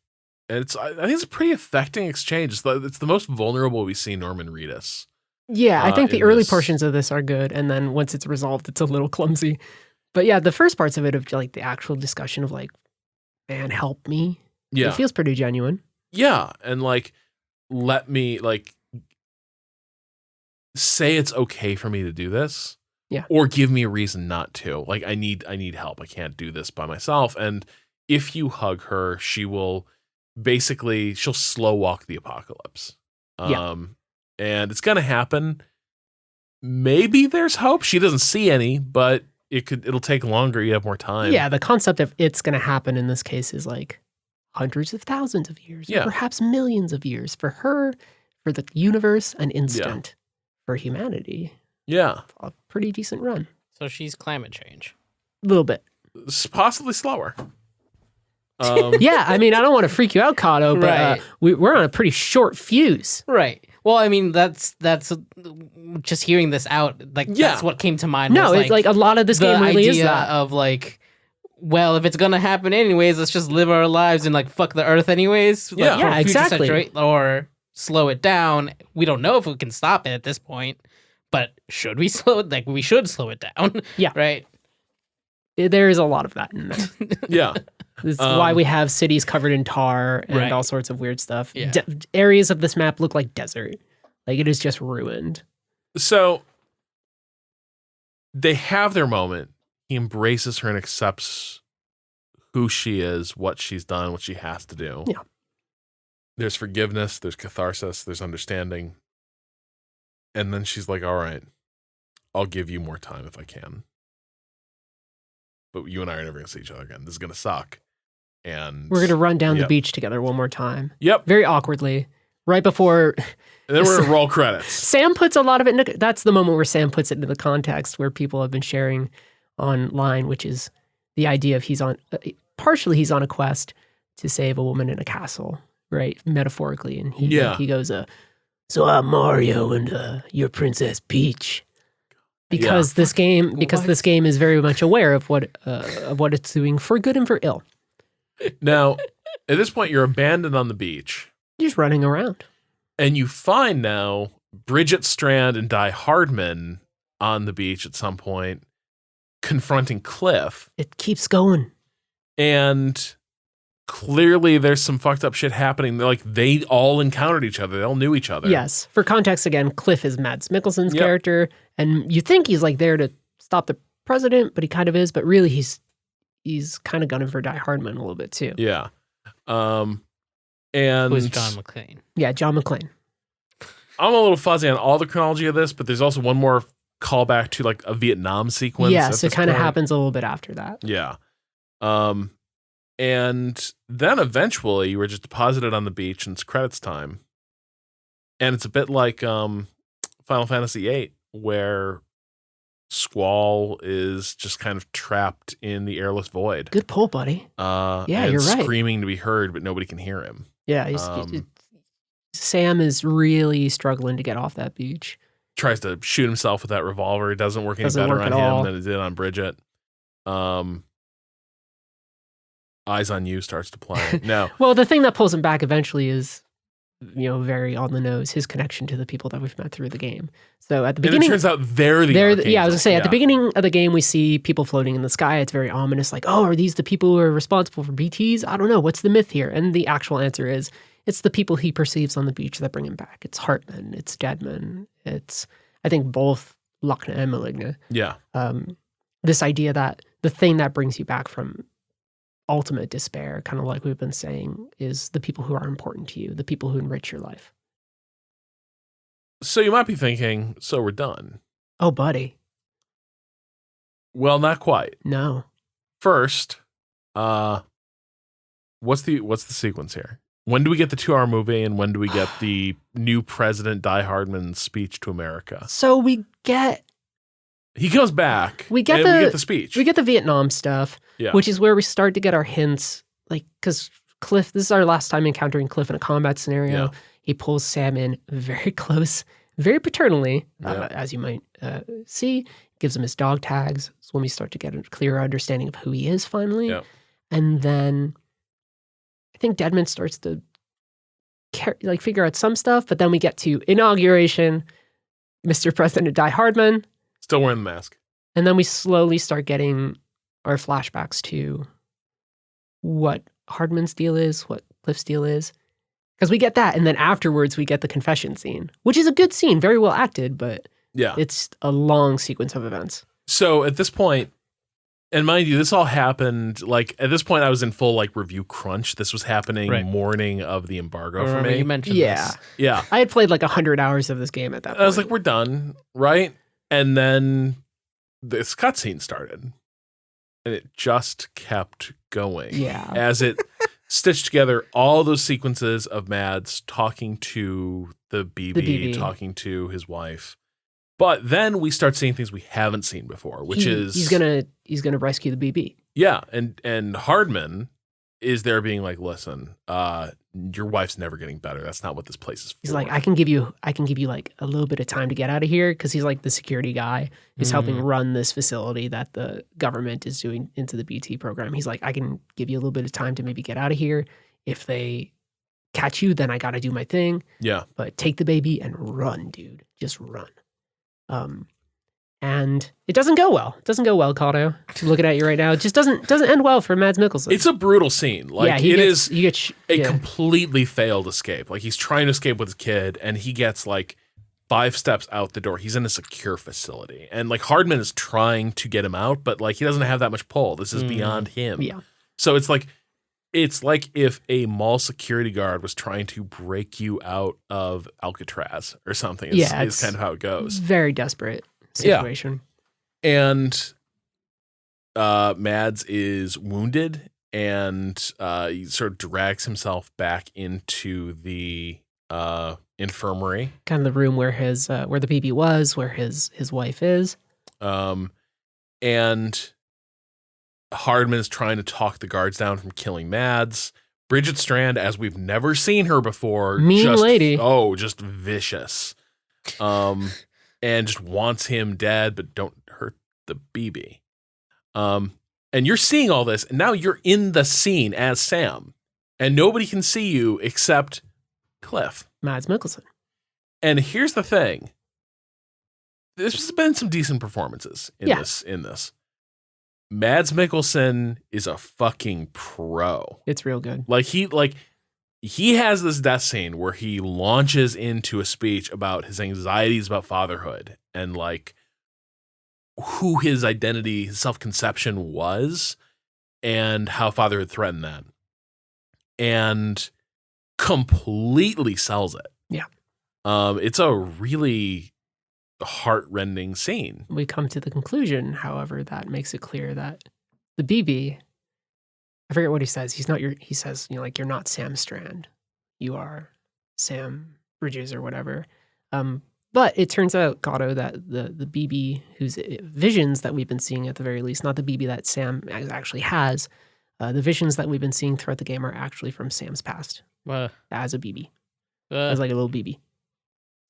And I think it's a pretty affecting exchange. It's the most vulnerable we see Norman Reedus.
Yeah, I think the early portions of this are good. And then once it's resolved, it's a little clumsy. But yeah, the first parts of it, of like the actual discussion of like, man, help me.
Yeah.
It feels pretty genuine.
Yeah. And like, let me like say it's okay for me to do this.
Yeah.
Or give me a reason not to. Like, I need help. I can't do this by myself. And if you hug her, she'll slow walk the apocalypse. And it's going to happen. Maybe there's hope. She doesn't see any, but it'll take longer. You have more time.
Yeah, the concept of it's going to happen in this case is like hundreds of thousands of years, or perhaps millions of years. For her, for the universe, an instant. For humanity, a pretty decent run.
So she's climate change.
A little bit.
It's possibly slower.
Yeah, I mean, I don't want to freak you out, Kato, but we're on a pretty short fuse.
Right. Well, I mean, that's just hearing this out. Like, that's what came to mind.
No, it's like a lot of this game really is that.
Of like, well, if it's gonna happen anyways, let's just live our lives and like fuck the earth anyways. Like,
exactly.
Or slow it down. We don't know if we can stop it at this point, but should we slow it? Like, we should slow it down.
Yeah.
Right.
There is a lot of that in there.
Yeah.
This is why we have cities covered in tar and all sorts of weird stuff.
Yeah.
Areas of this map look like desert. Like, it is just ruined.
So they have their moment. He embraces her and accepts who she is, what she's done, what she has to do.
Yeah.
There's forgiveness, there's catharsis, there's understanding. And then she's like, all right, I'll give you more time if I can. But you and I are never going to see each other again. This is going to suck. And
we're going to run down the beach together one more time.
Yep.
Very awkwardly. Right before...
And then we're going to roll credits.
Sam puts a lot of it... That's the moment where Sam puts it into the context where people have been sharing online, which is the idea of partially he's on a quest to save a woman in a castle, right? Metaphorically. And he goes, so I'm Mario and you're Princess Peach. Because this game is very much aware of what it's doing for good and for ill.
Now, at this point, you're abandoned on the beach.
Just running around.
And you find now Bridget Strand and Di Hardman on the beach at some point, confronting Cliff.
It keeps going.
And clearly there's some fucked up shit happening. Like, they all encountered each other. They all knew each other.
Yes. For context, again, Cliff is Mads Mikkelsen's character. And you think he's like there to stop the president, but he kind of is. But really, he's kind of gunning for Di Hardman a little bit too.
Yeah. And
who's John McClane?
Yeah, John McClane.
I'm a little fuzzy on all the chronology of this, but there's also one more callback to like a Vietnam sequence.
Yes, it kind of happens a little bit after that.
Yeah. And then eventually you were just deposited on the beach and it's credits time. And it's a bit like Final Fantasy VIII, where Squall is just kind of trapped in the airless void.
Good pull, buddy.
Yeah,
you're right.
Screaming to be heard, but nobody can hear him.
Yeah, Sam is really struggling to get off that beach.
Tries to shoot himself with that revolver. It doesn't work any better on him than it did on Bridget. Eyes on You starts to play. No.
Well, the thing that pulls him back eventually is, very on the nose, his connection to the people that we've met through the game. So at the beginning,
and it turns out they're the archangels.
Yeah, I was gonna say at the beginning of the game, we see people floating in the sky. It's very ominous. Like, oh, are these the people who are responsible for BTs? I don't know. What's the myth here? And the actual answer is, it's the people he perceives on the beach that bring him back. It's Hartman. It's Deadman. It's, I think, both Lochner and Maligna.
Yeah.
This idea that the thing that brings you back from ultimate despair, kind of like we've been saying, is the people who are important to you, the people who enrich your life.
So you might be thinking, so we're done.
Oh, buddy.
Well, not quite.
No.
First, what's the sequence here? When do we get the 2-hour movie, and when do we get the new president Di Hardman's speech to America?
So we get...
He comes back,
we get
the speech.
We get the Vietnam stuff, which is where we start to get our hints. Like, because Cliff, this is our last time encountering Cliff in a combat scenario.
Yeah.
He pulls Sam in very close, very paternally, as you might see. Gives him his dog tags. It's when we start to get a clearer understanding of who he is finally.
Yeah.
And then I think Deadman starts to figure out some stuff, but then we get to inauguration, Mr. President Di Hardman.
Still wearing the mask.
And then we slowly start getting our flashbacks to what Hardman's deal is, what Cliff's deal is. Because we get that, and then afterwards we get the confession scene, which is a good scene, very well acted, but
Yeah.
It's a long sequence of events.
So at this point, and mind you, this all happened, like, at this point I was in full, like, review crunch. This was happening
Right.
morning of the embargo for
Remember
me.
you mentioned
Yeah.
this.
Yeah.
I had played like 100 hours of this game at that point.
I was like, we're done, right? And then this cutscene started. And it just kept going.
Yeah.
As it stitched together all those sequences of Mads talking to the BB, talking to his wife. But then we start seeing things we haven't seen before, which is
he's gonna rescue the BB.
Yeah, and Hardman is there being like, listen, your wife's never getting better. That's not what this place is for.
He's like, I can give you like a little bit of time to get out of here, because he's like the security guy who's helping run this facility that the government is doing into the BT program. He's like, I can give you a little bit of time to maybe get out of here. If they catch you, then I got to do my thing.
Yeah,
but take the baby and run, dude. Just run. And it doesn't go well. It doesn't go well, Kato. Looking at you right now, it just doesn't end well for Mads Mikkelsen.
it's a brutal scene. Like,
yeah,
it is a
yeah.
completely failed escape. Like, he's trying to escape with his kid, and he gets like 5 steps out the door. He's in a secure facility, and like Hardman is trying to get him out, but like he doesn't have that much pull. This is beyond him.
Yeah.
So it's like if a mall security guard was trying to break you out of Alcatraz or something. It's kind of how it goes.
Very desperate situation.
And Mads is wounded, and he sort of drags himself back into the infirmary.
Kind of the room where his where the BB was, where his wife is.
And Hardman is trying to talk the guards down from killing Mads. Bridget Strand, as we've never seen her before,
Mean lady.
Oh, just vicious. And just wants him dead, but don't hurt the BB. And you're seeing all this, and now you're in the scene as Sam, and nobody can see you except Cliff.
Mads Mikkelsen.
And here's the thing. There's been some decent performances in this. Mads Mikkelsen is a fucking pro.
It's real good.
He has this death scene where he launches into a speech about his anxieties about fatherhood and like who his identity, his self-conception was, and how fatherhood threatened that. And completely sells it.
Yeah.
It's a really heart-rending scene.
We come to the conclusion, however, that makes it clear that the BB, I forget what he says. He says, like, you're not Sam Strand. You are Sam Bridges or whatever. But it turns out, Gato, that the BB whose visions that we've been seeing at the very least, not the BB that Sam actually has, the visions that we've been seeing throughout the game are actually from Sam's past as a BB. As like a little BB.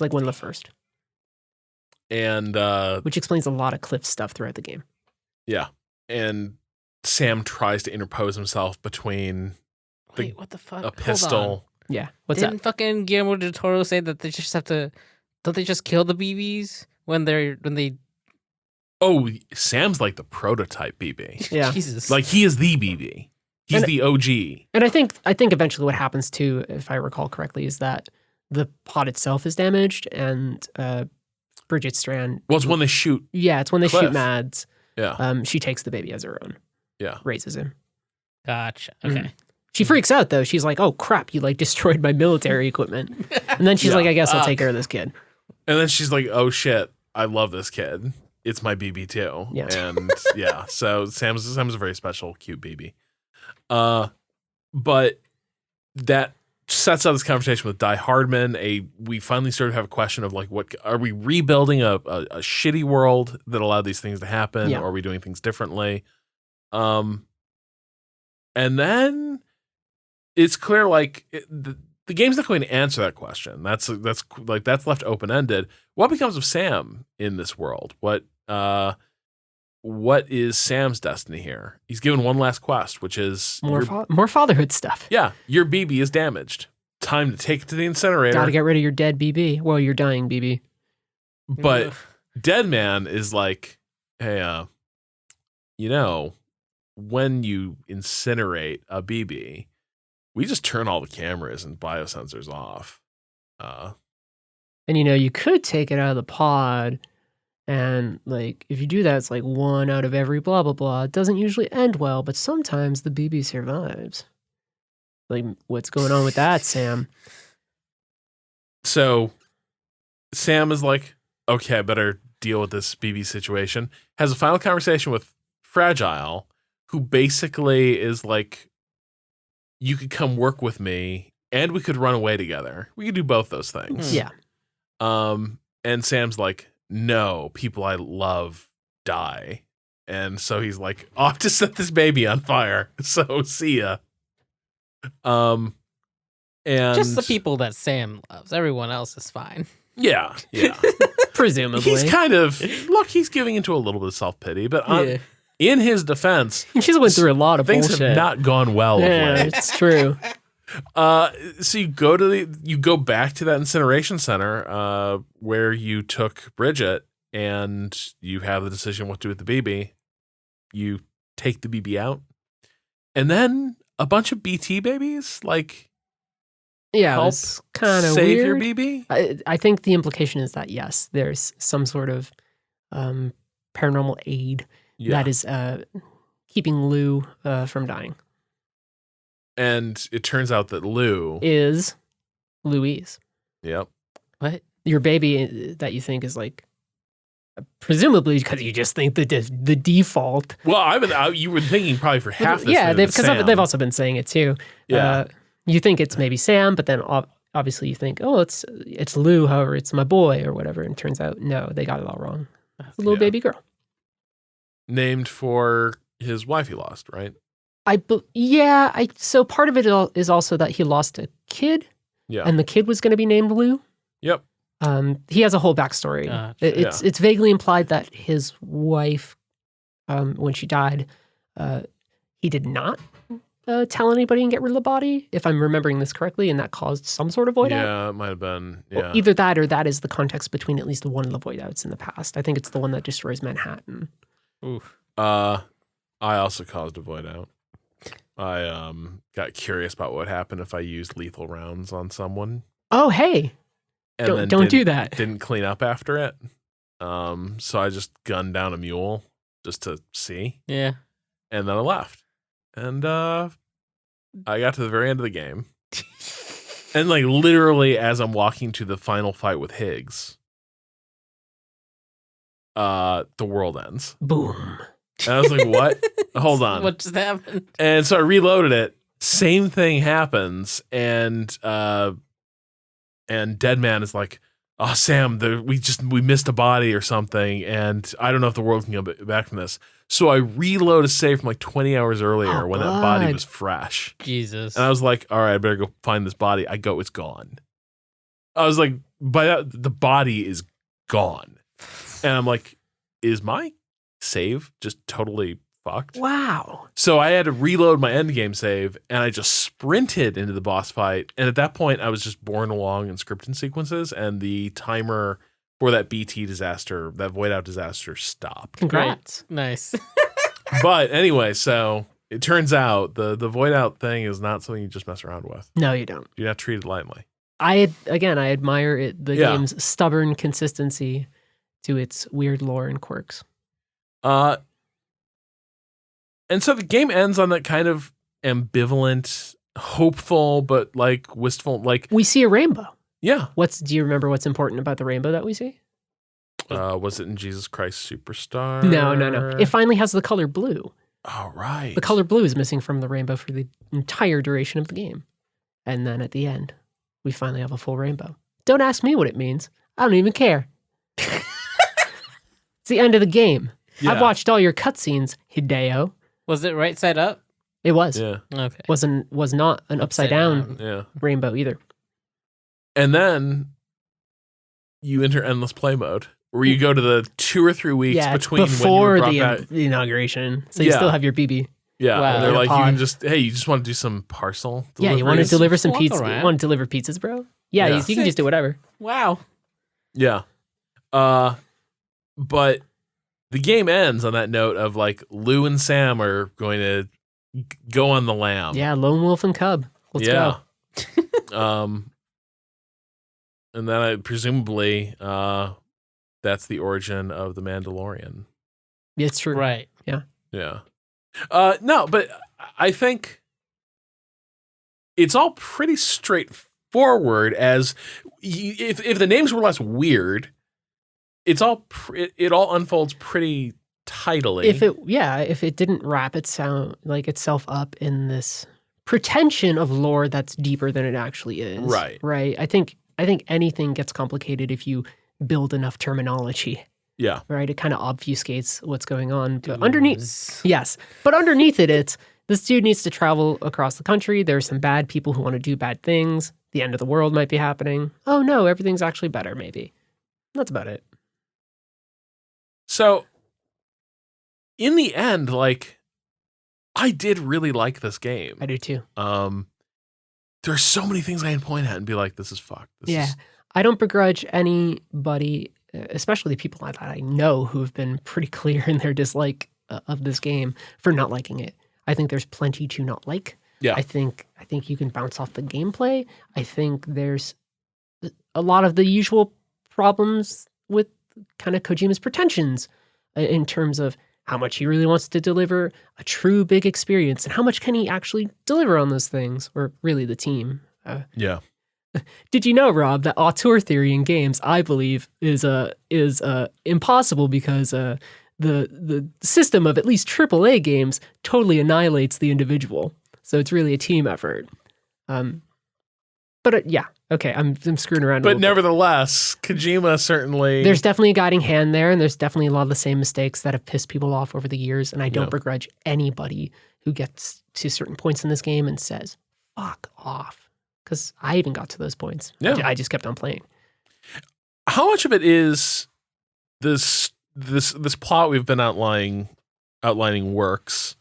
Like one of the first.
And
which explains a lot of Cliff's stuff throughout the game.
Yeah. And Sam tries to interpose himself between
what the fuck?
a pistol.
Yeah. What's
Didn't fucking Guillermo del Toro say that they just have to? Don't they just kill the BBs when they?
Oh, Sam's like the prototype BB.
Yeah.
Jesus.
Like he is the BB. He's the OG.
And I think eventually what happens too, if I recall correctly, is that the pod itself is damaged, and Bridget Strand.
Well, it's when they shoot.
Yeah, it's when they
Cliff.
shoot Mads.
Yeah.
She takes the baby as her own.
Yeah.
Raises him.
Gotcha. Okay.
Mm-hmm. She freaks out though. She's like, "Oh crap! You like destroyed my military equipment." And then she's like, "I guess I'll take care of this kid."
And then she's like, "Oh shit! I love this kid. It's my BB too."
Yeah.
And yeah, so Sam's a very special, cute BB. But that sets up this conversation with Die Hardman. We finally sort of have a question of like, what are we rebuilding a shitty world that allowed these things to happen, or are we doing things differently? And then it's clear like the game's not going to answer that question. That's left open ended. What becomes of Sam in this world? What is Sam's destiny here? He's given one last quest, which is
more fatherhood stuff.
Yeah, your BB is damaged. Time to take it to the incinerator.
Got to get rid of your dead BB. Well, your dying BB.
But Dead Man is like, hey, when you incinerate a BB, we just turn all the cameras and biosensors off.
And you could take it out of the pod, And like, if you do that, it's like 1 out of every blah, blah, blah. It doesn't usually end well, but sometimes the BB survives. Like, what's going on with that, Sam?
So Sam is like, okay, I better deal with this BB situation. Has a final conversation with Fragile, who basically is like, you could come work with me and we could run away together. We could do both those things.
Yeah.
And Sam's like, no, people I love die. And so he's like, off to set this baby on fire. So see ya. And
Just the people that Sam loves. Everyone else is fine.
Yeah.
Presumably.
He's kind of, look, he's giving into a little bit of self-pity, but in his defense,
She's went through a lot of
things
bullshit.
have not gone well of
Yeah,
late.
it's true.
So you go back to that incineration center where you took Bridget, and you have the decision what to do with the BB. You take the BB out, and then a bunch of BT babies
Yeah,
help
it's kind of
save
weird.
your BB.
I think the implication is that, yes, there's some sort of paranormal aid that is keeping Lou from dying.
And it turns out that Lou
Is Louise.
Yep.
What?
Your baby that you think is like, presumably because you just think the default.
Well, you were thinking probably for half this.
Yeah,
because
they've also been saying it too.
Yeah.
You think it's maybe Sam, but then obviously you think, oh, it's Lou, however, it's my boy or whatever. And it turns out, no, they got it all wrong. It's a little baby girl.
Named for his wife he lost, right?
So part of it is also that he lost a kid.
Yeah.
And the kid was going to be named Lou.
Yep.
He has a whole backstory. It's vaguely implied that his wife, when she died, he did not tell anybody and get rid of the body, if I'm remembering this correctly, and that caused some sort of void out.
Yeah, it might have been. Yeah.
Well, either that or that is the context between at least one of the void outs in the past. I think it's the one that destroys Manhattan.
Oof.
I also caused a void out. I got curious about what happened if I used lethal rounds on someone.
Oh, hey.
And
Don't do that.
Didn't clean up after it. So I just gunned down a mule just to see.
Yeah.
And then I left. And I got to the very end of the game. And literally as I'm walking to the final fight with Higgs, the world ends.
Boom.
And I was like, what? Hold on.
What just happened?
And so I reloaded it. Same thing happens. And Dead Man is like, oh, Sam, we missed a body or something. And I don't know if the world can come back from this. So I reload a save from 20 hours earlier when that body was fresh.
Jesus.
And I was like, all right, I better go find this body. I go, it's gone. I was like, the body is gone. And I'm like, is my save just totally fucked?
Wow.
So I had to reload my endgame save, and I just sprinted into the boss fight. And at that point, I was just borne along in scripting sequences, and the timer for that BT disaster, that void out disaster, stopped.
Congrats.
Great. Nice.
But anyway, so it turns out the void out thing is not something you just mess around with.
No, you don't.
You're not treated lightly.
I admire the game's stubborn consistency to its weird lore and quirks.
And so the game ends on that kind of ambivalent, hopeful, but wistful,
we see a rainbow.
Yeah.
Do you remember what's important about the rainbow that we see?
Was it in Jesus Christ Superstar?
No. It finally has the color blue.
Oh, right.
The color blue is missing from the rainbow for the entire duration of the game. And then at the end, we finally have a full rainbow. Don't ask me what it means. I don't even care. It's the end of the game.
Yeah.
I've watched all your cutscenes, Hideo.
Was it right side up?
It was.
Yeah.
Okay.
Was not an upside down
Yeah.
rainbow either.
And then you enter endless play mode, where you go to the 2 or 3 weeks between
before
when you were brought back.
the inauguration. So you still have your BB.
Yeah.
Wow.
And they're like,
Pod.
you just want to do some parcel
Yeah, you want to
deliveries?
deliver some
Walk
pizza.
around.
You want to deliver pizzas, bro? Yeah,
Yeah.
you can just do whatever.
Wow.
Yeah. But the game ends on that note of Lou and Sam are going to go on the lam.
Yeah, lone wolf and cub. Let's go.
And then presumably that that's the origin of the Mandalorian.
It's true.
Right.
Yeah.
Yeah. No, but I think it's all pretty straightforward. As if the names were less weird, it's all it all unfolds pretty tidily.
If it didn't wrap itself up in this pretension of lore that's deeper than it actually is. Right. I think anything gets complicated if you build enough terminology.
Yeah.
Right. It kind of obfuscates what's going on. But
Ooze.
underneath it's this dude needs to travel across the country. There's some bad people who want to do bad things. The end of the world might be happening. Oh no, everything's actually better, maybe. That's about it.
So in the end, like, I did really like this game.
I do too.
There's so many things I can point at and be like, this is fucked.
I don't begrudge anybody, especially people that I know who have been pretty clear in their dislike of this game, for not liking it. I think there's plenty to not like.
Yeah.
I think you can bounce off the gameplay. I think there's a lot of the usual problems with kind of Kojima's pretensions in terms of how much he really wants to deliver a true big experience and how much can he actually deliver on those things, or really the team.
Yeah.
Did you know, Rob, that auteur theory in games, I believe, is impossible because the system of at least AAA games totally annihilates the individual. So it's really a team effort. But yeah, okay, I'm screwing around.
But nevertheless, Kojima certainly.
There's definitely a guiding hand there, and there's definitely a lot of the same mistakes that have pissed people off over the years. And I don't begrudge anybody who gets to certain points in this game and says, "Fuck off," because I even got to those points.
Yeah.
I just kept on playing.
How much of it is this plot we've been outlining works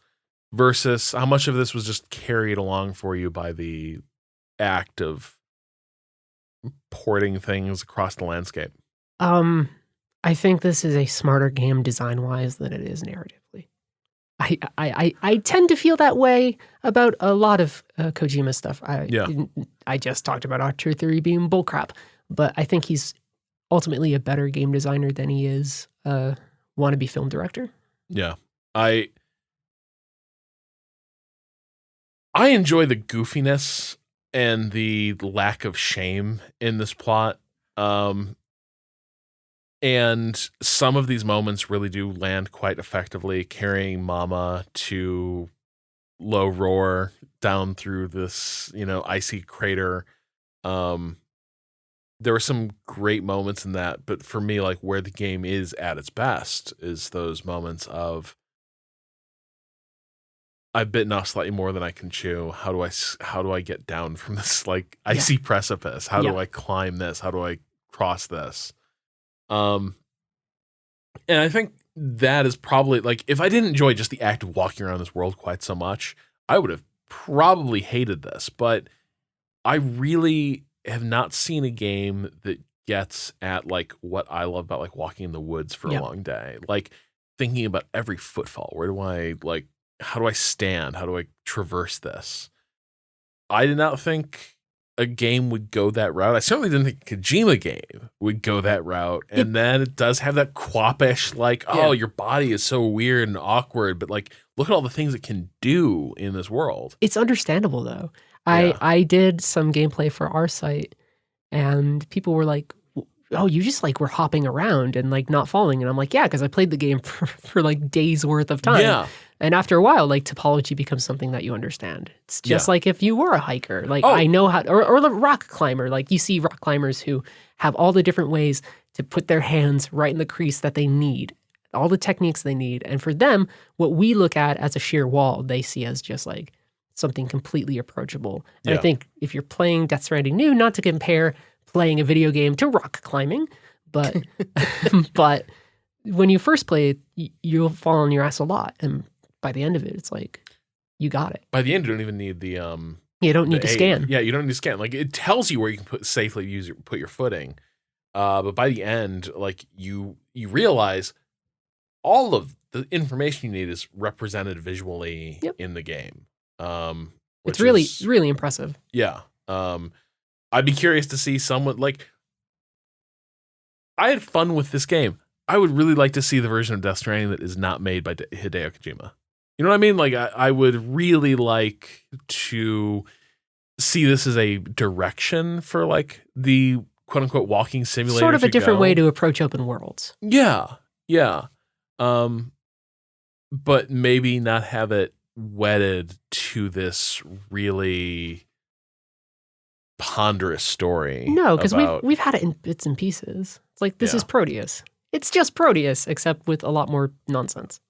versus how much of this was just carried along for you by the act of porting things across the landscape?
I think this is a smarter game design-wise than it is narratively. I tend to feel that way about a lot of Kojima stuff. I just talked about auteur theory being bullcrap, but I think he's ultimately a better game designer than he is a wannabe film director.
Yeah. I enjoy the goofiness and the lack of shame in this plot. And some of these moments really do land quite effectively, carrying Mama to low roar down through this, icy crater. There were some great moments in that, but for me, like, where the game is at its best is those moments of, I've bitten off slightly more than I can chew. How do I get down from this like icy precipice? How do I climb this? How do I cross this? And I think that is probably, like, if I didn't enjoy just the act of walking around this world quite so much, I would have probably hated this. But I really have not seen a game that gets at like what I love about like walking in the woods for a long day. Like thinking about every footfall. Where do I how do I stand? How do I traverse this? I did not think a game would go that route. I certainly didn't think a Kojima game would go that route. And then it does have that quappish, your body is so weird and awkward, but like, look at all the things it can do in this world.
It's understandable though. I did some gameplay for our site and people were like, oh, you just like were hopping around and like not falling. And I'm like, yeah, because I played the game for like days worth of time. Yeah. And after a while, like topology becomes something that you understand. It's just like if you were a hiker, like I know how, or the rock climber, like you see rock climbers who have all the different ways to put their hands right in the crease that they need, all the techniques they need. And for them, what we look at as a sheer wall, they see as just like something completely approachable. And I think if you're playing Death Stranding new, not to compare playing a video game to rock climbing, but but when you first play it, you'll fall on your ass a lot. And by the end of it, it's like, you got it.
By the end, you don't even need the
you don't need to scan.
Yeah, you don't need to scan. Like it tells you where you can safely put your footing. But by the end, like you realize all of the information you need is represented visually in the game.
It's really, really impressive.
Yeah. I'd be curious to see someone like I had fun with this game. I would really like to see the version of Death Stranding that is not made by Hideo Kojima. You know what I mean? Like, I would really like to see this as a direction for like the quote unquote walking simulator.
Sort of a different way to approach open worlds.
Yeah. But maybe not have it wedded to this really ponderous story.
No, because we've had it in bits and pieces. It's like, this is Proteus. It's just Proteus, except with a lot more nonsense.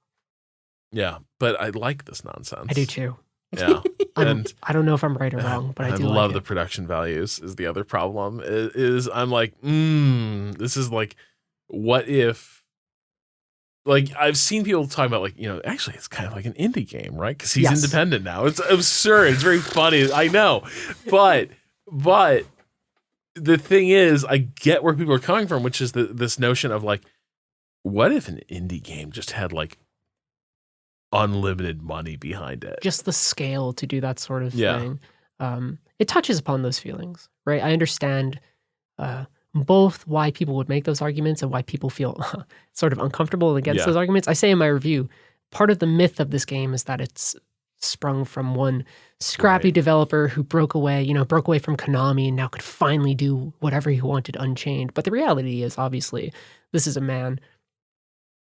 Yeah, but I like this nonsense.
I do too.
Yeah.
I don't know if I'm right or wrong, but I do
love
like
the production values is the other problem. Is I'm like, this is like, what if, like, I've seen people talk about, like, actually it's kind of like an indie game, right? Because he's independent now. It's absurd. It's very funny. I know. But the thing is, I get where people are coming from, which is this notion of like, what if an indie game just had like unlimited money behind it?
Just the scale to do that sort of thing. It touches upon those feelings, right? I understand both why people would make those arguments and why people feel sort of uncomfortable against those arguments. I say in my review, part of the myth of this game is that it's sprung from one scrappy developer who broke away from Konami and now could finally do whatever he wanted unchained. But the reality is, obviously, this is a man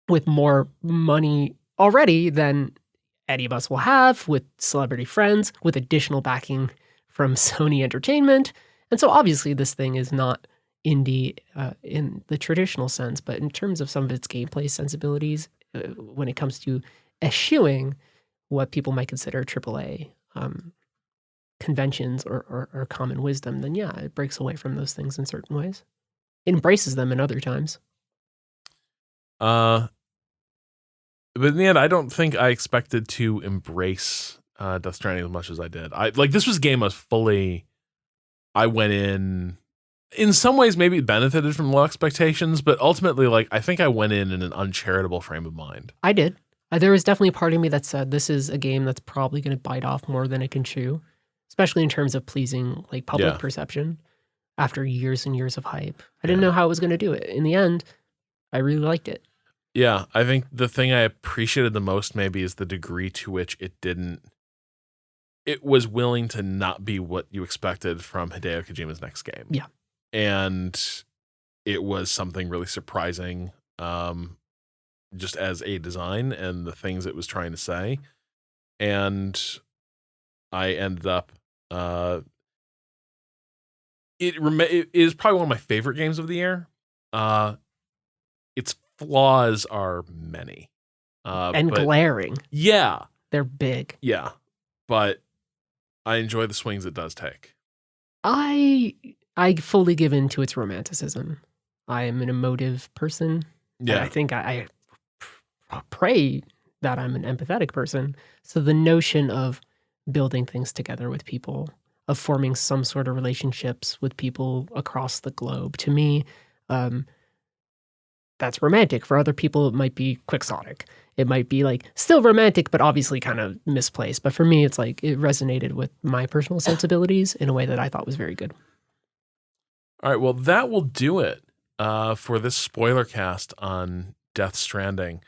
with more money already than any of us will have, with celebrity friends, with additional backing from Sony Entertainment. And so obviously this thing is not indie in the traditional sense, but in terms of some of its gameplay sensibilities, when it comes to eschewing what people might consider AAA conventions or common wisdom, then it breaks away from those things in certain ways. It embraces them in other times.
But in the end, I don't think I expected to embrace Death Stranding as much as I did. This was a game I went in some ways maybe it benefited from low expectations, but ultimately, like, I think I went in an uncharitable frame of mind.
I did. There was definitely a part of me that said this is a game that's probably going to bite off more than it can chew, especially in terms of pleasing like public perception after years and years of hype. I didn't know how it was going to do it. In the end, I really liked it.
Yeah, I think the thing I appreciated the most maybe is the degree to which it was willing to not be what you expected from Hideo Kojima's next game.
Yeah.
And it was something really surprising, just as a design and the things it was trying to say. And I ended up, it is probably one of my favorite games of the year. Its flaws are many.
And glaring.
Yeah.
They're big.
Yeah. But I enjoy the swings it does take.
I fully give in to its romanticism. I am an emotive person.
Yeah.
I think I pray that I'm an empathetic person. So the notion of building things together with people, of forming some sort of relationships with people across the globe, to me, that's romantic. For other people, it might be quixotic. It might be like still romantic, but obviously kind of misplaced. But for me, it's like it resonated with my personal sensibilities in a way that I thought was very good.
All right, well, that will do it for this spoiler cast on Death Stranding.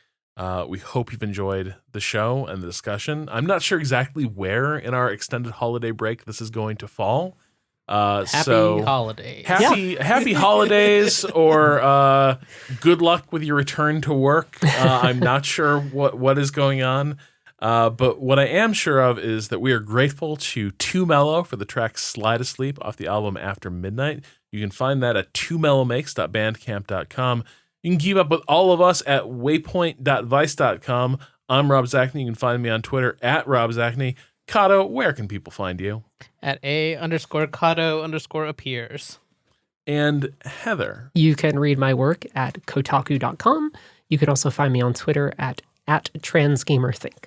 We hope you've enjoyed the show and the discussion. I'm not sure exactly where in our extended holiday break this is going to fall.
Happy holidays.
Happy holidays, or good luck with your return to work. I'm not sure what is going on. But what I am sure of is that we are grateful to Too Mellow for the track Slide Asleep off the album After Midnight. You can find that at twomellowmakes.bandcamp.com. You can keep up with all of us at waypoint.vice.com. I'm Rob Zachney. You can find me on Twitter at Rob Zachney. Kato, where can people find you?
At _Kato_appears.
And Heather.
You can read my work at Kotaku.com. You can also find me on Twitter at transgamerthink.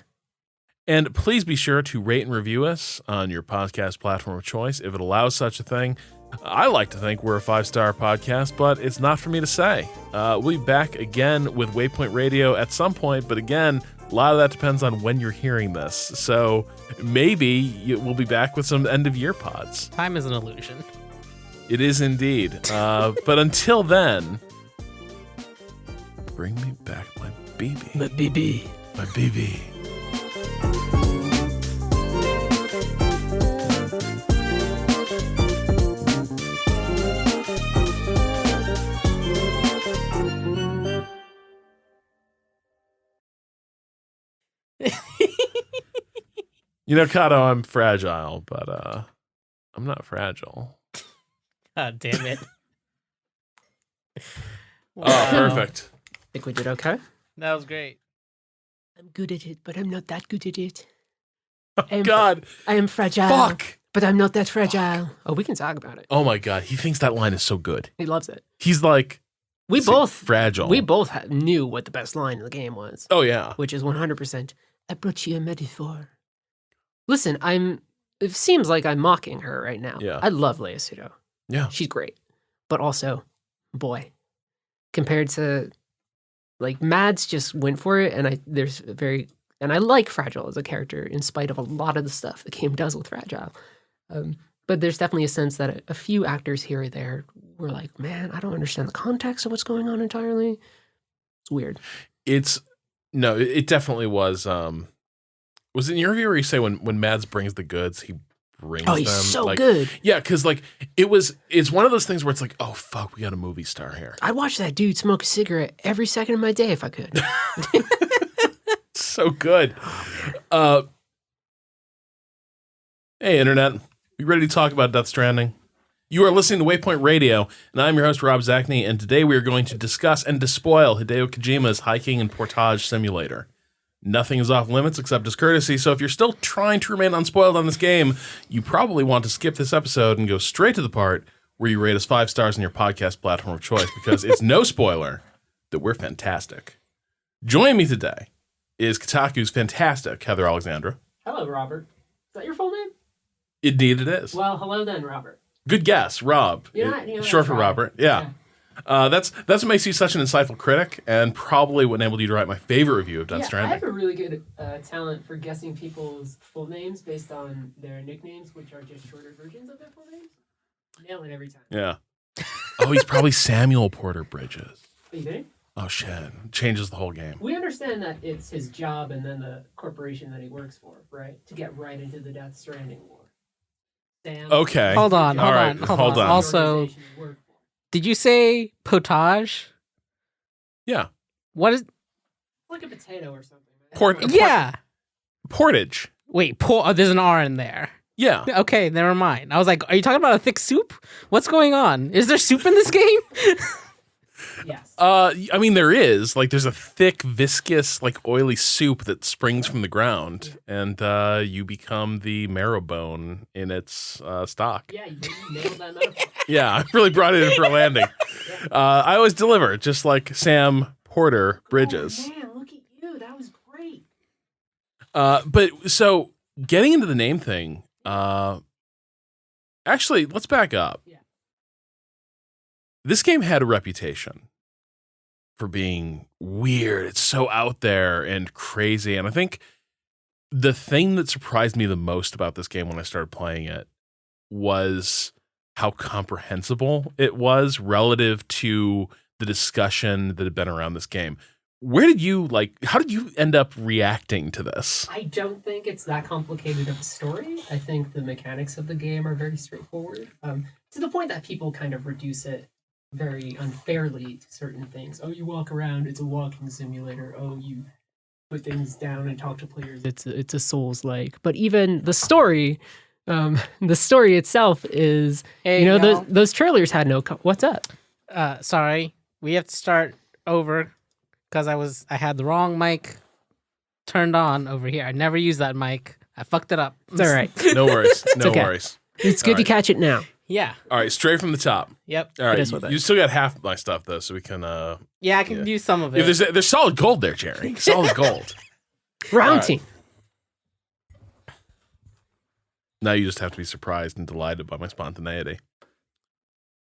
And please be sure to rate and review us on your podcast platform of choice if it allows such a thing. I like to think we're a 5-star podcast, but it's not for me to say. We'll be back again with Waypoint Radio at some point, but again, a lot of that depends on when you're hearing this. So maybe we'll be back with some end-of-year pods.
Time is an illusion.
It is indeed. But until then, Bring me back my baby.
My BB.
My baby. You know, Kato, I'm fragile, but I'm not fragile.
God damn it.
Oh, perfect.
Think we did okay?
That was great.
I'm good at it, but I'm not that good at it.
Oh, God.
I am fragile.
Fuck.
But I'm not that fragile. Oh, we can talk about it.
Oh, my God. He thinks that line is so good.
He loves it.
He's like,
We both
fragile.
We both knew what the best line in the game was.
Oh, yeah.
Which is 100%. I brought you a metaphor. Listen, it seems like I'm mocking her right now.
Yeah.
I love Lea Seydoux.
Yeah.
She's great. But also, boy, compared to, like, Mads just went for it, and I like Fragile as a character in spite of a lot of the stuff the game does with Fragile. But there's definitely a sense that a few actors here or there were like, man, I don't understand the context of what's going on entirely. It's weird.
It definitely was. Was it in your review where you say when Mads brings the goods, he brings them?
Oh, he's so
like,
good.
Yeah, because like it's one of those things where it's like, oh fuck, we got a movie star here.
I'd watch that dude smoke a cigarette every second of my day if I could.
So good. Hey internet, you ready to talk about Death Stranding? You are listening to Waypoint Radio, and I'm your host Rob Zachney, and today we are going to discuss and despoil Hideo Kojima's hiking and portage simulator. Nothing is off limits except discourtesy, so if you're still trying to remain unspoiled on this game, you probably want to skip this episode and go straight to the part where you rate us 5 stars on your podcast platform of choice, because it's no spoiler that we're fantastic. Joining me today is Kotaku's fantastic Heather Alexandra.
Hello, Robert. Is that your full name?
Indeed it is.
Well, hello then, Robert.
Good guess, Rob. Short for Robert. Yeah. That's what makes you such an insightful critic, and probably what enabled you to write my favorite review of Death Stranding.
I have a really good talent for guessing people's full names based on their nicknames, which are just shorter versions of their full names. Nail it every time.
Yeah. Oh, he's probably Samuel Porter Bridges.
You think?
Oh, shit. Changes the whole game.
We understand that it's his job and then the corporation that he works for, right? To get right into the Death Stranding war. Sam,
Okay.
Hold on.
Hold on.
Also, did you say potage?
Yeah.
What is?
Like a potato or something.
Yeah.
Portage.
Wait, there's an R in there.
Yeah.
Okay, never mind. I was like, are you talking about a thick soup? What's going on? Is there soup in this game?
Yes.
I mean, there is. Like, there's a thick, viscous, like, oily soup that springs from the ground, and you become the marrow bone in its stock.
Yeah, you nailed that metaphor.
Yeah, I really brought it in for a landing. I always deliver, just like Sam Porter Bridges.
Oh, man, look at you. That was great.
But so getting into the name thing, actually, let's back up.
Yeah.
This game had a reputation for being weird. It's so out there and crazy. And I think the thing that surprised me the most about this game when I started playing it was how comprehensible it was relative to the discussion that had been around this game. How did you end up reacting to this?
I don't think it's that complicated of a story. I think the mechanics of the game are very straightforward, to the point that people kind of reduce it very unfairly to certain things. Oh, you walk around, it's a walking simulator. Oh, you put things down and talk to players. It's a Souls-like. But even the story itself is,
Hey,
those trailers had no. What's up?
Sorry, we have to start over because I had the wrong mic turned on over here. I never used that mic. I fucked it up.
It's all right.
No worries. No
okay.
worries.
It's good to catch it now.
Yeah.
All right, straight from the top.
Yep.
All right,
It is what it
you
is.
still got half my stuff though, so we can.
Yeah, I can use some of it.
Yeah, there's solid gold there, Jerry. Solid gold.
Round
right.
team.
Now you just have to be surprised and delighted by my spontaneity.